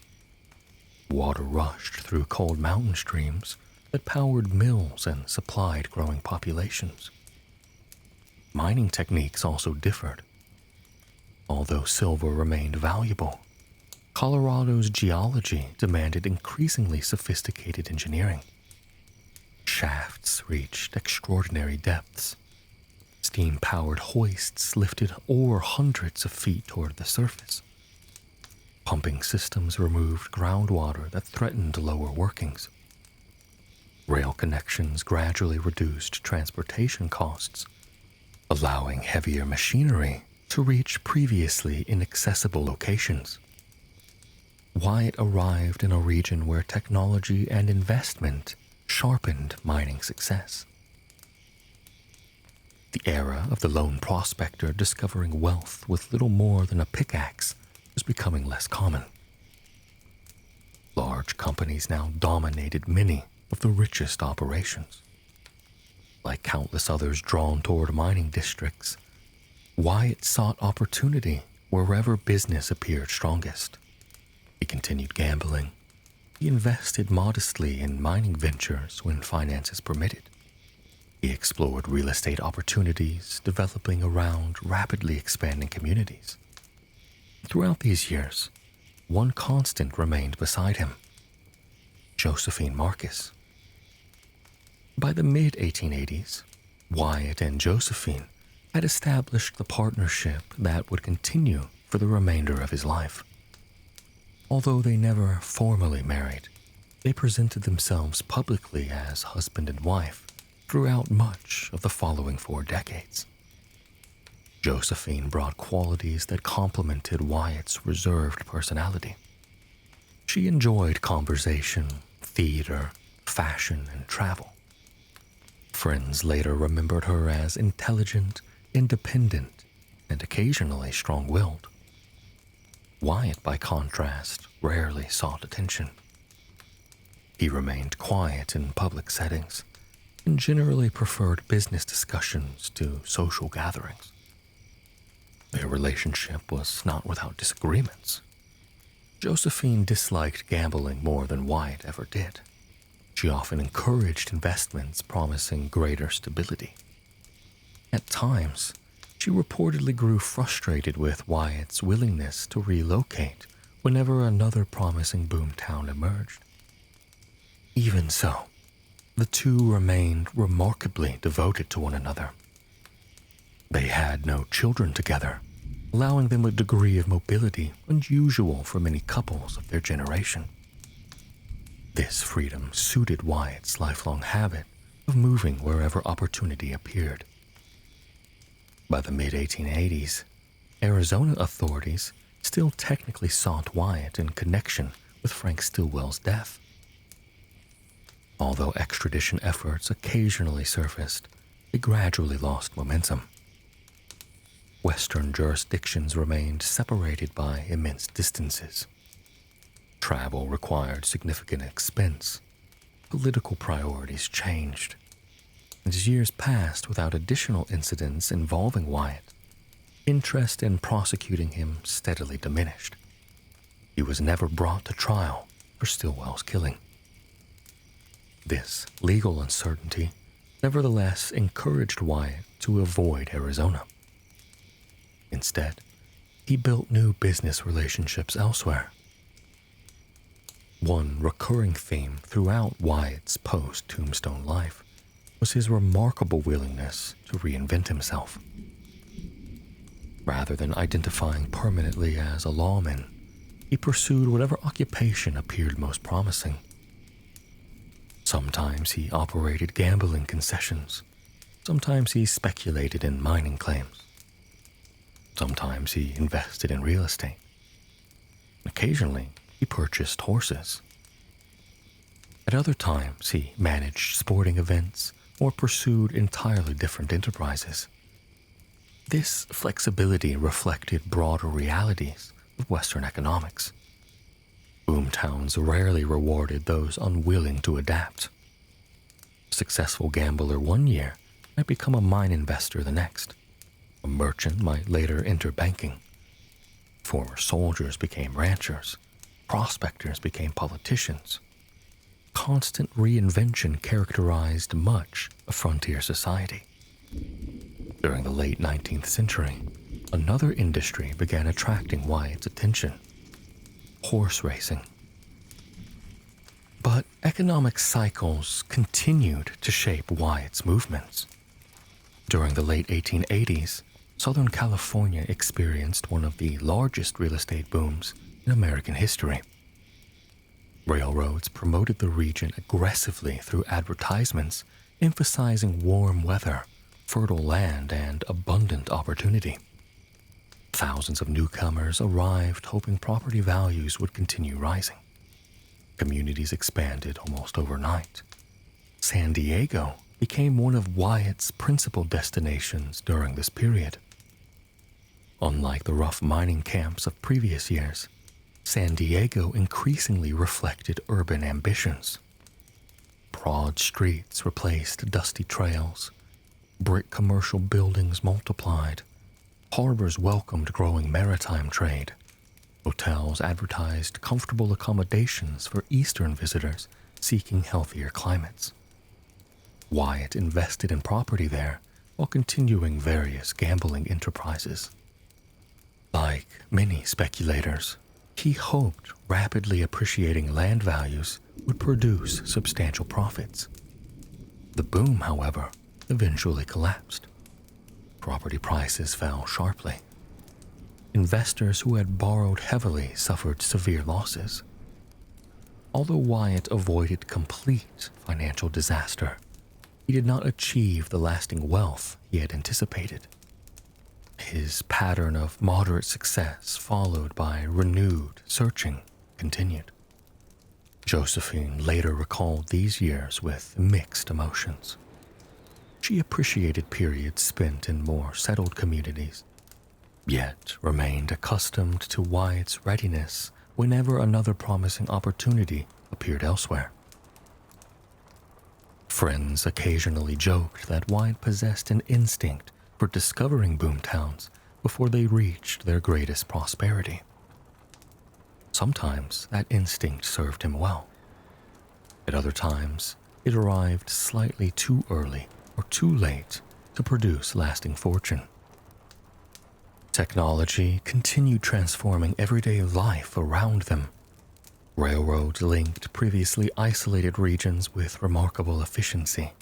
Water rushed through cold mountain streams that powered mills and supplied growing populations. Mining techniques also differed. Although silver remained valuable, Colorado's geology demanded increasingly sophisticated engineering. Shafts reached extraordinary depths. Steam-powered hoists lifted ore hundreds of feet toward the surface. Pumping systems removed groundwater that threatened lower workings. Rail connections gradually reduced transportation costs, allowing heavier machinery to reach previously inaccessible locations. Wyatt arrived in a region where technology and investment sharpened mining success. The era of the lone prospector discovering wealth with little more than a pickaxe was becoming less common. Large companies now dominated many of the richest operations. Like countless others drawn toward mining districts, Wyatt sought opportunity wherever business appeared strongest. He continued gambling. He invested modestly in mining ventures when finances permitted. He explored real estate opportunities, developing around rapidly expanding communities. Throughout these years, one constant remained beside him: Josephine Marcus. By the mid-1880s, Wyatt and Josephine had established the partnership that would continue for the remainder of his life. Although they never formally married, they presented themselves publicly as husband and wife throughout much of the following 4 decades. Josephine brought qualities that complemented Wyatt's reserved personality. She enjoyed conversation, theater, fashion, and travel. Friends later remembered her as intelligent, independent, and occasionally strong-willed. Wyatt, by contrast, rarely sought attention. He remained quiet in public settings and generally preferred business discussions to social gatherings. Their relationship was not without disagreements. Josephine disliked gambling more than Wyatt ever did. She often encouraged investments promising greater stability. At times, she reportedly grew frustrated with Wyatt's willingness to relocate whenever another promising boomtown emerged. Even so, the two remained remarkably devoted to one another. They had no children together, allowing them a degree of mobility unusual for many couples of their generation. This freedom suited Wyatt's lifelong habit of moving wherever opportunity appeared. By the mid-1880s, Arizona authorities still technically sought Wyatt in connection with Frank Stillwell's death. Although extradition efforts occasionally surfaced, they gradually lost momentum. Western jurisdictions remained separated by immense distances. Travel required significant expense. Political priorities changed. As years passed without additional incidents involving Wyatt, interest in prosecuting him steadily diminished. He was never brought to trial for Stillwell's killing. This legal uncertainty nevertheless encouraged Wyatt to avoid Arizona. Instead, he built new business relationships elsewhere. One recurring theme throughout Wyatt's post-Tombstone life was his remarkable willingness to reinvent himself. Rather than identifying permanently as a lawman, he pursued whatever occupation appeared most promising. Sometimes he operated gambling concessions. Sometimes he speculated in mining claims. Sometimes he invested in real estate. Occasionally, he purchased horses. At other times, he managed sporting events or pursued entirely different enterprises. This flexibility reflected broader realities of Western economics. Boomtowns rarely rewarded those unwilling to adapt. A successful gambler one year might become a mine investor the next. A merchant might later enter banking. Former soldiers became ranchers. Prospectors became politicians. Constant reinvention characterized much of frontier society. During the late 19th century, another industry began attracting Wyatt's attention: horse racing. But economic cycles continued to shape Wyatt's movements. During the late 1880s, Southern California experienced one of the largest real estate booms in American history. Railroads promoted the region aggressively through advertisements emphasizing warm weather, fertile land, and abundant opportunity. Thousands of newcomers arrived hoping property values would continue rising. Communities expanded almost overnight. San Diego became one of Wyatt's principal destinations during this period. Unlike the rough mining camps of previous years, San Diego increasingly reflected urban ambitions. Broad streets replaced dusty trails. Brick commercial buildings multiplied. Harbors welcomed growing maritime trade. Hotels advertised comfortable accommodations for Eastern visitors seeking healthier climates. Wyatt invested in property there while continuing various gambling enterprises. Like many speculators, he hoped rapidly appreciating land values would produce substantial profits. The boom, however, eventually collapsed. Property prices fell sharply. Investors who had borrowed heavily suffered severe losses. Although Wyatt avoided complete financial disaster, he did not achieve the lasting wealth he had anticipated. His pattern of moderate success, followed by renewed searching, continued. Josephine later recalled these years with mixed emotions. She appreciated periods spent in more settled communities, yet remained accustomed to Wyatt's readiness whenever another promising opportunity appeared elsewhere. Friends occasionally joked that Wyatt possessed an instinct for discovering boomtowns before they reached their greatest prosperity. Sometimes that instinct served him well. At other times, it arrived slightly too early or too late to produce lasting fortune. Technology continued transforming everyday life around them. Railroads linked previously isolated regions with remarkable efficiency.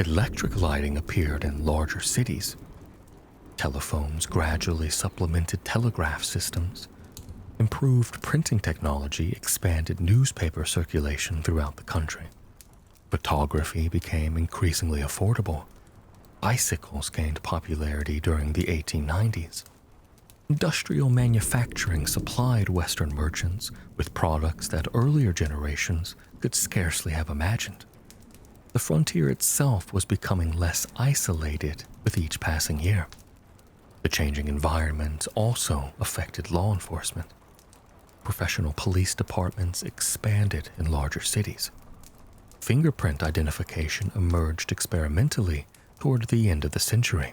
Electric lighting appeared in larger cities. Telephones gradually supplemented telegraph systems. Improved printing technology expanded newspaper circulation throughout the country. Photography became increasingly affordable. Bicycles gained popularity during the 1890s. Industrial manufacturing supplied Western merchants with products that earlier generations could scarcely have imagined. The frontier itself was becoming less isolated with each passing year. The changing environment also affected law enforcement. Professional police departments expanded in larger cities. Fingerprint identification emerged experimentally toward the end of the century.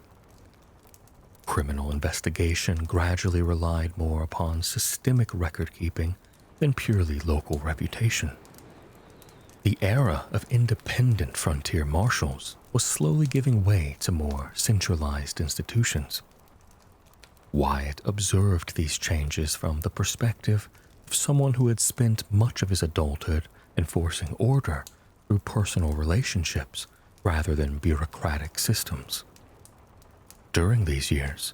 Criminal investigation gradually relied more upon systemic record-keeping than purely local reputation. The era of independent frontier marshals was slowly giving way to more centralized institutions. Wyatt observed these changes from the perspective of someone who had spent much of his adulthood enforcing order through personal relationships rather than bureaucratic systems. During these years,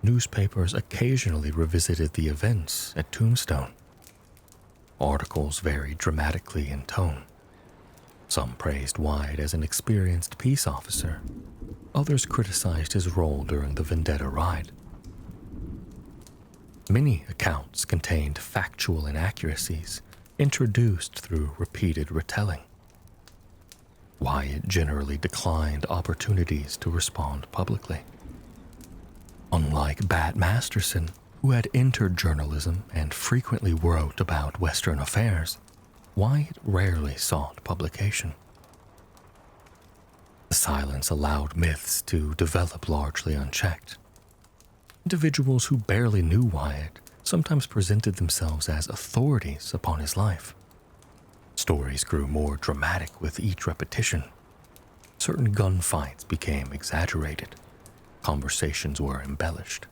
newspapers occasionally revisited the events at Tombstone. Articles varied dramatically in tone. Some praised Wyatt as an experienced peace officer. Others criticized his role during the Vendetta ride. Many accounts contained factual inaccuracies introduced through repeated retelling. Wyatt generally declined opportunities to respond publicly. Unlike Bat Masterson, who had entered journalism and frequently wrote about Western affairs, Wyatt rarely sought publication. The silence allowed myths to develop largely unchecked. Individuals who barely knew Wyatt sometimes presented themselves as authorities upon his life. Stories grew more dramatic with each repetition. Certain gunfights became exaggerated. Conversations were embellished.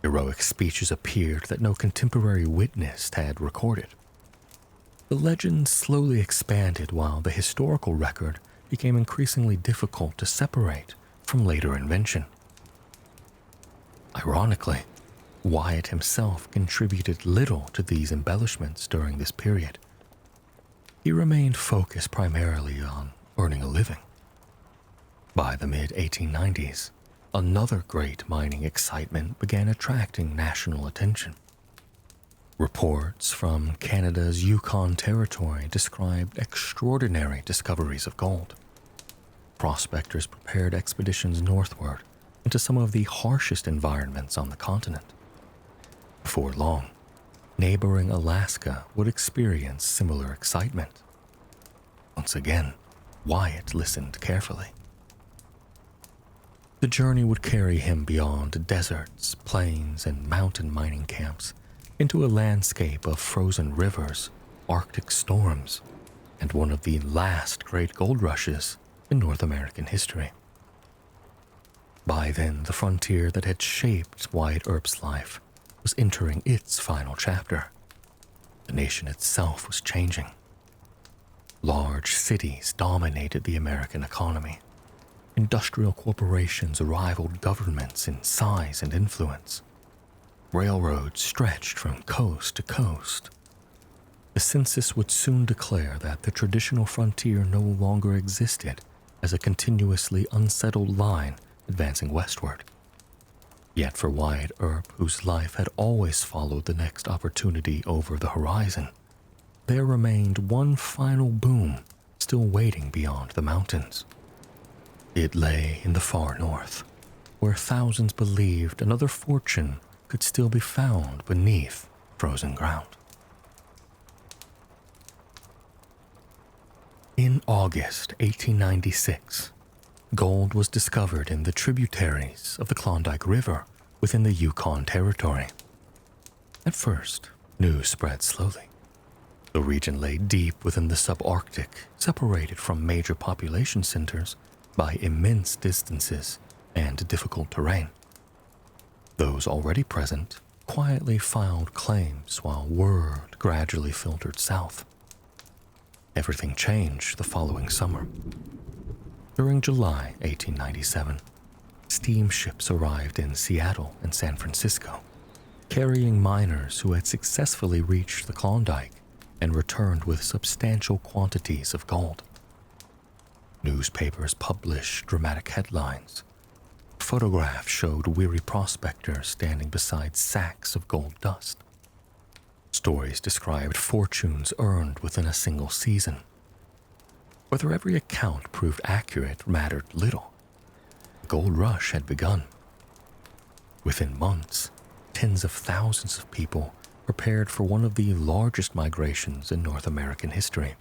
Heroic speeches appeared that no contemporary witness had recorded. The legend slowly expanded while the historical record became increasingly difficult to separate from later invention. Ironically, Wyatt himself contributed little to these embellishments during this period. He remained focused primarily on earning a living. By the mid-1890s, another great mining excitement began attracting national attention. Reports from Canada's Yukon Territory described extraordinary discoveries of gold. Prospectors prepared expeditions northward into some of the harshest environments on the continent. Before long, neighboring Alaska would experience similar excitement. Once again, Wyatt listened carefully. The journey would carry him beyond deserts, plains, and mountain mining camps into a landscape of frozen rivers, Arctic storms, and one of the last great gold rushes in North American history. By then, the frontier that had shaped Wyatt Earp's life was entering its final chapter. The nation itself was changing. Large cities dominated the American economy. Industrial corporations rivaled governments in size and influence. Railroads stretched from coast to coast. The census would soon declare that the traditional frontier no longer existed as a continuously unsettled line advancing westward. Yet for Wyatt Earp, whose life had always followed the next opportunity over the horizon, there remained one final boom still waiting beyond the mountains. It lay in the far north, where thousands believed another fortune could still be found beneath frozen ground. In August 1896, gold was discovered in the tributaries of the Klondike River within the Yukon Territory. At first, news spread slowly. The region lay deep within the subarctic, separated from major population centers by immense distances and difficult terrain. Those already present quietly filed claims while word gradually filtered south. Everything changed the following summer. During July 1897, steamships arrived in Seattle and San Francisco, carrying miners who had successfully reached the Klondike and returned with substantial quantities of gold. Newspapers published dramatic headlines. Photographs showed weary prospectors standing beside sacks of gold dust. Stories described fortunes earned within a single season. Whether every account proved accurate mattered little. The gold rush had begun. Within months, tens of thousands of people prepared for one of the largest migrations in North American history.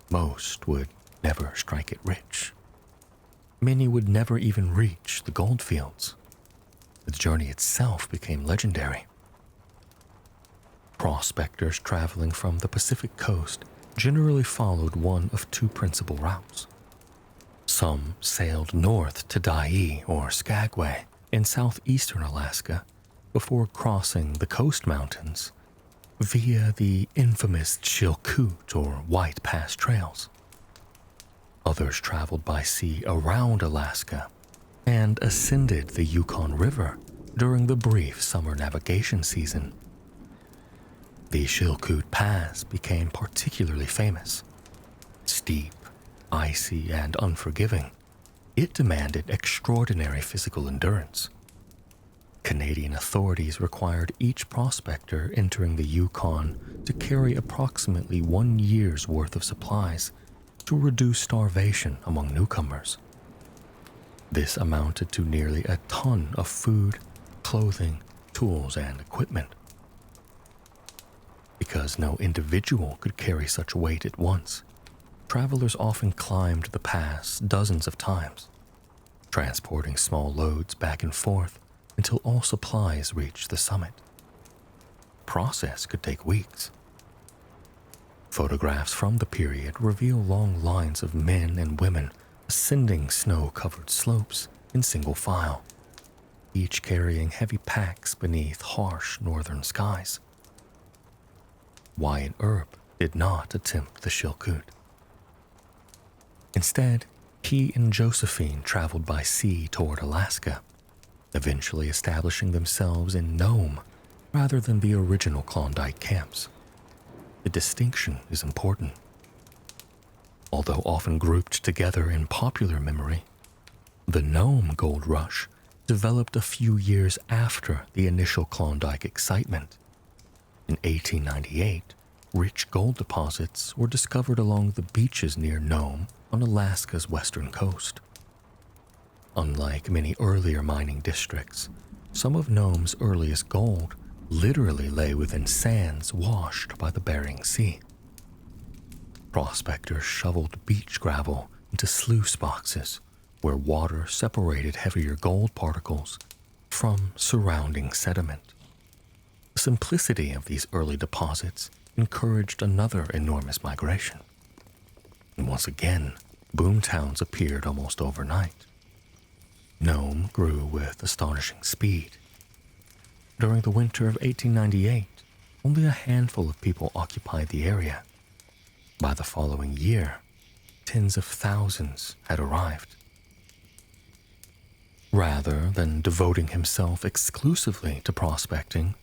Most would never strike it rich. Many would never even reach the gold fields. The journey itself became legendary. Prospectors traveling from the Pacific coast generally followed one of two principal routes. Some sailed north to Dyea or Skagway in southeastern Alaska before crossing the coast mountains via the infamous Chilkoot or White Pass trails. Others traveled by sea around Alaska and ascended the Yukon River during the brief summer navigation season. The Chilkoot Pass became particularly famous. Steep, icy, and unforgiving, it demanded extraordinary physical endurance. Canadian authorities required each prospector entering the Yukon to carry approximately 1 year's worth of supplies to reduce starvation among newcomers. This amounted to nearly a ton of food, clothing, tools, and equipment. Because no individual could carry such weight at once, travelers often climbed the pass dozens of times, transporting small loads back and forth until all supplies reached the summit. The process could take weeks. Photographs from the period reveal long lines of men and women ascending snow-covered slopes in single file, each carrying heavy packs beneath harsh northern skies. Wyatt Earp did not attempt the Chilkoot. Instead, he and Josephine traveled by sea toward Alaska, eventually establishing themselves in Nome rather than the original Klondike camps. The distinction is important. Although often grouped together in popular memory, the Nome gold rush developed a few years after the initial Klondike excitement. In 1898, rich gold deposits were discovered along the beaches near Nome on Alaska's western coast. Unlike many earlier mining districts, some of Nome's earliest gold literally lay within sands washed by the Bering Sea. Prospectors shoveled beach gravel into sluice boxes where water separated heavier gold particles from surrounding sediment. The simplicity of these early deposits encouraged another enormous migration. And once again, boomtowns appeared almost overnight. Nome grew with astonishing speed. During the winter of 1898, only a handful of people occupied the area. By the following year, tens of thousands had arrived. Rather than devoting himself exclusively to prospecting,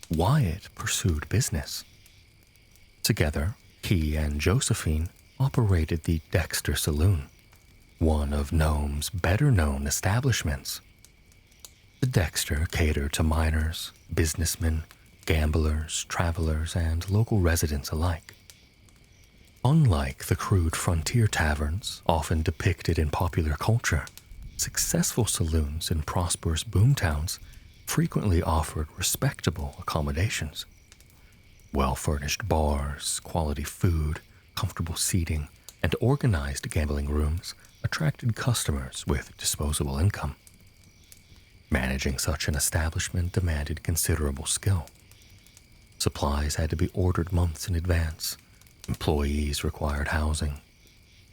Wyatt pursued business. Together, he and Josephine operated the Dexter Saloon, one of Nome's better-known establishments. The Dexter catered to miners, businessmen, gamblers, travelers, and local residents alike. Unlike the crude frontier taverns often depicted in popular culture, successful saloons in prosperous boomtowns frequently offered respectable accommodations. Well-furnished bars, quality food, comfortable seating, and organized gambling rooms attracted customers with disposable income. Managing such an establishment demanded considerable skill. Supplies had to be ordered months in advance. Employees required housing.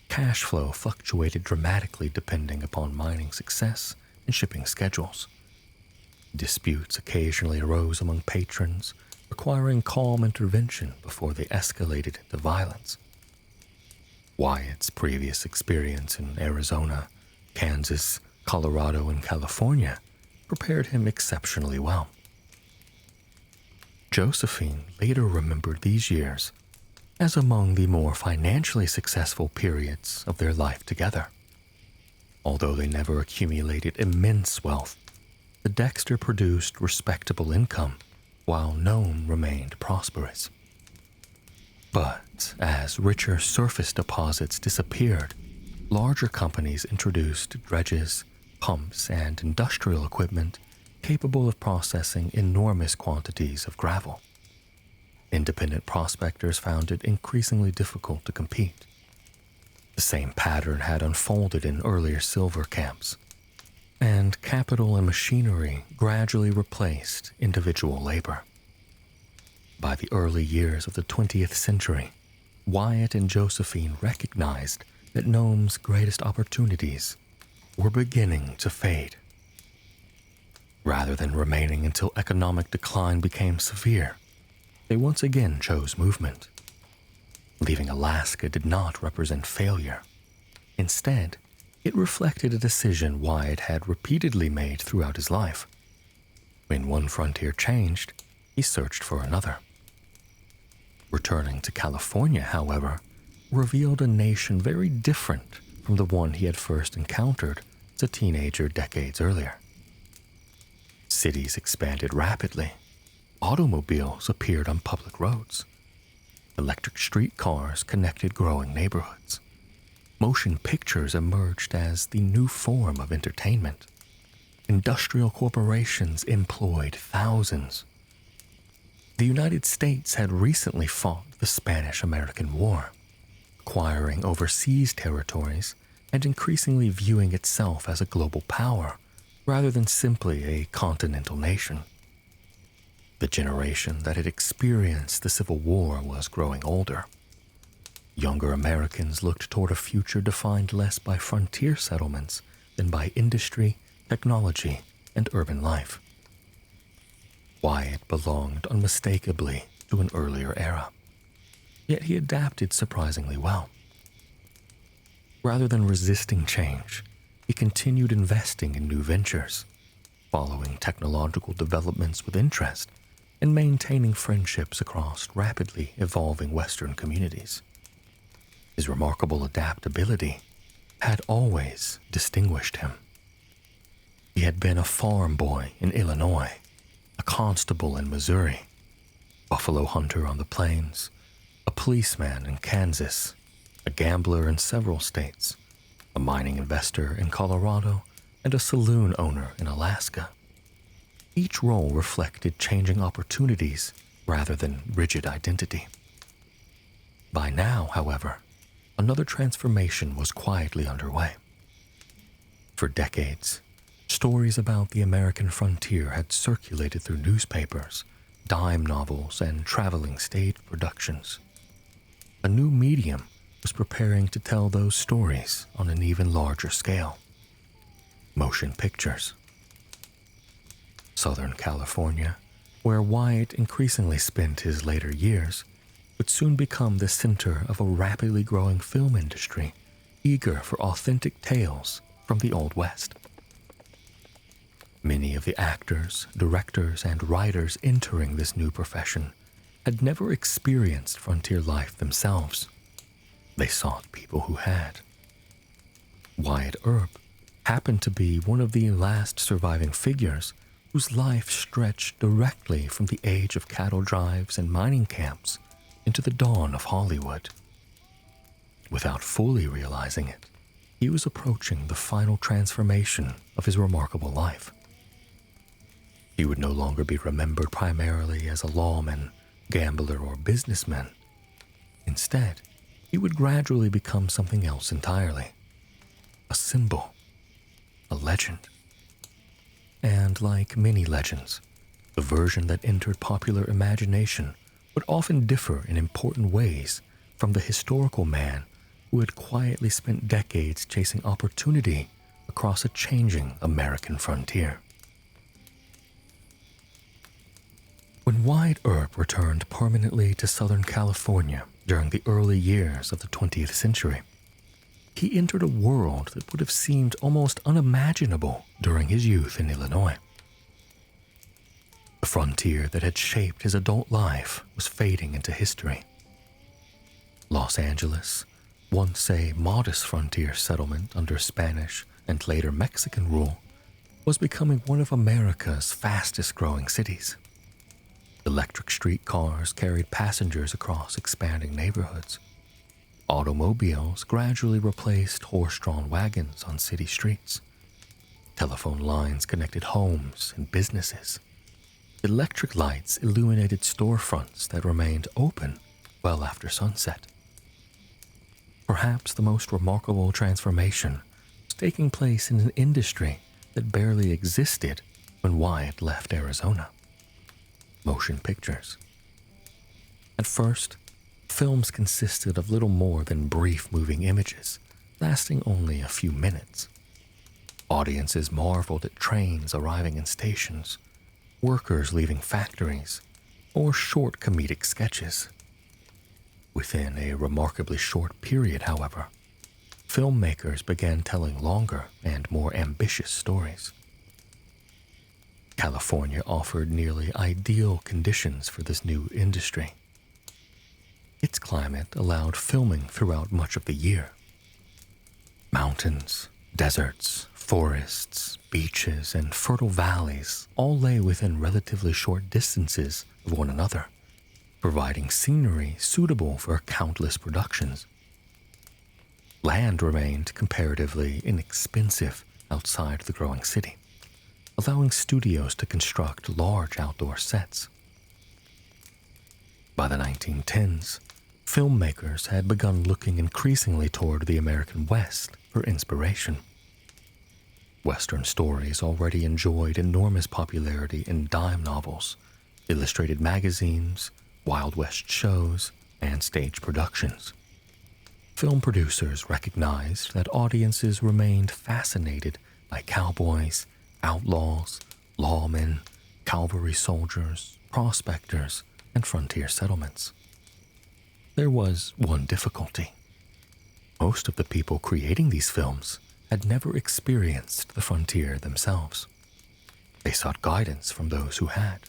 Cash flow fluctuated dramatically depending upon mining success and shipping schedules. Disputes occasionally arose among patrons, requiring calm intervention before they escalated into violence. Wyatt's previous experience in Arizona, Kansas, Colorado, and California prepared him exceptionally well. Josephine later remembered these years as among the more financially successful periods of their life together. Although they never accumulated immense wealth, the Dexter produced respectable income while Nome remained prosperous. But as richer surface deposits disappeared, larger companies introduced dredges, pumps, and industrial equipment capable of processing enormous quantities of gravel. Independent prospectors found it increasingly difficult to compete. The same pattern had unfolded in earlier silver camps, and capital and machinery gradually replaced individual labor. By the early years of the 20th century, Wyatt and Josephine recognized that Nome's greatest opportunities were beginning to fade. Rather than remaining until economic decline became severe, they once again chose movement. Leaving Alaska did not represent failure. Instead, it reflected a decision Wyatt had repeatedly made throughout his life. When one frontier changed, he searched for another. Returning to California, however, revealed a nation very different from the one he had first encountered as a teenager decades earlier. Cities expanded rapidly. Automobiles appeared on public roads. Electric streetcars connected growing neighborhoods. Motion pictures emerged as the new form of entertainment. Industrial corporations employed thousands. The United States had recently fought the Spanish-American War, acquiring overseas territories and increasingly viewing itself as a global power rather than simply a continental nation. The generation that had experienced the Civil War was growing older. Younger Americans looked toward a future defined less by frontier settlements than by industry, technology, and urban life. Wyatt belonged unmistakably to an earlier era, yet he adapted surprisingly well. Rather than resisting change, he continued investing in new ventures, following technological developments with interest, and maintaining friendships across rapidly evolving Western communities. His remarkable adaptability had always distinguished him. He had been a farm boy in Illinois, a constable in Missouri, buffalo hunter on the plains, a policeman in Kansas, a gambler in several states, a mining investor in Colorado, and a saloon owner in Alaska. Each role reflected changing opportunities rather than rigid identity. By now, however, another transformation was quietly underway. For decades, stories about the American frontier had circulated through newspapers, dime novels, and traveling stage productions. A new medium was preparing to tell those stories on an even larger scale: motion pictures. Southern California, where Wyatt increasingly spent his later years, would soon become the center of a rapidly growing film industry, eager for authentic tales from the Old West. Many of the actors, directors, and writers entering this new profession had never experienced frontier life themselves. They sought people who had. Wyatt Earp, happened to be one of the last surviving figures whose life stretched directly from the age of cattle drives and mining camps into the dawn of Hollywood. Without fully realizing it, he was approaching the final transformation of his remarkable life. He would no longer be remembered primarily as a lawman, gambler, or businessman. Instead, he would gradually become something else entirely. A symbol, a legend. And like many legends, the version that entered popular imagination would often differ in important ways from the historical man who had quietly spent decades chasing opportunity across a changing American frontier. When Wyatt Earp returned permanently to Southern California during the early years of the 20th century, he entered a world that would have seemed almost unimaginable during his youth in Illinois. The frontier that had shaped his adult life was fading into history. Los Angeles, once a modest frontier settlement under Spanish and later Mexican rule, was becoming one of America's fastest-growing cities. Electric streetcars carried passengers across expanding neighborhoods. Automobiles gradually replaced horse-drawn wagons on city streets. Telephone lines connected homes and businesses. Electric lights illuminated storefronts that remained open well after sunset. Perhaps the most remarkable transformation was taking place in an industry that barely existed when Wyatt left Arizona. Motion pictures. At first, films consisted of little more than brief moving images, lasting only a few minutes. Audiences marveled at trains arriving in stations, workers leaving factories, or short comedic sketches. Within a remarkably short period, however, filmmakers began telling longer and more ambitious stories. California offered nearly ideal conditions for this new industry. Its climate allowed filming throughout much of the year. Mountains, deserts, forests, beaches, and fertile valleys all lay within relatively short distances of one another, providing scenery suitable for countless productions. Land remained comparatively inexpensive outside the growing city, allowing studios to construct large outdoor sets. By the 1910s, filmmakers had begun looking increasingly toward the American West for inspiration. Western stories already enjoyed enormous popularity in dime novels, illustrated magazines, Wild West shows, and stage productions. Film producers recognized that audiences remained fascinated by cowboys, outlaws, lawmen, cavalry soldiers, prospectors, and frontier settlements. There was one difficulty. Most of the people creating these films had never experienced the frontier themselves. They sought guidance from those who had.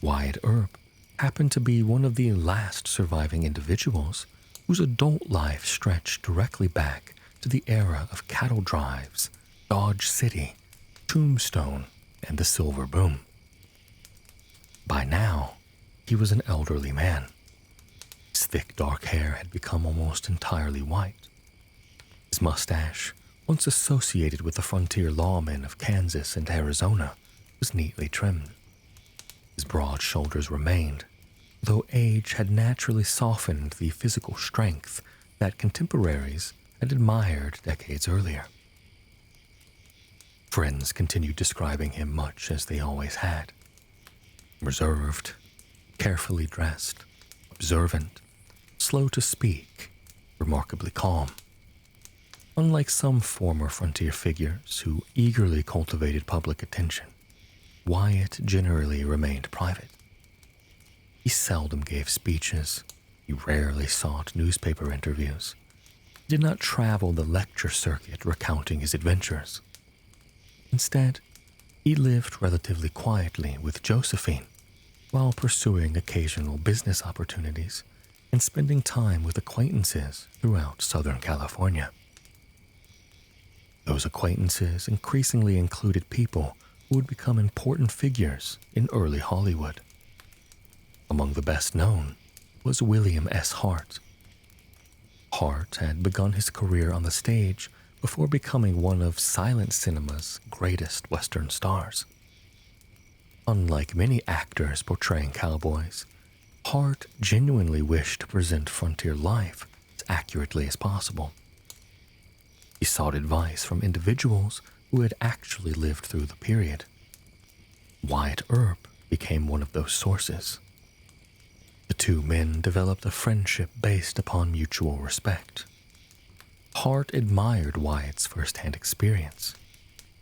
Wyatt Earp happened to be one of the last surviving individuals whose adult life stretched directly back to the era of cattle drives, Dodge City, Tombstone, and the Silver Boom. By now, he was an elderly man. His thick dark hair had become almost entirely white. His mustache, once associated with the frontier lawmen of Kansas and Arizona, was neatly trimmed. His broad shoulders remained, though age had naturally softened the physical strength that contemporaries had admired decades earlier. Friends continued describing him much as they always had. Reserved, carefully dressed, observant, slow to speak, remarkably calm. Unlike some former frontier figures who eagerly cultivated public attention, Wyatt generally remained private. He seldom gave speeches. He rarely sought newspaper interviews. He did not travel the lecture circuit recounting his adventures. Instead, he lived relatively quietly with Josephine while pursuing occasional business opportunities and spending time with acquaintances throughout Southern California. Those acquaintances increasingly included people who would become important figures in early Hollywood. Among the best known was William S. Hart. Hart had begun his career on the stage before becoming one of silent cinema's greatest Western stars. Unlike many actors portraying cowboys, Hart genuinely wished to present frontier life as accurately as possible. He sought advice from individuals who had actually lived through the period. Wyatt Earp became one of those sources. The two men developed a friendship based upon mutual respect. Hart admired Wyatt's first-hand experience,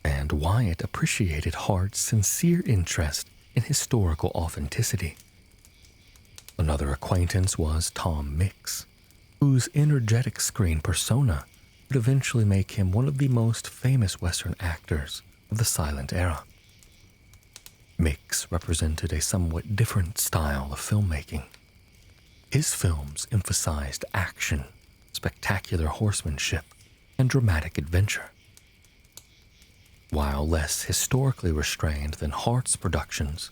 and Wyatt appreciated Hart's sincere interest in historical authenticity. Another acquaintance was Tom Mix, whose energetic screen persona would eventually make him one of the most famous Western actors of the silent era. Mix represented a somewhat different style of filmmaking. His films emphasized action, spectacular horsemanship, and dramatic adventure. While less historically restrained than Hart's productions,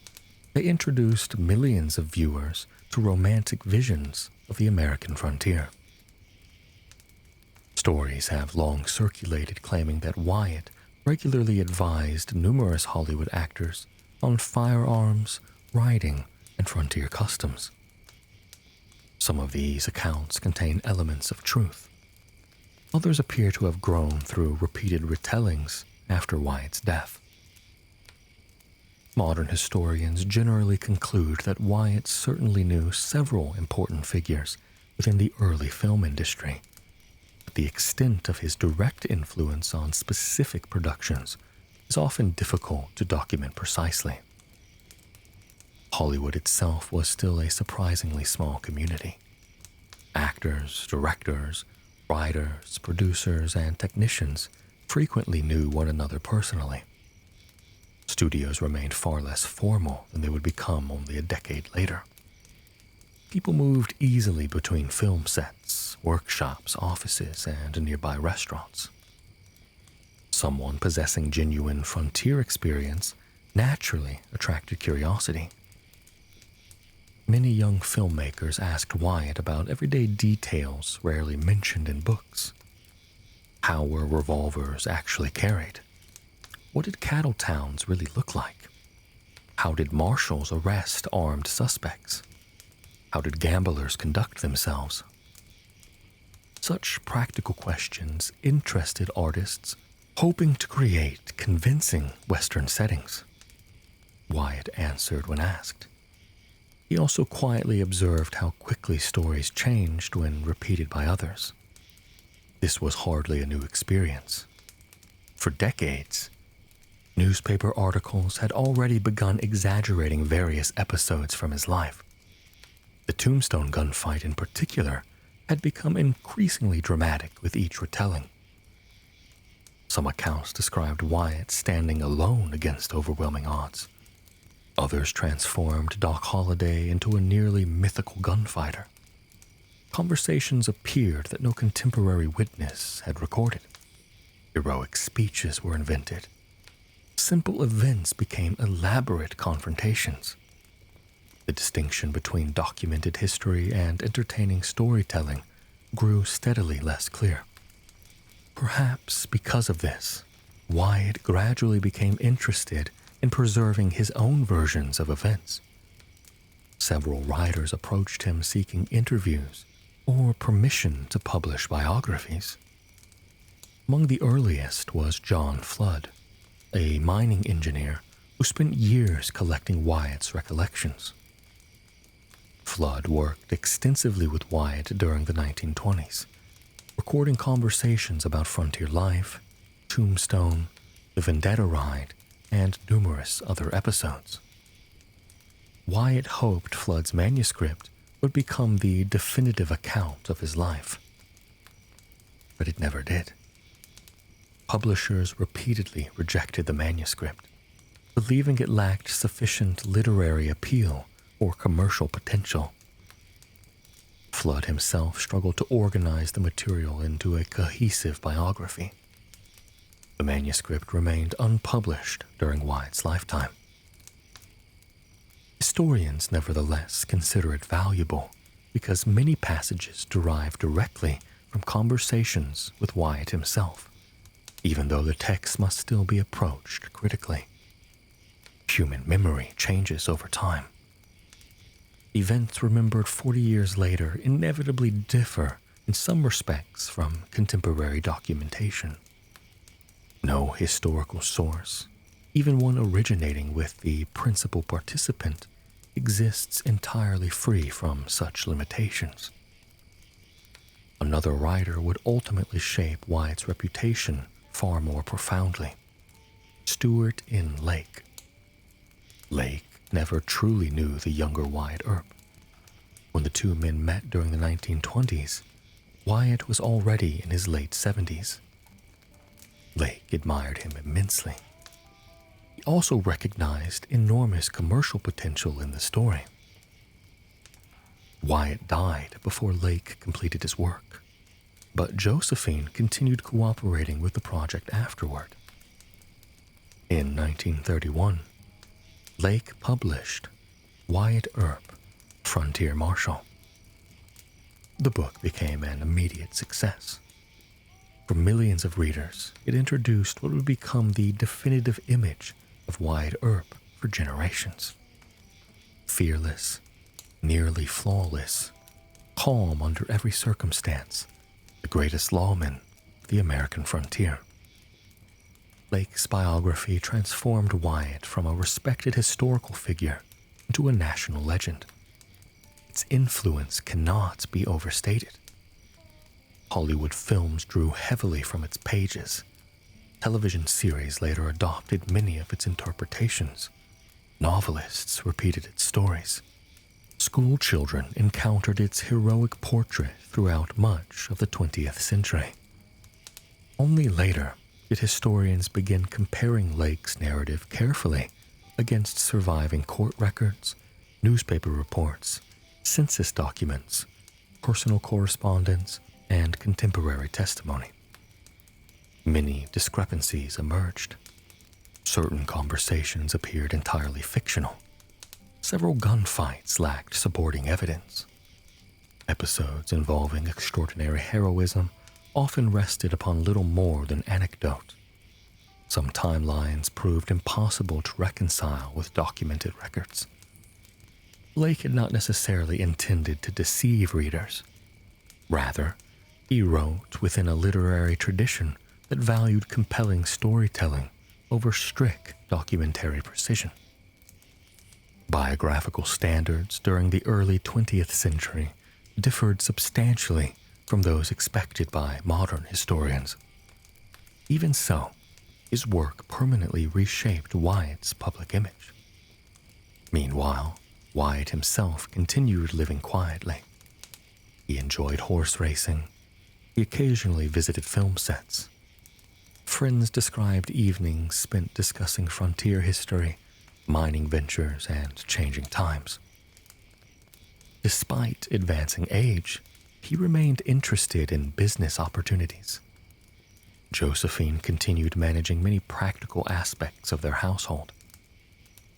they introduced millions of viewers to romantic visions of the American frontier. Stories have long circulated claiming that Wyatt regularly advised numerous Hollywood actors on firearms, riding, and frontier customs. Some of these accounts contain elements of truth. Others appear to have grown through repeated retellings after Wyatt's death. Modern historians generally conclude that Wyatt certainly knew several important figures within the early film industry, but the extent of his direct influence on specific productions is often difficult to document precisely. Hollywood itself was still a surprisingly small community. Actors, directors, writers, producers, and technicians frequently knew one another personally. Studios remained far less formal than they would become only a decade later. People moved easily between film sets, workshops, offices, and nearby restaurants. Someone possessing genuine frontier experience naturally attracted curiosity. Many young filmmakers asked Wyatt about everyday details rarely mentioned in books. How were revolvers actually carried? What did cattle towns really look like? How did marshals arrest armed suspects? How did gamblers conduct themselves? Such practical questions interested artists hoping to create convincing Western settings. Wyatt answered when asked. He also quietly observed how quickly stories changed when repeated by others. This was hardly a new experience. For decades, newspaper articles had already begun exaggerating various episodes from his life. The Tombstone gunfight in particular had become increasingly dramatic with each retelling. Some accounts described Wyatt standing alone against overwhelming odds. Others transformed Doc Holliday into a nearly mythical gunfighter. Conversations appeared that no contemporary witness had recorded. Heroic speeches were invented. Simple events became elaborate confrontations. The distinction between documented history and entertaining storytelling grew steadily less clear. Perhaps because of this, Wyatt gradually became interested in preserving his own versions of events. Several writers approached him seeking interviews or permission to publish biographies. Among the earliest was John Flood, a mining engineer who spent years collecting Wyatt's recollections. Flood worked extensively with Wyatt during the 1920s, recording conversations about frontier life, Tombstone, the Vendetta ride, and numerous other episodes. Wyatt hoped Flood's manuscript would become the definitive account of his life. But it never did. Publishers repeatedly rejected the manuscript, believing it lacked sufficient literary appeal or commercial potential. Flood himself struggled to organize the material into a cohesive biography. The manuscript remained unpublished during Wyatt's lifetime. Historians nevertheless consider it valuable because many passages derive directly from conversations with Wyatt himself, even though the text must still be approached critically. Human memory changes over time. Events remembered 40 years later inevitably differ in some respects from contemporary documentation. No historical source, even one originating with the principal participant, exists entirely free from such limitations. Another writer would ultimately shape Wyatt's reputation far more profoundly: Stuart in Lake. Lake never truly knew the younger Wyatt Earp. When the two men met during the 1920s, Wyatt was already in his late 70s. Lake admired him immensely. He also recognized enormous commercial potential in the story. Wyatt died before Lake completed his work, but Josephine continued cooperating with the project afterward. In 1931, Lake published Wyatt Earp, Frontier Marshal. The book became an immediate success. For millions of readers, it introduced what would become the definitive image of Wyatt Earp for generations. Fearless, nearly flawless, calm under every circumstance, the greatest lawman of the American frontier. Lake's biography transformed Wyatt from a respected historical figure into a national legend. Its influence cannot be overstated. Hollywood films drew heavily from its pages. Television series later adopted many of its interpretations. Novelists repeated its stories. School children encountered its heroic portrait throughout much of the 20th century. Only later did historians begin comparing Lake's narrative carefully against surviving court records, newspaper reports, census documents, personal correspondence, and contemporary testimony. Many discrepancies emerged. Certain conversations appeared entirely fictional. Several gunfights lacked supporting evidence. Episodes involving extraordinary heroism often rested upon little more than anecdote. Some timelines proved impossible to reconcile with documented records. Lake had not necessarily intended to deceive readers. Rather, he wrote within a literary tradition that valued compelling storytelling over strict documentary precision. Biographical standards during the early 20th century differed substantially from those expected by modern historians. Even so, his work permanently reshaped Wyatt's public image. Meanwhile, Wyatt himself continued living quietly. He enjoyed horse racing. He occasionally visited film sets. Friends described evenings spent discussing frontier history, mining ventures, and changing times. Despite advancing age, he remained interested in business opportunities. Josephine continued managing many practical aspects of their household.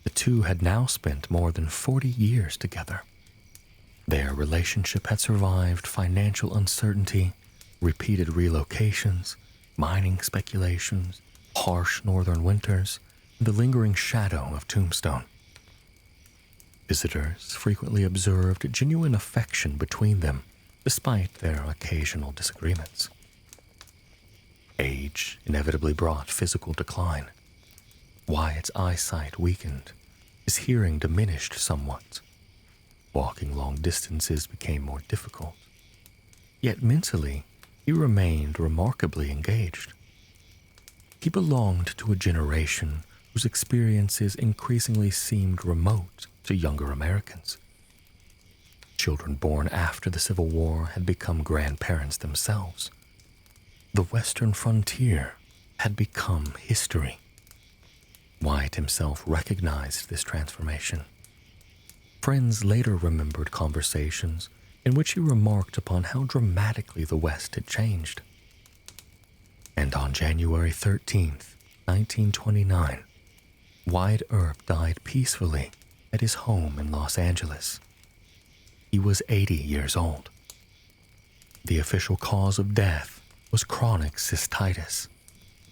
The two had now spent more than 40 years together. Their relationship had survived financial uncertainty, repeated relocations, mining speculations, harsh northern winters, and the lingering shadow of Tombstone. Visitors frequently observed genuine affection between them, despite their occasional disagreements. Age inevitably brought physical decline. Wyatt's eyesight weakened, his hearing diminished somewhat. Walking long distances became more difficult. Yet mentally, he remained remarkably engaged. He belonged to a generation whose experiences increasingly seemed remote to younger Americans. Children born after the Civil War had become grandparents themselves. The Western frontier had become history. Wyatt himself recognized this transformation. Friends later remembered conversations in which he remarked upon how dramatically the West had changed. And on January 13th, 1929, Wyatt Earp died peacefully at his home in Los Angeles. He was 80 years old. The official cause of death was chronic cystitis,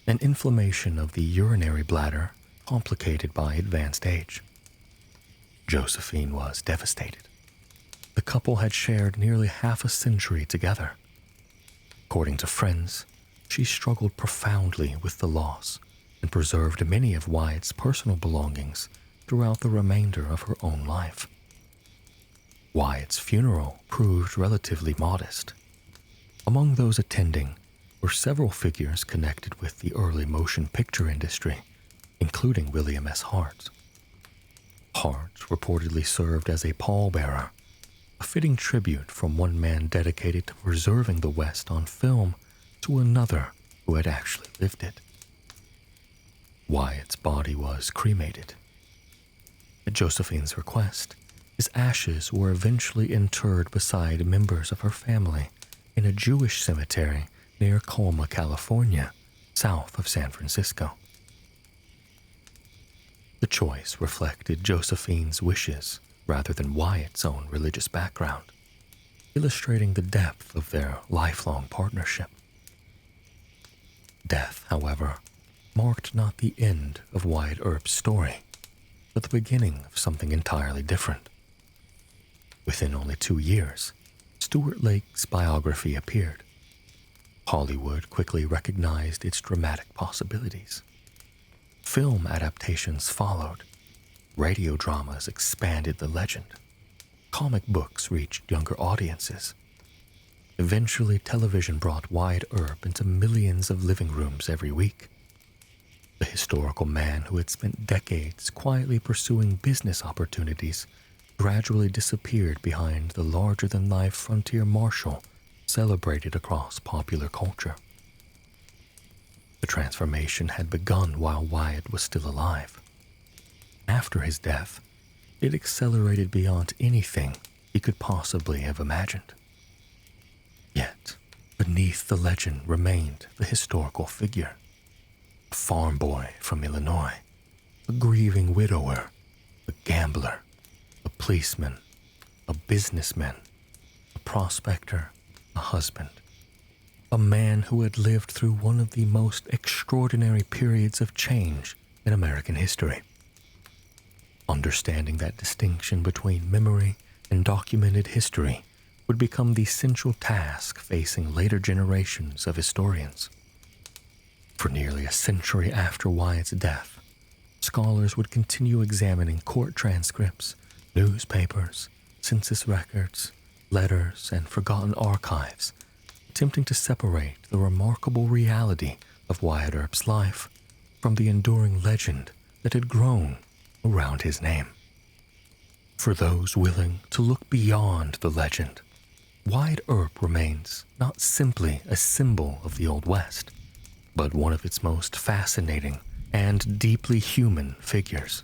an inflammation of the urinary bladder complicated by advanced age. Josephine was devastated. The couple had shared nearly half a century together. According to friends, she struggled profoundly with the loss and preserved many of Wyatt's personal belongings throughout the remainder of her own life. Wyatt's funeral proved relatively modest. Among those attending were several figures connected with the early motion picture industry, including William S. Hart. Hart reportedly served as a pallbearer, a fitting tribute from one man dedicated to preserving the West on film to another who had actually lived it. Wyatt's body was cremated. At Josephine's request, his ashes were eventually interred beside members of her family in a Jewish cemetery near Colma, California, south of San Francisco. The choice reflected Josephine's wishes rather than Wyatt's own religious background, illustrating the depth of their lifelong partnership. Death, however, marked not the end of Wyatt Earp's story, but the beginning of something entirely different. Within only 2 years, Stuart Lake's biography appeared. Hollywood quickly recognized its dramatic possibilities. Film adaptations followed. Radio dramas expanded the legend. Comic books reached younger audiences. Eventually, television brought Wyatt Earp into millions of living rooms every week. The historical man who had spent decades quietly pursuing business opportunities gradually disappeared behind the larger-than-life frontier Marshal celebrated across popular culture. The transformation had begun while Wyatt was still alive. After his death, it accelerated beyond anything he could possibly have imagined. Yet, beneath the legend remained the historical figure. A farm boy from Illinois, a grieving widower, a gambler, a policeman, a businessman, a prospector, a husband, a man who had lived through one of the most extraordinary periods of change in American history. Understanding that distinction between memory and documented history would become the central task facing later generations of historians. For nearly a century after Wyatt's death, scholars would continue examining court transcripts, newspapers, census records, letters, and forgotten archives, attempting to separate the remarkable reality of Wyatt Earp's life from the enduring legend that had grown around his name. For those willing to look beyond the legend, Wyatt Earp remains not simply a symbol of the Old West, but one of its most fascinating and deeply human figures.